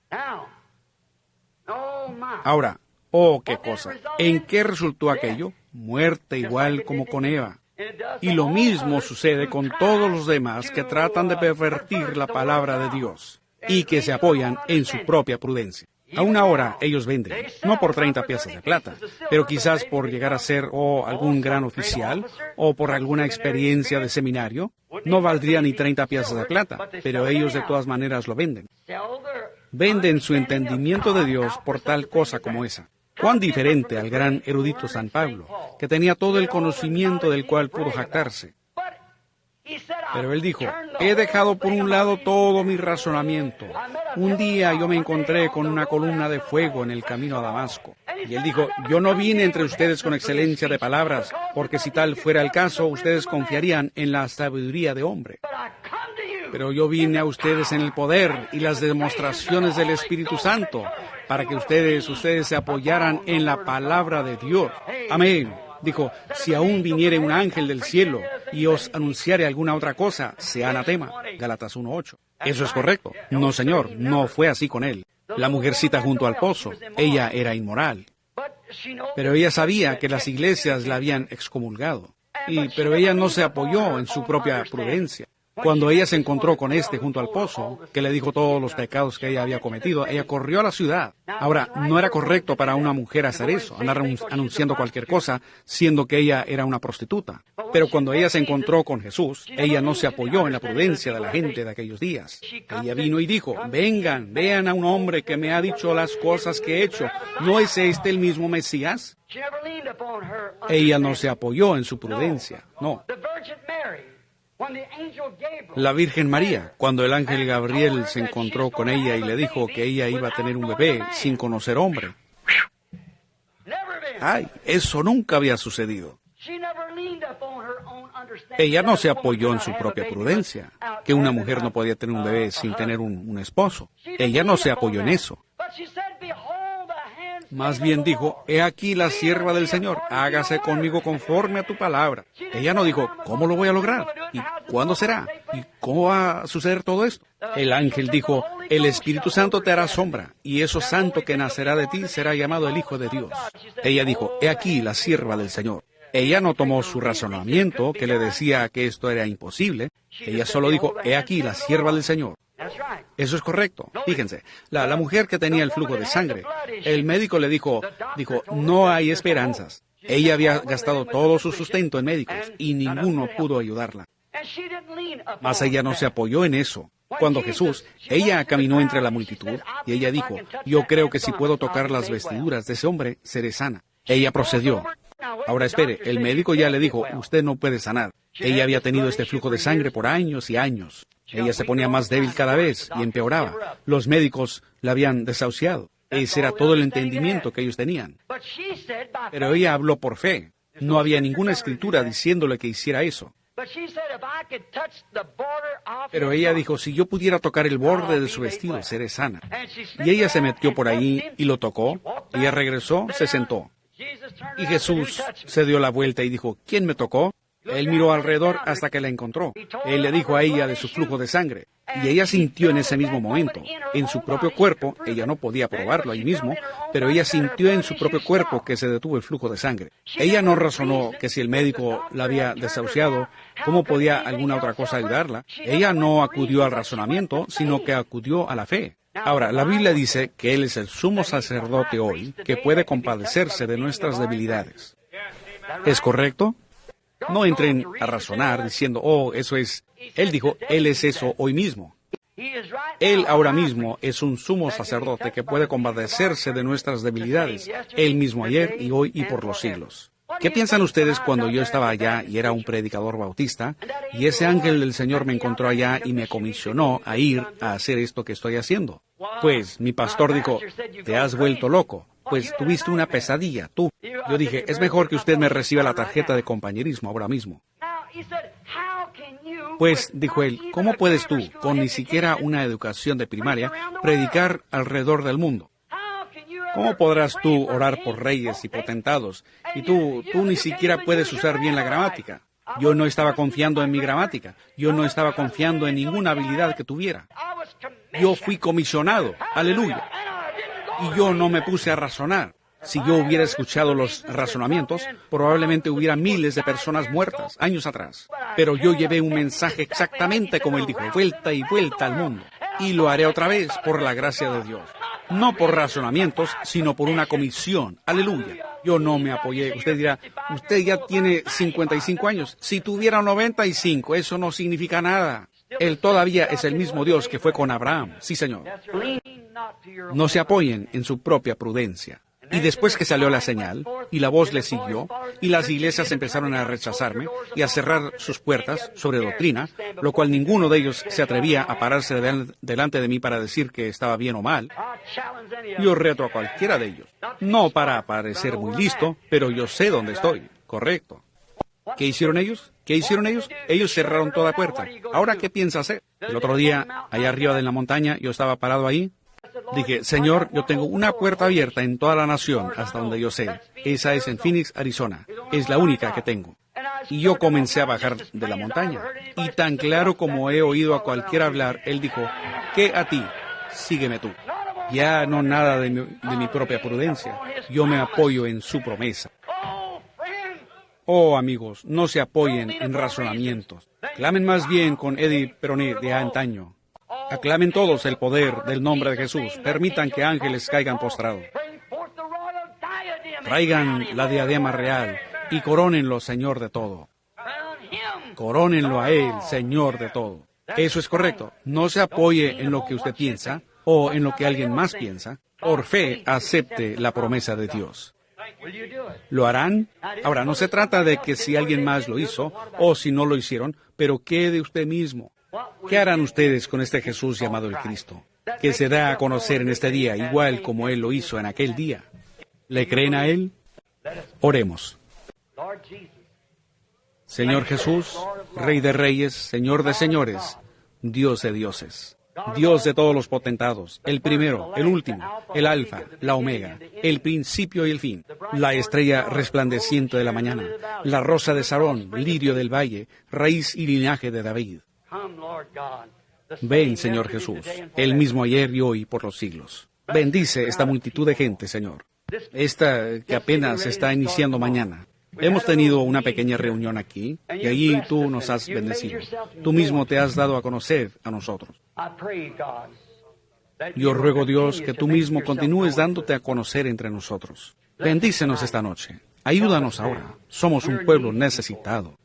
Speaker 1: Ahora, oh, qué cosa. ¿En qué resultó aquello? Muerte igual como con Eva. Y lo mismo sucede con todos los demás que tratan de pervertir la palabra de Dios y que se apoyan en su propia prudencia. Aún ahora ellos venden, no por 30 piezas de plata, pero quizás por llegar a ser algún gran oficial o por alguna experiencia de seminario. No valdría ni 30 piezas de plata, pero ellos de todas maneras lo venden. Venden su entendimiento de Dios por tal cosa como esa. Cuán diferente al gran erudito San Pablo, que tenía todo el conocimiento del cual pudo jactarse. Pero él dijo, he dejado por un lado todo mi razonamiento. Un día yo me encontré con una columna de fuego en el camino a Damasco. Y él dijo, yo no vine entre ustedes con excelencia de palabras, porque si tal fuera el caso, ustedes confiarían en la sabiduría de hombre. Pero yo vine a ustedes en el poder y las demostraciones del Espíritu Santo, para que ustedes se apoyaran en la palabra de Dios. Amén. Dijo, si aún viniere un ángel del cielo y os anunciare alguna otra cosa, sea anatema. Gálatas 1:8. Eso es correcto. No, señor, no fue así con él. La mujercita junto al pozo, ella era inmoral. Pero ella sabía que las iglesias la habían excomulgado. Pero ella no se apoyó en su propia prudencia. Cuando ella se encontró con junto al pozo, que le dijo todos los pecados que ella había cometido, ella corrió a la ciudad. Ahora, no era correcto para una mujer hacer eso, andar anunciando cualquier cosa, siendo que ella era una prostituta. Pero cuando ella se encontró con Jesús, ella no se apoyó en la prudencia de la gente de aquellos días. Ella vino y dijo, vengan, vean a un hombre que me ha dicho las cosas que he hecho. ¿No es este el mismo Mesías? Ella no se apoyó en su prudencia, no. La Virgen María, cuando el ángel Gabriel se encontró con ella y le dijo que ella iba a tener un bebé sin conocer hombre. ¡Ay! Eso nunca había sucedido. Ella no se apoyó en su propia prudencia, que una mujer no podía tener un bebé sin tener un esposo. Ella no se apoyó en eso. Más bien dijo, he aquí la sierva del Señor, hágase conmigo conforme a tu palabra. Ella no dijo, ¿cómo lo voy a lograr? ¿Y cuándo será? ¿Y cómo va a suceder todo esto? El ángel dijo, el Espíritu Santo te hará sombra, y eso santo que nacerá de ti será llamado el Hijo de Dios. Ella dijo, he aquí la sierva del Señor. Ella no tomó su razonamiento, que le decía que esto era imposible. Ella solo dijo, he aquí la sierva del Señor. Eso es correcto. Fíjense, la mujer que tenía el flujo de sangre, el médico le dijo, no hay esperanzas. Ella había gastado todo su sustento en médicos y ninguno pudo ayudarla. Mas ella no se apoyó en eso. Cuando ella caminó entre la multitud y ella dijo, yo creo que si puedo tocar las vestiduras de ese hombre, seré sana. Ella procedió. Ahora espere, el médico ya le dijo, usted no puede sanar. Ella había tenido este flujo de sangre por años y años. Ella se ponía más débil cada vez y empeoraba. Los médicos la habían desahuciado. Ese era todo el entendimiento que ellos tenían. Pero ella habló por fe. No había ninguna escritura diciéndole que hiciera eso. Pero ella dijo, si yo pudiera tocar el borde de su vestido, seré sana. Y ella se metió por ahí y lo tocó. Ella regresó, se sentó. Y Jesús se dio la vuelta y dijo, ¿quién me tocó? Él miró alrededor hasta que la encontró. Él le dijo a ella de su flujo de sangre. Y ella sintió en ese mismo momento, en su propio cuerpo, ella no podía probarlo ahí mismo, pero ella sintió en su propio cuerpo que se detuvo el flujo de sangre. Ella no razonó que si el médico la había desahuciado, ¿cómo podía alguna otra cosa ayudarla? Ella no acudió al razonamiento, sino que acudió a la fe. Ahora, la Biblia dice que Él es el sumo sacerdote hoy, que puede compadecerse de nuestras debilidades. ¿Es correcto? No entren a razonar diciendo, oh, eso es... Él dijo, Él es eso hoy mismo. Él ahora mismo es un sumo sacerdote que puede compadecerse de nuestras debilidades, Él mismo ayer y hoy y por los siglos. ¿Qué piensan ustedes cuando yo estaba allá y era un predicador bautista, y ese ángel del Señor me encontró allá y me comisionó a ir a hacer esto que estoy haciendo? Pues mi pastor dijo, te has vuelto loco, pues tuviste una pesadilla, tú. Yo dije, es mejor que usted me reciba la tarjeta de compañerismo ahora mismo. Pues, dijo él, ¿cómo puedes tú, con ni siquiera una educación de primaria, predicar alrededor del mundo? ¿Cómo podrás tú orar por reyes y potentados? Y tú ni siquiera puedes usar bien la gramática. Yo no estaba confiando en mi gramática. Yo no estaba confiando en ninguna habilidad que tuviera. Yo fui comisionado. Aleluya. Y yo no me puse a razonar. Si yo hubiera escuchado los razonamientos, probablemente hubiera miles de personas muertas años atrás. Pero yo llevé un mensaje exactamente como él dijo, vuelta y vuelta al mundo. Y lo haré otra vez por la gracia de Dios. No por razonamientos, sino por una comisión. Aleluya. Yo no me apoyé. Usted dirá, usted ya tiene 55 años. Si tuviera 95, eso no significa nada. Él todavía es el mismo Dios que fue con Abraham. Sí, Señor. No se apoyen en su propia prudencia. Y después que salió la señal, y la voz le siguió, y las iglesias empezaron a rechazarme y a cerrar sus puertas sobre doctrina, lo cual ninguno de ellos se atrevía a pararse delante de mí para decir que estaba bien o mal. Yo reto a cualquiera de ellos, no para parecer muy listo, pero yo sé dónde estoy, correcto. ¿Qué hicieron ellos? ¿Qué hicieron ellos? Ellos cerraron toda puerta. ¿Ahora qué piensa hacer? El otro día, allá arriba de la montaña, yo estaba parado ahí. Dije, Señor, yo tengo una puerta abierta en toda la nación, hasta donde yo sé. Esa es en Phoenix, Arizona. Es la única que tengo. Y yo comencé a bajar de la montaña. Y tan claro como he oído a cualquiera hablar, él dijo, ¿qué a ti? Sígueme tú. Ya no nada de mi propia prudencia. Yo me apoyo en su promesa. Oh, amigos, no se apoyen en razonamientos. Clamen más bien con Eddie Peronet de antaño. Aclamen todos el poder del nombre de Jesús. Permitan que ángeles caigan postrados. Traigan la diadema real y corónenlo, Señor de todo. Corónenlo a Él, Señor de todo. Eso es correcto. No se apoye en lo que usted piensa o en lo que alguien más piensa. Por fe, acepte la promesa de Dios. ¿Lo harán? Ahora, no se trata de que si alguien más lo hizo o si no lo hicieron, pero ¿qué de usted mismo? ¿Qué harán ustedes con este Jesús llamado el Cristo, que se da a conocer en este día, igual como Él lo hizo en aquel día? ¿Le creen a Él? Oremos. Señor Jesús, Rey de Reyes, Señor de Señores, Dios de dioses, Dios de todos los potentados, el primero, el último, el alfa, la omega, el principio y el fin, la estrella resplandeciente de la mañana, la rosa de Sarón, lirio del valle, raíz y linaje de David. Ven, Señor Jesús, el mismo ayer y hoy por los siglos. Bendice esta multitud de gente, Señor. Esta que apenas está iniciando mañana. Hemos tenido una pequeña reunión aquí y allí tú nos has bendecido. Tú mismo te has dado a conocer a nosotros. Yo ruego, Dios, que tú mismo continúes dándote a conocer entre nosotros. Bendícenos esta noche. Ayúdanos ahora. Somos un pueblo necesitado.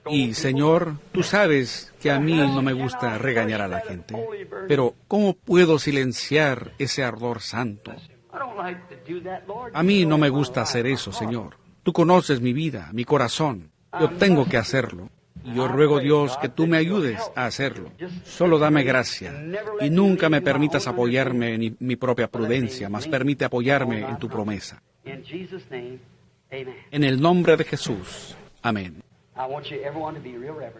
Speaker 1: Y, Señor, tú sabes que a mí no me gusta regañar a la gente, pero ¿cómo puedo silenciar ese ardor santo? A mí no me gusta hacer eso, Señor. Tú conoces mi vida, mi corazón. Yo tengo que hacerlo. Y yo ruego, Dios, que tú me ayudes a hacerlo. Solo dame gracia. Y nunca me permitas apoyarme en mi propia prudencia, mas permite apoyarme en tu promesa. En el nombre de Jesús. Amén.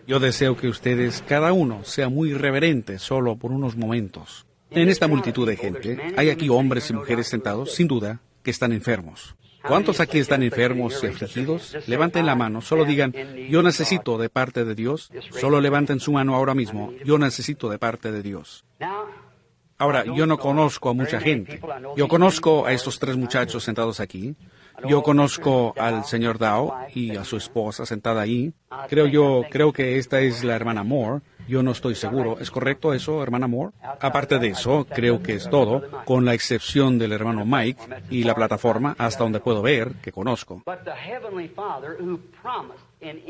Speaker 1: Yo deseo que ustedes, cada uno, sea muy reverente solo por unos momentos. En esta multitud de gente, hay aquí hombres y mujeres sentados, sin duda, que están enfermos. ¿Cuántos aquí están enfermos y afligidos? Levanten la mano, solo digan, yo necesito de parte de Dios. Solo levanten su mano ahora mismo, yo necesito de parte de Dios. Ahora, yo no conozco a mucha gente. Yo conozco a estos 3 muchachos sentados aquí. Yo conozco al señor Dow y a su esposa sentada ahí. Creo que esta es la hermana Moore. Yo no estoy seguro. ¿Es correcto eso, hermana Moore? Aparte de eso, creo que es todo, con la excepción del hermano Mike y la plataforma, hasta donde puedo ver, que conozco.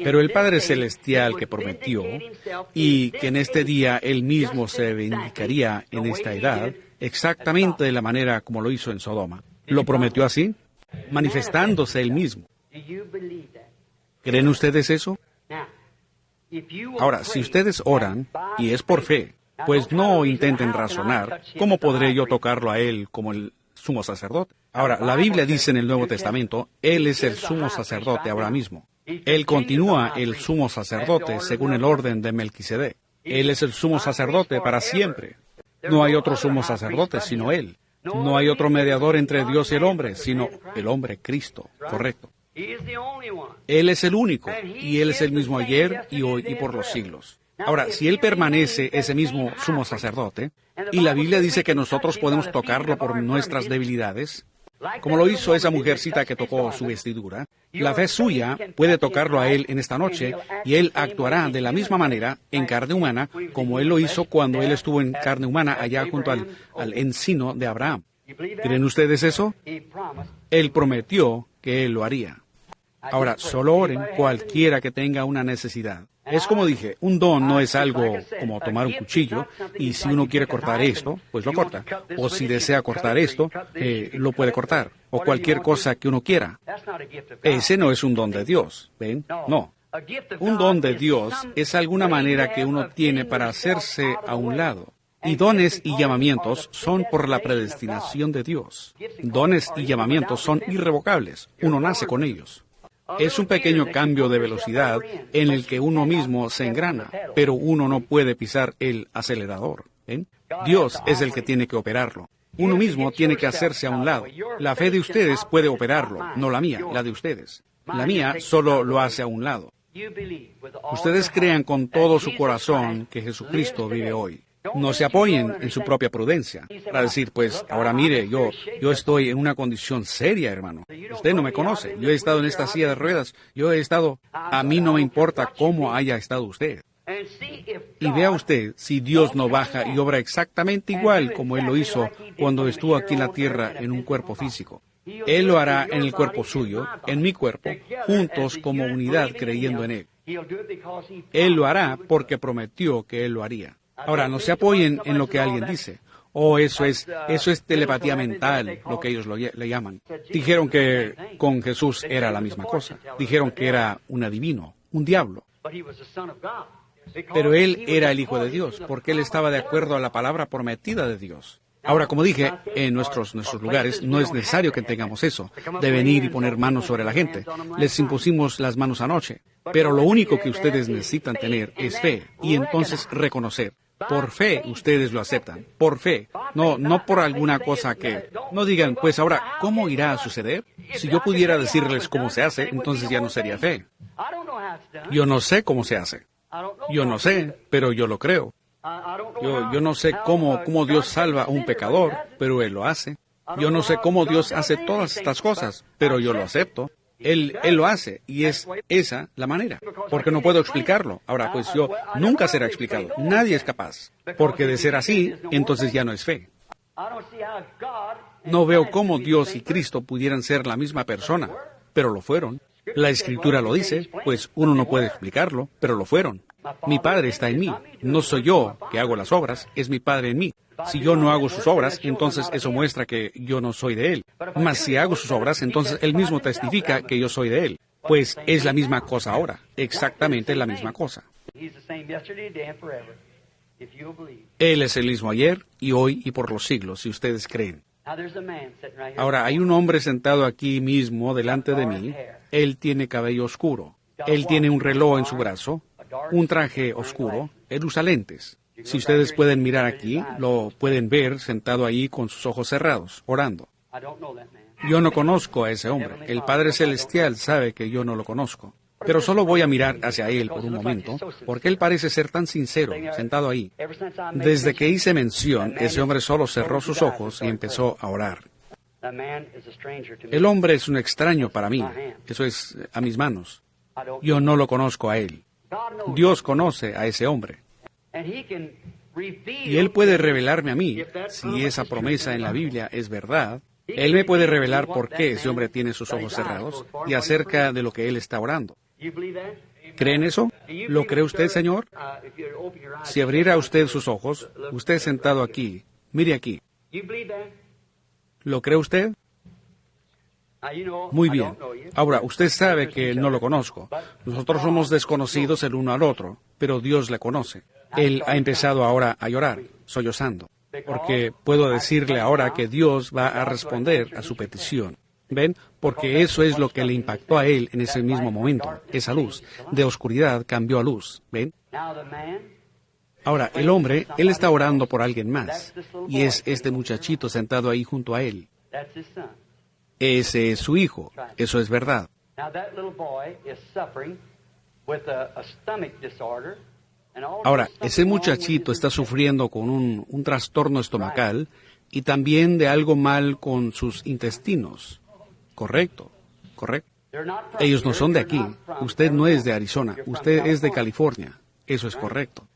Speaker 1: Pero el Padre Celestial que prometió, y que en este día Él mismo se vindicaría en esta edad, exactamente de la manera como lo hizo en Sodoma. ¿Lo prometió así? Manifestándose Él mismo. ¿Creen ustedes eso? Ahora, si ustedes oran, y es por fe, pues no intenten razonar, ¿cómo podré yo tocarlo a Él como el sumo sacerdote? Ahora, la Biblia dice en el Nuevo Testamento, Él es el sumo sacerdote ahora mismo. Él continúa el sumo sacerdote según el orden de Melquisedec. Él es el sumo sacerdote para siempre. No hay otro sumo sacerdote sino Él. No hay otro mediador entre Dios y el hombre, sino el hombre Cristo, correcto. Él es el único, y Él es el mismo ayer y hoy y por los siglos. Ahora, si Él permanece ese mismo sumo sacerdote, y la Biblia dice que nosotros podemos tocarlo por nuestras debilidades, como lo hizo esa mujercita que tocó su vestidura, la fe suya puede tocarlo a Él en esta noche, y Él actuará de la misma manera en carne humana, como Él lo hizo cuando Él estuvo en carne humana allá junto al encino de Abraham. ¿Creen ustedes eso? Él prometió que Él lo haría. Ahora, solo oren cualquiera que tenga una necesidad. Es como dije, un don no es algo como tomar un cuchillo, y si uno quiere cortar esto, pues lo corta. O si desea cortar esto, lo puede cortar. O cualquier cosa que uno quiera. Ese no es un don de Dios, ¿ven? No. Un don de Dios es alguna manera que uno tiene para hacerse a un lado. Y dones y llamamientos son por la predestinación de Dios. Dones y llamamientos son irrevocables. Uno nace con ellos. Es un pequeño cambio de velocidad en el que uno mismo se engrana, pero uno no puede pisar el acelerador. ¿Ven? Dios es el que tiene que operarlo. Uno mismo tiene que hacerse a un lado. La fe de ustedes puede operarlo, no la mía, la de ustedes. La mía solo lo hace a un lado. Ustedes crean con todo su corazón que Jesucristo vive hoy. No se apoyen en su propia prudencia para decir, pues, ahora mire, yo estoy en una condición seria, hermano. Usted no me conoce. Yo he estado en esta silla de ruedas. A mí no me importa cómo haya estado usted. Y vea usted si Dios no baja y obra exactamente igual como Él lo hizo cuando estuvo aquí en la tierra en un cuerpo físico. Él lo hará en el cuerpo suyo, en mi cuerpo, juntos como unidad creyendo en Él. Él lo hará porque prometió que Él lo haría. Ahora, no se apoyen en lo que alguien dice. Eso es telepatía mental, lo que ellos le llaman. Dijeron que con Jesús era la misma cosa. Dijeron que era un adivino, un diablo. Pero Él era el Hijo de Dios, porque Él estaba de acuerdo a la palabra prometida de Dios. Ahora, como dije, en nuestros lugares no es necesario que tengamos eso, de venir y poner manos sobre la gente. Les impusimos las manos anoche. Pero lo único que ustedes necesitan tener es fe, y entonces reconocer. Por fe ustedes lo aceptan, por fe, no por alguna cosa que... No digan, pues ahora, ¿cómo irá a suceder? Si yo pudiera decirles cómo se hace, entonces ya no sería fe. Yo no sé cómo se hace. Yo no sé, pero yo lo creo. Yo no sé cómo Dios salva a un pecador, pero Él lo hace. Yo no sé cómo Dios hace todas estas cosas, pero yo lo acepto. Él lo hace, y es esa la manera, porque no puedo explicarlo. Ahora, pues nunca será explicado. Nadie es capaz, porque de ser así, entonces ya no es fe. No veo cómo Dios y Cristo pudieran ser la misma persona, pero lo fueron. La Escritura lo dice, pues uno no puede explicarlo, pero lo fueron. Mi Padre está en mí. No soy yo que hago las obras, es mi Padre en mí. Si yo no hago sus obras, entonces eso muestra que yo no soy de Él. Mas si hago sus obras, entonces Él mismo testifica que yo soy de Él. Pues es la misma cosa ahora, exactamente la misma cosa. Él es el mismo ayer y hoy y por los siglos, si ustedes creen. Ahora, hay un hombre sentado aquí mismo delante de mí. Él tiene cabello oscuro. Él tiene un reloj en su brazo, un traje oscuro. Él usa lentes. Si ustedes pueden mirar aquí, lo pueden ver sentado ahí con sus ojos cerrados, orando. Yo no conozco a ese hombre. El Padre Celestial sabe que yo no lo conozco. Pero solo voy a mirar hacia él por un momento, porque él parece ser tan sincero, sentado ahí. Desde que hice mención, ese hombre solo cerró sus ojos y empezó a orar. El hombre es un extraño para mí. Eso es a mis manos. Yo no lo conozco a él. Dios conoce a ese hombre. Y él puede revelarme a mí, si esa promesa en la Biblia es verdad. Él me puede revelar por qué ese hombre tiene sus ojos cerrados y acerca de lo que él está orando. ¿Cree en eso? ¿Lo cree usted, Señor? Si abriera usted sus ojos, usted sentado aquí, mire aquí. ¿Lo cree usted? Muy bien. Ahora, usted sabe que no lo conozco. Nosotros somos desconocidos el uno al otro, pero Dios le conoce. Él ha empezado ahora a llorar, sollozando, porque puedo decirle ahora que Dios va a responder a su petición. ¿Ven? Porque eso es lo que le impactó a él en ese mismo momento. Esa luz de oscuridad cambió a luz. ¿Ven? Ahora, el hombre, él está orando por alguien más. Y es este muchachito sentado ahí junto a él. Ese es su hijo. Eso es verdad. Ahora, ese muchachito está sufriendo con un trastorno estomacal y también de algo mal con sus intestinos. Correcto, correcto. Ellos no son de aquí. Usted no es de Arizona. Usted es de California. Eso es correcto.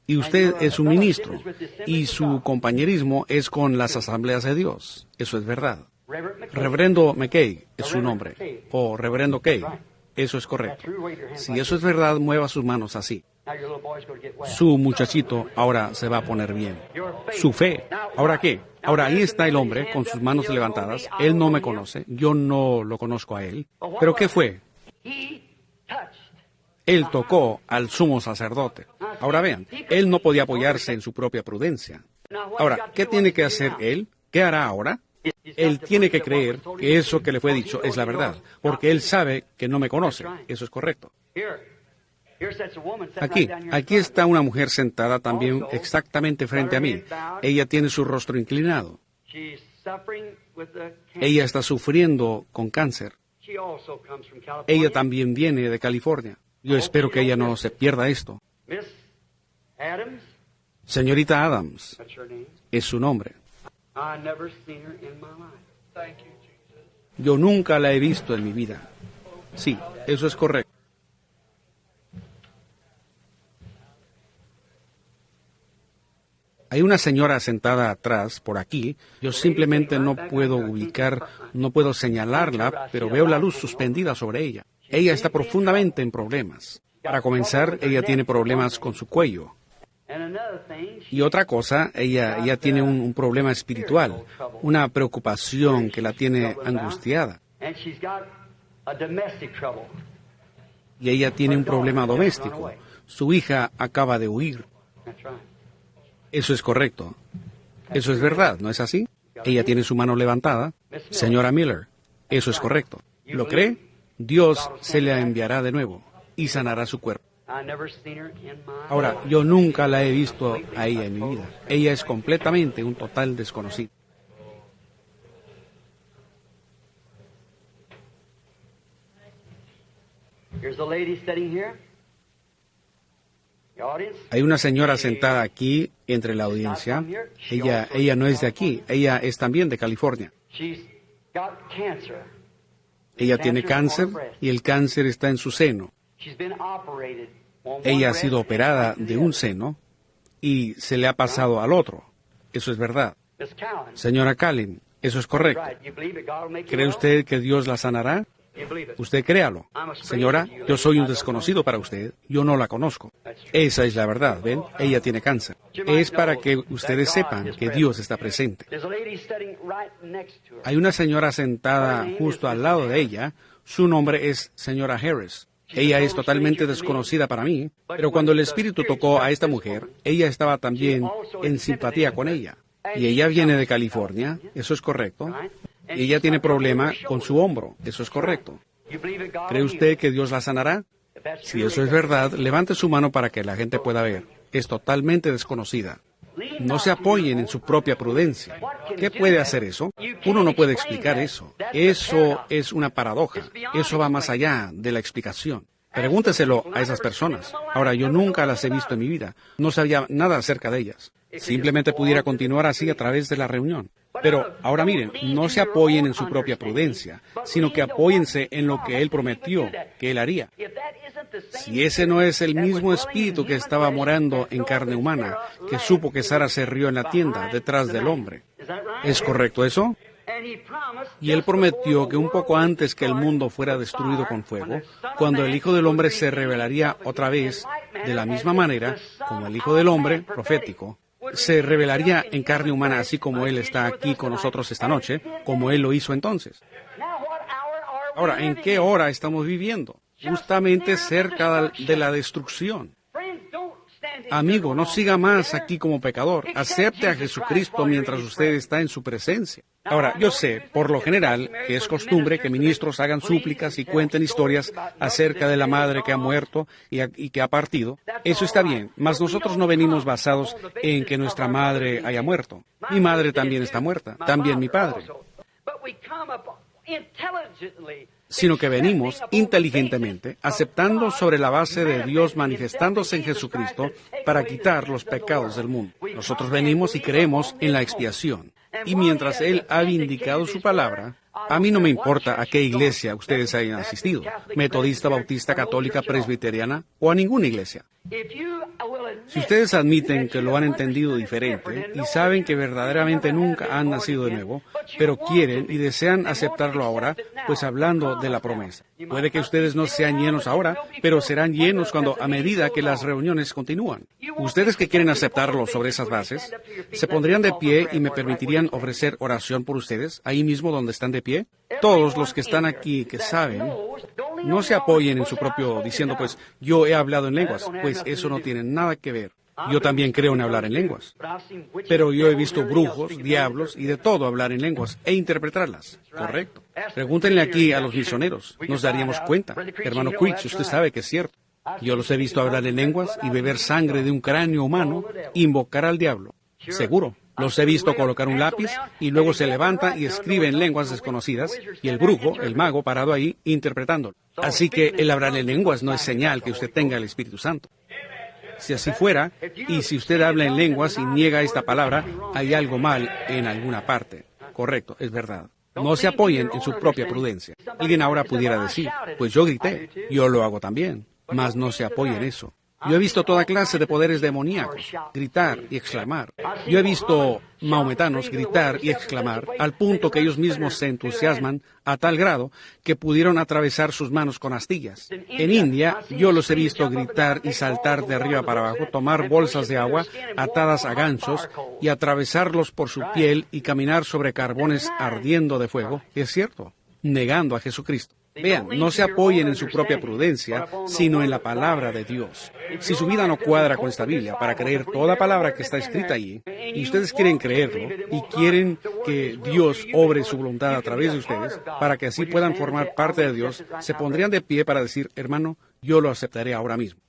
Speaker 1: Y usted es un ministro. Y su compañerismo es con las asambleas de Dios. Eso es verdad. Reverendo McKay es su nombre. O Reverendo Kay. Eso es correcto. Si eso es verdad, mueva sus manos así. Su muchachito ahora se va a poner bien. Su fe. ¿Ahora qué? Ahora ahí está el hombre con sus manos levantadas. Él no me conoce. Yo no lo conozco a él. ¿Pero qué fue? Él tocó al sumo sacerdote. Ahora vean, él no podía apoyarse en su propia prudencia. Ahora, ¿qué tiene que hacer él? ¿Qué hará ahora? Él tiene que creer que eso que le fue dicho es la verdad, porque él sabe que no me conoce. Eso es correcto. Aquí está una mujer sentada también exactamente frente a mí. Ella tiene su rostro inclinado. Ella está sufriendo con cáncer. Ella también viene de California. Yo espero que ella no se pierda esto. Señorita Adams, es su nombre. Yo nunca la he visto en mi vida. Sí, eso es correcto. Hay una señora sentada atrás, por aquí. Yo simplemente no puedo ubicar, no puedo señalarla, pero veo la luz suspendida sobre ella. Ella está profundamente en problemas. Para comenzar, ella tiene problemas con su cuello. Y otra cosa, ella tiene un problema espiritual, una preocupación que la tiene angustiada. Y ella tiene un problema doméstico. Su hija acaba de huir. Eso es correcto. Eso es verdad, ¿no es así? Ella tiene su mano levantada. Señora Miller, eso es correcto. ¿Lo cree? Dios se la enviará de nuevo y sanará su cuerpo. Ahora, yo nunca la he visto a ella en mi vida. Ella es completamente un total desconocido. Hay una señora sentada aquí entre la audiencia. Ella no es de aquí. Ella es también de California. Ella tiene cáncer y el cáncer está en su seno. Ella ha sido operada de un seno y se le ha pasado al otro. Eso es verdad. Señora Callen, eso es correcto. ¿Cree usted que Dios la sanará? Usted créalo. Señora, yo soy un desconocido para usted. Yo no la conozco. Esa es la verdad, ¿ven? Ella tiene cáncer. Es para que ustedes sepan que Dios está presente. Hay una señora sentada justo al lado de ella. Su nombre es señora Harris. Ella es totalmente desconocida para mí, pero cuando el Espíritu tocó a esta mujer, ella estaba también en simpatía con ella. Y ella viene de California, eso es correcto. Y ella tiene problema con su hombro, eso es correcto. ¿Cree usted que Dios la sanará? Si eso es verdad, levante su mano para que la gente pueda ver. Es totalmente desconocida. No se apoyen en su propia prudencia. ¿Qué puede hacer eso? Uno no puede explicar eso. Eso es una paradoja. Eso va más allá de la explicación. Pregúnteselo a esas personas. Ahora, yo nunca las he visto en mi vida. No sabía nada acerca de ellas. Simplemente pudiera continuar así a través de la reunión. Pero ahora miren, no se apoyen en su propia prudencia, sino que apóyense en lo que Él prometió que Él haría. Si ese no es el mismo espíritu que estaba morando en carne humana, que supo que Sara se rió en la tienda detrás del hombre. ¿Es correcto eso? Y Él prometió que un poco antes que el mundo fuera destruido con fuego, cuando el Hijo del Hombre se revelaría otra vez, de la misma manera como el Hijo del Hombre, profético, se revelaría en carne humana, así como Él está aquí con nosotros esta noche, como Él lo hizo entonces. Ahora, ¿en qué hora estamos viviendo? Justamente cerca de la destrucción. Amigo, no siga más aquí como pecador. Acepte a Jesucristo mientras usted está en su presencia. Ahora, yo sé, por lo general, que es costumbre que ministros hagan súplicas y cuenten historias acerca de la madre que ha muerto y que ha partido. Eso está bien, mas nosotros no venimos basados en que nuestra madre haya muerto. Mi madre también está muerta, también mi padre. Sino que venimos inteligentemente, aceptando sobre la base de Dios manifestándose en Jesucristo para quitar los pecados del mundo. Nosotros venimos y creemos en la expiación. Y mientras Él ha vindicado su palabra, a mí no me importa a qué iglesia ustedes hayan asistido, metodista, bautista, católica, presbiteriana o a ninguna iglesia. Si ustedes admiten que lo han entendido diferente y saben que verdaderamente nunca han nacido de nuevo, pero quieren y desean aceptarlo ahora, pues hablando de la promesa. Puede que ustedes no sean llenos ahora, pero serán llenos a medida que las reuniones continúan. Ustedes que quieren aceptarlo sobre esas bases, ¿se pondrían de pie y me permitirían ofrecer oración por ustedes, ahí mismo donde están de pie? Todos los que están aquí que saben, no se apoyen en su propio diciendo, pues, yo he hablado en lenguas, pues eso no tiene nada que ver. Yo también creo en hablar en lenguas. Pero yo he visto brujos, diablos y de todo hablar en lenguas e interpretarlas. Correcto. Pregúntenle aquí a los misioneros. Nos daríamos cuenta. Hermano Creech, usted sabe que es cierto. Yo los he visto hablar en lenguas y beber sangre de un cráneo humano, invocar al diablo. Seguro. Los he visto colocar un lápiz y luego se levanta y escribe en lenguas desconocidas y el brujo, el mago, parado ahí, interpretándolo. Así que el hablar en lenguas no es señal que usted tenga el Espíritu Santo. Si así fuera, y si usted habla en lenguas y niega esta palabra, hay algo mal en alguna parte. Correcto, es verdad. No se apoyen en su propia prudencia. Alguien ahora pudiera decir, pues yo grité, yo lo hago también, mas no se apoyen en eso. Yo he visto toda clase de poderes demoníacos, gritar y exclamar. Yo he visto maometanos gritar y exclamar al punto que ellos mismos se entusiasman a tal grado que pudieron atravesar sus manos con astillas. En India, yo los he visto gritar y saltar de arriba para abajo, tomar bolsas de agua atadas a ganchos y atravesarlos por su piel y caminar sobre carbones ardiendo de fuego. Es cierto, negando a Jesucristo. Vean, no se apoyen en su propia prudencia, sino en la palabra de Dios. Si su vida no cuadra con esta Biblia para creer toda palabra que está escrita allí, y ustedes quieren creerlo, y quieren que Dios obre su voluntad a través de ustedes, para que así puedan formar parte de Dios, se pondrían de pie para decir, hermano, yo lo aceptaré ahora mismo.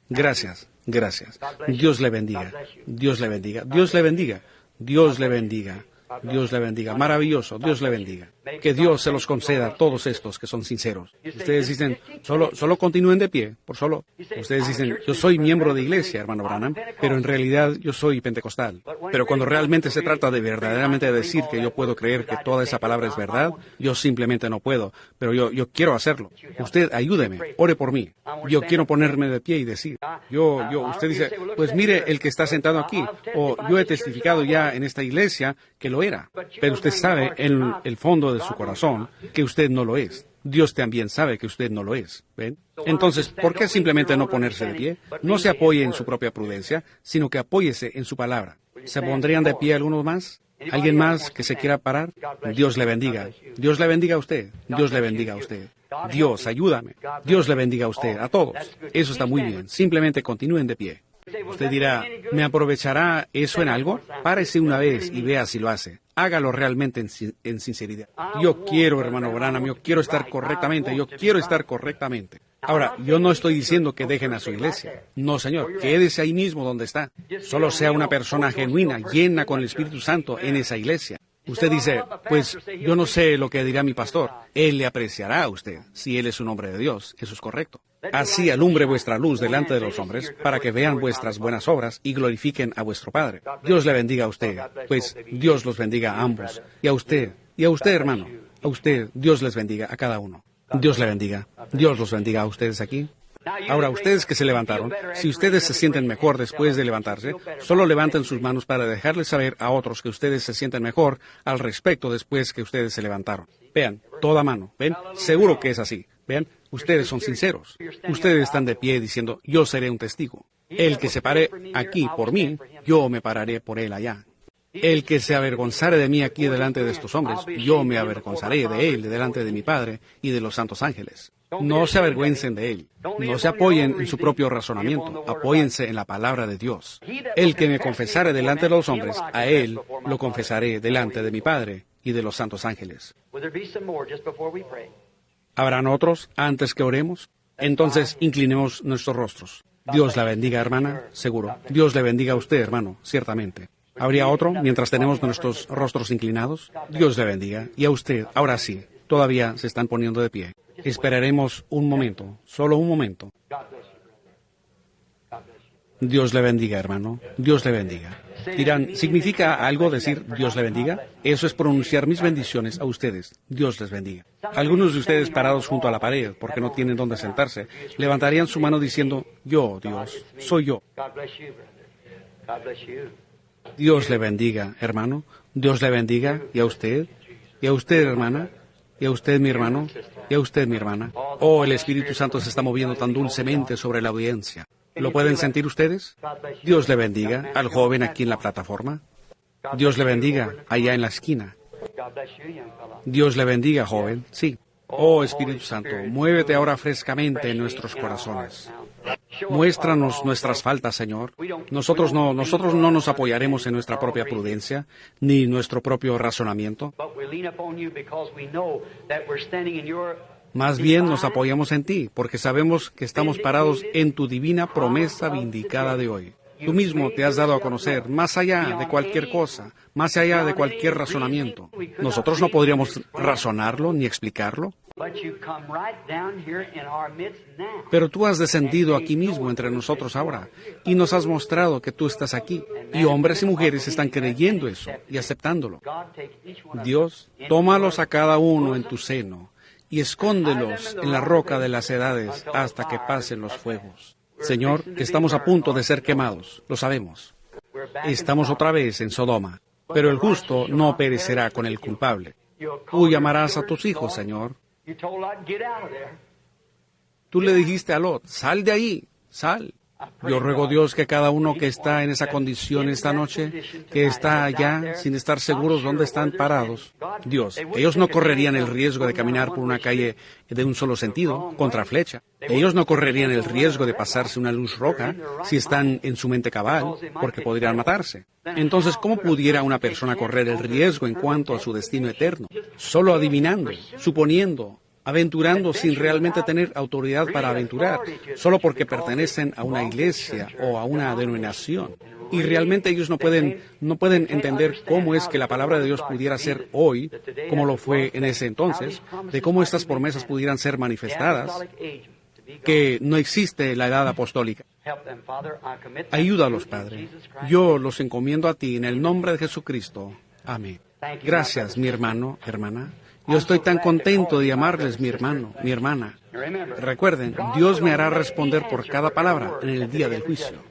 Speaker 1: Gracias, gracias. Dios le bendiga, Dios le bendiga, Dios le bendiga, Dios le bendiga. Dios le bendiga. Maravilloso. Dios le bendiga. Que Dios se los conceda a todos estos que son sinceros. Ustedes dicen, solo continúen de pie, por solo. Ustedes dicen, yo soy miembro de iglesia, hermano Branham, pero en realidad yo soy pentecostal. Pero cuando realmente se trata de verdaderamente decir que yo puedo creer que toda esa palabra es verdad, yo simplemente no puedo. Pero yo quiero hacerlo. Usted ayúdeme, ore por mí. Yo quiero ponerme de pie y decir, usted dice, pues mire el que está sentado aquí, o yo he testificado ya en esta iglesia que lo era. Pero usted sabe en el fondo de su corazón que usted no lo es. Dios también sabe que usted no lo es. ¿Ven? Entonces, ¿por qué simplemente no ponerse de pie? No se apoye en su propia prudencia, sino que apóyese en su palabra. ¿Se pondrían de pie algunos más? ¿Alguien más que se quiera parar? Dios le bendiga. Dios le bendiga a usted. Dios le bendiga a usted. Dios, ayúdame. Dios le bendiga a usted, a todos. Eso está muy bien. Simplemente continúen de pie. Usted dirá, ¿me aprovechará eso en algo? Párese una vez y vea si lo hace. hágalo realmente en sinceridad. Yo quiero, hermano Branham, yo quiero estar correctamente, yo quiero estar correctamente. Ahora, yo no estoy diciendo que dejen a su iglesia. No, señor, quédese ahí mismo donde está. Solo sea una persona genuina, llena con el Espíritu Santo en esa iglesia. Usted dice, pues yo no sé lo que dirá mi pastor. Él le apreciará a usted, si él es un hombre de Dios. Eso es correcto. Así alumbre vuestra luz delante de los hombres, para que vean vuestras buenas obras y glorifiquen a vuestro Padre. Dios le bendiga a usted, pues Dios los bendiga a ambos. Y a usted, hermano, a usted, Dios les bendiga a cada uno. Dios le bendiga. Dios los bendiga a ustedes aquí. Ahora, ustedes que se levantaron, si ustedes se sienten mejor después de levantarse, solo levanten sus manos para dejarles saber a otros que ustedes se sienten mejor al respecto después que ustedes se levantaron. Vean, toda mano, ¿ven? Seguro que es así. Vean, ustedes son sinceros. Ustedes están de pie diciendo, yo seré un testigo. El que se pare aquí por mí, yo me pararé por él allá. El que se avergonzare de mí aquí delante de estos hombres, yo me avergonzaré de él delante de mi Padre y de los santos ángeles. No se avergüencen de él. No se apoyen en su propio razonamiento. Apóyense en la palabra de Dios. El que me confesare delante de los hombres, a él lo confesaré delante de mi Padre y de los santos ángeles. ¿Habrán otros antes que oremos? Entonces inclinemos nuestros rostros. Dios la bendiga, hermana, seguro. Dios le bendiga a usted, hermano, ciertamente. ¿Habría otro mientras tenemos nuestros rostros inclinados? Dios le bendiga. Y a usted, ahora sí, todavía se están poniendo de pie. Esperaremos un momento, solo un momento. Dios le bendiga, hermano. Dios le bendiga. Dirán, ¿significa algo decir Dios le bendiga? Eso es pronunciar mis bendiciones a ustedes. Dios les bendiga. Algunos de ustedes parados junto a la pared, porque no tienen dónde sentarse, levantarían su mano diciendo, yo, Dios, soy yo. Dios le bendiga, hermano. Dios le bendiga. ¿Y a usted? ¿Y a usted, hermana? ¿Y a usted, mi hermano? ¿Y a usted, mi hermana? Oh, el Espíritu Santo se está moviendo tan dulcemente sobre la audiencia. ¿Lo pueden sentir ustedes? Dios le bendiga al joven aquí en la plataforma. Dios le bendiga allá en la esquina. Dios le bendiga, joven. Sí. Oh, Espíritu Santo, muévete ahora frescamente en nuestros corazones. Muéstranos nuestras faltas, Señor. Nosotros no nos apoyaremos en nuestra propia prudencia, ni nuestro propio razonamiento. Más bien nos apoyamos en ti, porque sabemos que estamos parados en tu divina promesa vindicada de hoy. Tú mismo te has dado a conocer más allá de cualquier cosa, más allá de cualquier razonamiento. Nosotros no podríamos razonarlo ni explicarlo. Pero tú has descendido aquí mismo entre nosotros ahora y nos has mostrado que tú estás aquí. Y hombres y mujeres están creyendo eso y aceptándolo. Dios, tómalos a cada uno en tu seno y escóndelos en la roca de las edades hasta que pasen los fuegos. Señor, estamos a punto de ser quemados, lo sabemos. Estamos otra vez en Sodoma, pero el justo no perecerá con el culpable. Tú llamarás a tus hijos, Señor. Tú le dijiste a Lot, sal de ahí, sal. Yo ruego, Dios, que cada uno que está en esa condición esta noche, que está allá sin estar seguros dónde están parados, Dios, ellos no correrían el riesgo de caminar por una calle de un solo sentido, contra flecha. Ellos no correrían el riesgo de pasarse una luz roja si están en su mente cabal, porque podrían matarse. Entonces, ¿cómo pudiera una persona correr el riesgo en cuanto a su destino eterno? Solo adivinando, suponiendo, aventurando sin realmente tener autoridad para aventurar, solo porque pertenecen a una iglesia o a una denominación. Y realmente ellos no pueden entender cómo es que la palabra de Dios pudiera ser hoy, como lo fue en ese entonces, de cómo estas promesas pudieran ser manifestadas, que no existe la edad apostólica. Ayúdalos, Padre. Yo los encomiendo a ti en el nombre de Jesucristo. Amén. Gracias, mi hermano, hermana. Yo estoy tan contento de llamarles mi hermano, mi hermana. Recuerden, Dios me hará responder por cada palabra en el día del juicio.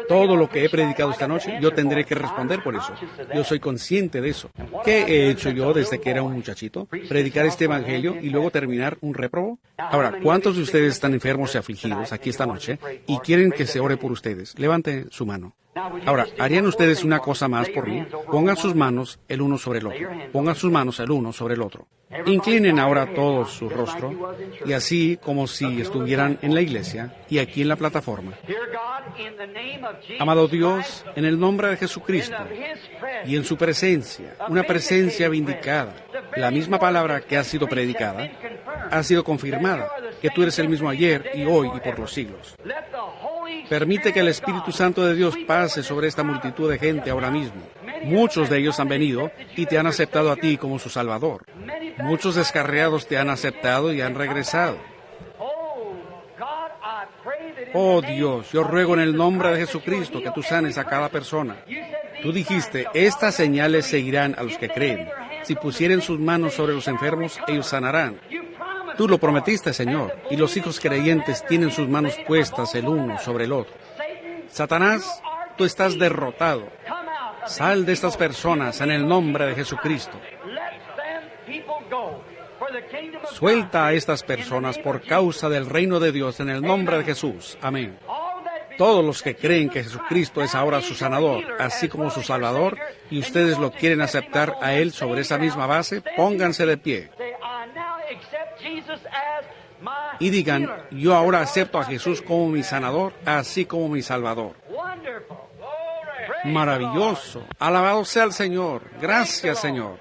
Speaker 1: Todo lo que he predicado esta noche, yo tendré que responder por eso. Yo soy consciente de eso. ¿Qué he hecho yo desde que era un muchachito? ¿Predicar este evangelio y luego terminar un réprobo? Ahora, ¿cuántos de ustedes están enfermos y afligidos aquí esta noche y quieren que se ore por ustedes? Levante su mano. Ahora, ¿harían ustedes una cosa más por mí? Pongan sus manos el uno sobre el otro. Pongan sus manos el uno sobre el otro. Inclinen ahora todos su rostro, y así como si estuvieran en la iglesia y aquí en la plataforma. Amado Dios, en el nombre de Jesucristo y en su presencia, una presencia vindicada, la misma palabra que ha sido predicada, ha sido confirmada, que tú eres el mismo ayer y hoy y por los siglos. Permite que el Espíritu Santo de Dios pase sobre esta multitud de gente ahora mismo. Muchos de ellos han venido y te han aceptado a ti como su Salvador. Muchos descarriados te han aceptado y han regresado. Oh Dios, yo ruego en el nombre de Jesucristo que tú sanes a cada persona. Tú dijiste, estas señales seguirán a los que creen. Si pusieren sus manos sobre los enfermos, ellos sanarán. Tú lo prometiste, Señor, y los hijos creyentes tienen sus manos puestas el uno sobre el otro. Satanás, tú estás derrotado. Sal de estas personas en el nombre de Jesucristo. Suelta a estas personas por causa del reino de Dios en el nombre de Jesús. Amén. Todos los que creen que Jesucristo es ahora su sanador, así como su Salvador, y ustedes lo quieren aceptar a Él sobre esa misma base, pónganse de pie. Y digan, yo ahora acepto a Jesús como mi sanador, así como mi Salvador. Maravilloso. Alabado sea el Señor. Gracias, Señor.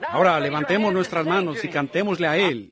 Speaker 1: Ahora levantemos nuestras manos y cantémosle a Él.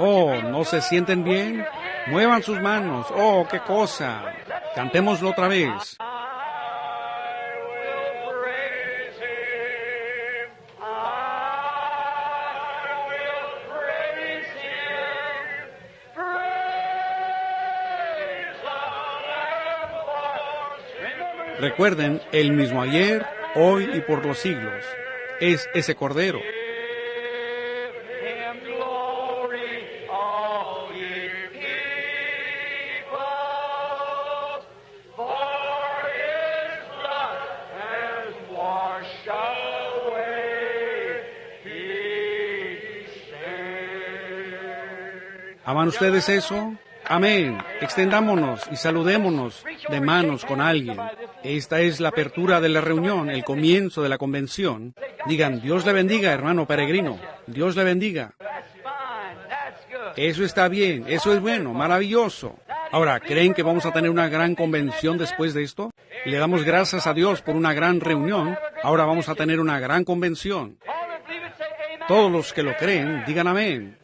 Speaker 1: Oh, ¿no se sienten bien? Muevan sus manos. Oh, qué cosa. Cantémoslo otra vez. Recuerden, el mismo ayer, hoy y por los siglos. Es ese Cordero. ¿Aman ustedes eso? Amén. Extendámonos y saludémonos de manos con alguien. Esta es la apertura de la reunión, el comienzo de la convención. Digan, Dios le bendiga, hermano peregrino. Dios le bendiga. Eso está bien, eso es bueno, maravilloso. Ahora, ¿creen que vamos a tener una gran convención después de esto? Le damos gracias a Dios por una gran reunión. Ahora vamos a tener una gran convención. Todos los que lo creen, digan amén.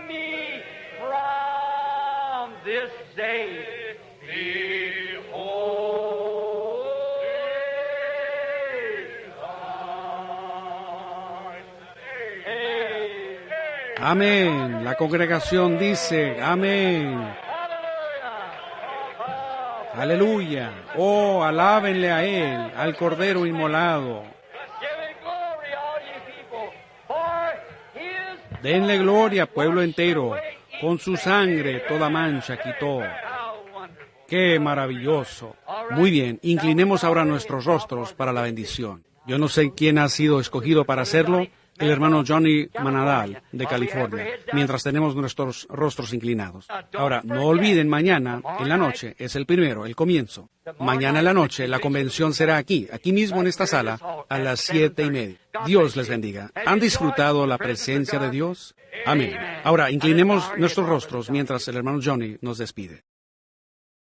Speaker 2: Me this day. Behold,
Speaker 1: Amén. La congregación dice, amén. Aleluya. Oh, alábenle a Él, al Cordero inmolado. Denle gloria, pueblo entero. Con su sangre toda mancha quitó. ¡Qué maravilloso! Muy bien, inclinemos ahora nuestros rostros para la bendición. Yo no sé quién ha sido escogido para hacerlo, el hermano Johnny Manadal, de California, mientras tenemos nuestros rostros inclinados. Ahora, no olviden, mañana, en la noche, es el primero, el comienzo. Mañana en la noche, la convención será aquí mismo en esta sala, a las 7:30. Dios les bendiga. ¿Han disfrutado la presencia de Dios? Amén. Ahora, inclinemos nuestros rostros mientras el hermano Johnny nos despide.